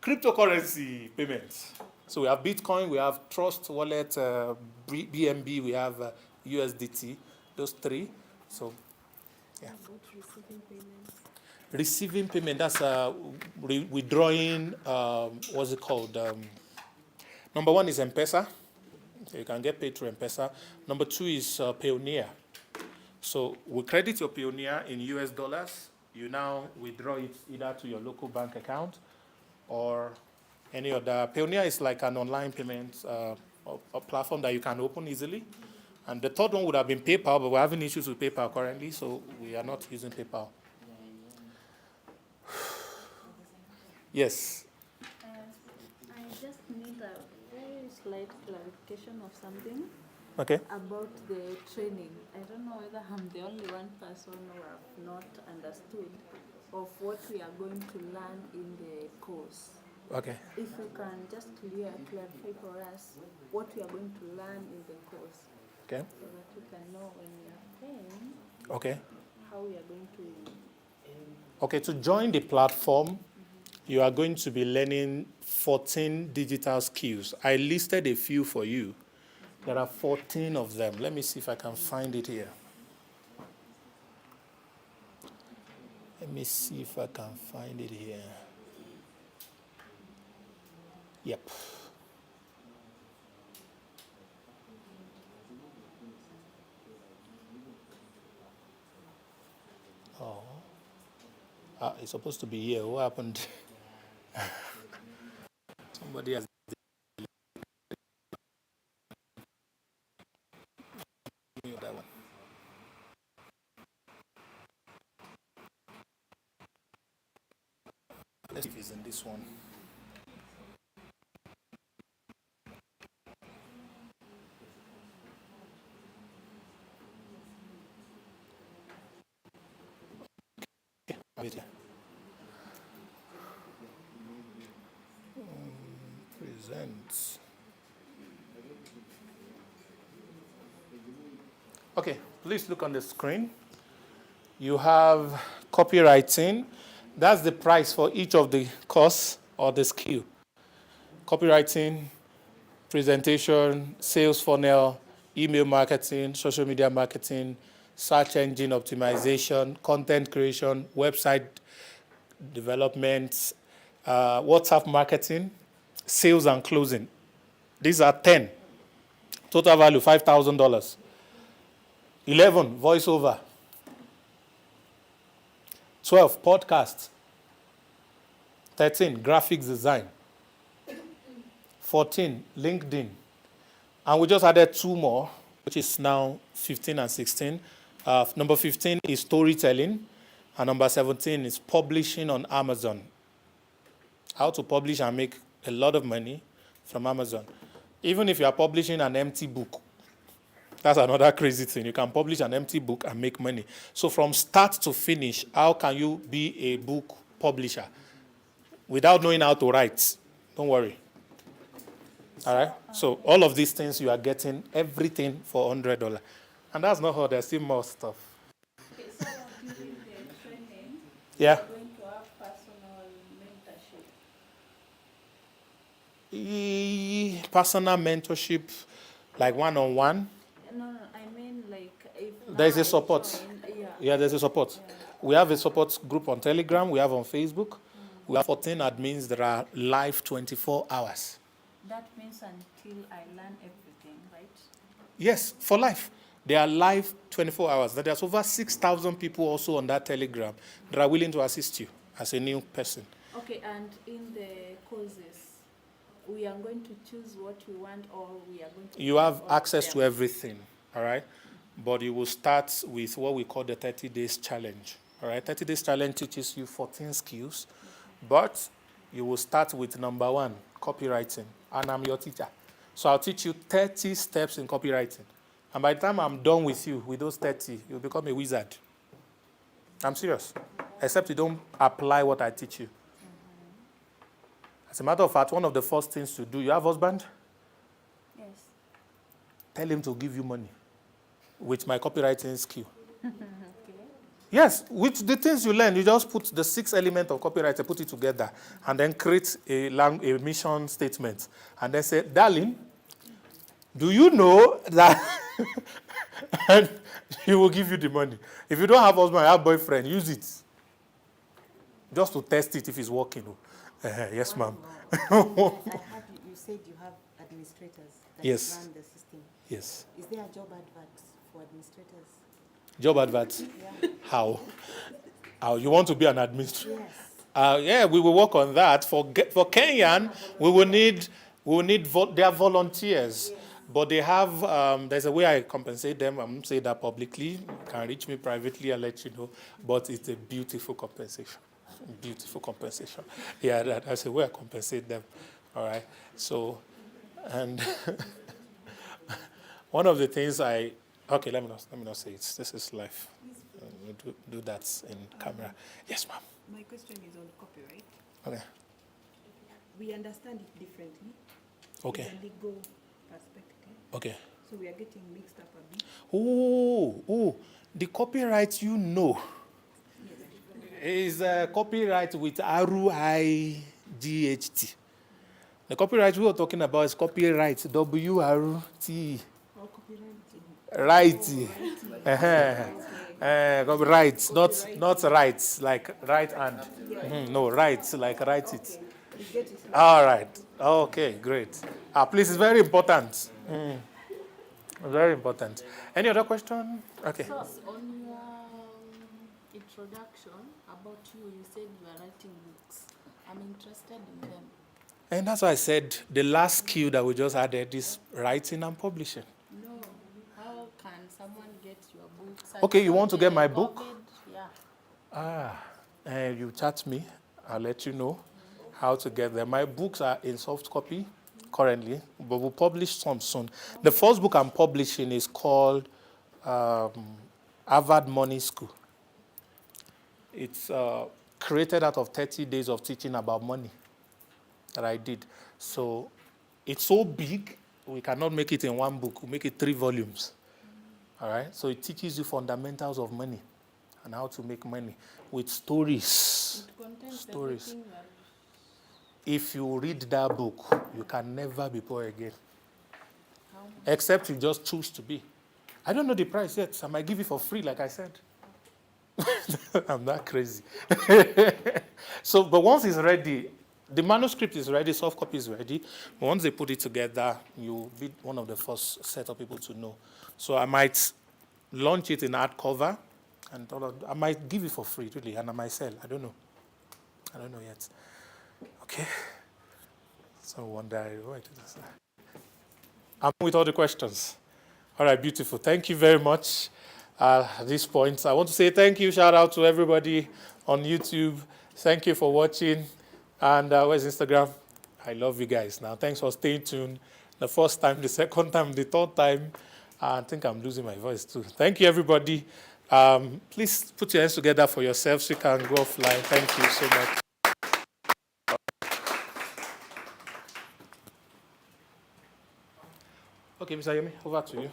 cryptocurrency payments. So we have Bitcoin, we have Trust Wallet, BNB, we have USDT. Those three. So, yeah. About receiving payments. Receiving payment, that's withdrawing, what's it called? Number one is M-Pesa. So you can get paid through M-Pesa. Number two is Payoneer. So we credit your Payoneer in US dollars. You now withdraw it either to your local bank account or any other. Payoneer is like an online payment a platform that you can open easily. And the third one would have been PayPal, but we're having issues with PayPal currently, so we are not using PayPal. Yes. I just need a very slight clarification of something Okay. about the training. I don't know whether I'm the only one person who have not understood of what we are going to learn in the course. Okay. If you can just clarify for us what we are going to learn in the course, Okay. so that we can know when we are paying Okay. how we are going to. Okay, to join the platform, you are going to be learning 14 digital skills. I listed a few for you. There are 14 of them. Let me see if I can find it here. Let me see if I can find it here. Yep. Oh. It's supposed to be here. What happened? Somebody has. That one. Let's see if it's in this one. Okay, have it here. Present. Okay, please look on the screen. You have copywriting. That's the price for each of the course or the skill. Copywriting, presentation, sales funnel, email marketing, social media marketing, search engine optimization, content creation, website development, WhatsApp marketing, sales and closing. These are 10. Total value, $5,000. 11, voiceover. 12, podcast. 13, graphics design. 14, LinkedIn. And we just added 2 more, which is now 15 and 16. Number 15 is storytelling. And number 17 is publishing on Amazon. How to publish and make a lot of money from Amazon. Even if you are publishing an empty book, that's another crazy thing. You can publish an empty book and make money. So from start to finish, how can you be a book publisher without knowing how to write? Don't worry. All right? So all of these things, you are getting everything for $100. And that's not all. There's still more stuff. Okay, so during the training, Yeah. we're going to have personal mentorship. Personal mentorship, like one-on-one. No, I mean like if There's now a I support. join, Yeah, there's a support. Yeah. We have a support group on Telegram. We have on Facebook. We have 14 admins that are live 24 hours. That means until I learn everything, right? Yes, for life. They are live 24 hours. There's over 6,000 people also on that Telegram that are willing to assist you as a new person. Okay, and in the courses, we are going to choose what we want, or we are going to. You have all of access to them? everything, all right? But you will start with what we call the 30 days challenge, all right? 30 days challenge teaches you 14 skills, but you will start with number 1, copywriting, and I'm your teacher. So I'll teach you 30 steps in copywriting, And by the time I'm done with you, with those 30, you'll become a wizard. I'm serious. Except you don't apply what I teach you. As a matter of fact, one of the first things to do, you have a husband? Yes. Tell him to give you money with my copywriting skill. Okay. Yes, with the things you learn, you just put the 6 elements of copywriting, put it together, and then create a mission statement. And then say, darling, do you know that and he will give you the money. If you don't have husband, you have boyfriend, use it. Just to test it if it's working. Yes, ma'am. I heard you said you have administrators that Yes. run the system. Yes. Is there a job advert for administrators? Job advert. Yeah. How? How? You want to be an administrator? Yes. Yeah, we will work on that. For Kenyan, we will need they are volunteers. Yes. But they have, there's a way I compensate them. I won't say that publicly. You can reach me privately, I'll let you know. But it's a beautiful compensation. Beautiful compensation. Yeah, that's a way I compensate them. All right. So, and one of the things let me not say it. This is live. We'll do that in camera. Yes, ma'am. My question is on copyright. Okay. We understand it differently. Okay. It's a legal perspective. Okay. So we are getting mixed up a bit. Oh, the copyright is copyright with R-U-I-G-H-T. The copyright we are talking about is copyright, W-R-T. Or copyright. Right. Right, not right, like right hand. No, right, like write it. We get it. All right. Okay, great. Please, it's very important. Very important. Any other question? Okay. So on your introduction about you said you are writing books. I'm interested in them. And that's why I said the last skill that we just added is writing and publishing. No, how can someone get your books? Okay, you want to get my book? Yeah. You chat me. I'll let you know how to get them. My books are in soft copy currently, but we'll publish some soon. The first book I'm publishing is called Harvard Money School. It's created out of 30 days of teaching about money that I did. So it's so big, we cannot make it in one book. We make it 3 volumes. All right? So it teaches you fundamentals of money and how to make money with stories. It contains Stories. everything that If you read that book, you can never be poor again. how much? Except you just choose to be. I don't know the price yet. I might give it for free, like I said. I'm not crazy. So, but once it's ready, the manuscript is ready, soft copy is ready. Once they put it together, you'll be one of the first set of people to know. So I might launch it in hardcover, and I might give it for free, really, and I might sell. I don't know. I don't know yet. Okay. So wonder why did I say? I'm with all the questions. All right, beautiful. Thank you very much. At this point, I want to say thank you. Shout out to everybody on YouTube. Thank you for watching. And where's Instagram? I love you guys. Now, thanks for staying tuned. The first time, the second time, the third time. I think I'm losing my voice too. Thank you, everybody. Please put your hands together for yourself so you can go offline. Thank you so much. Okay, Mr. Yemi, over to you.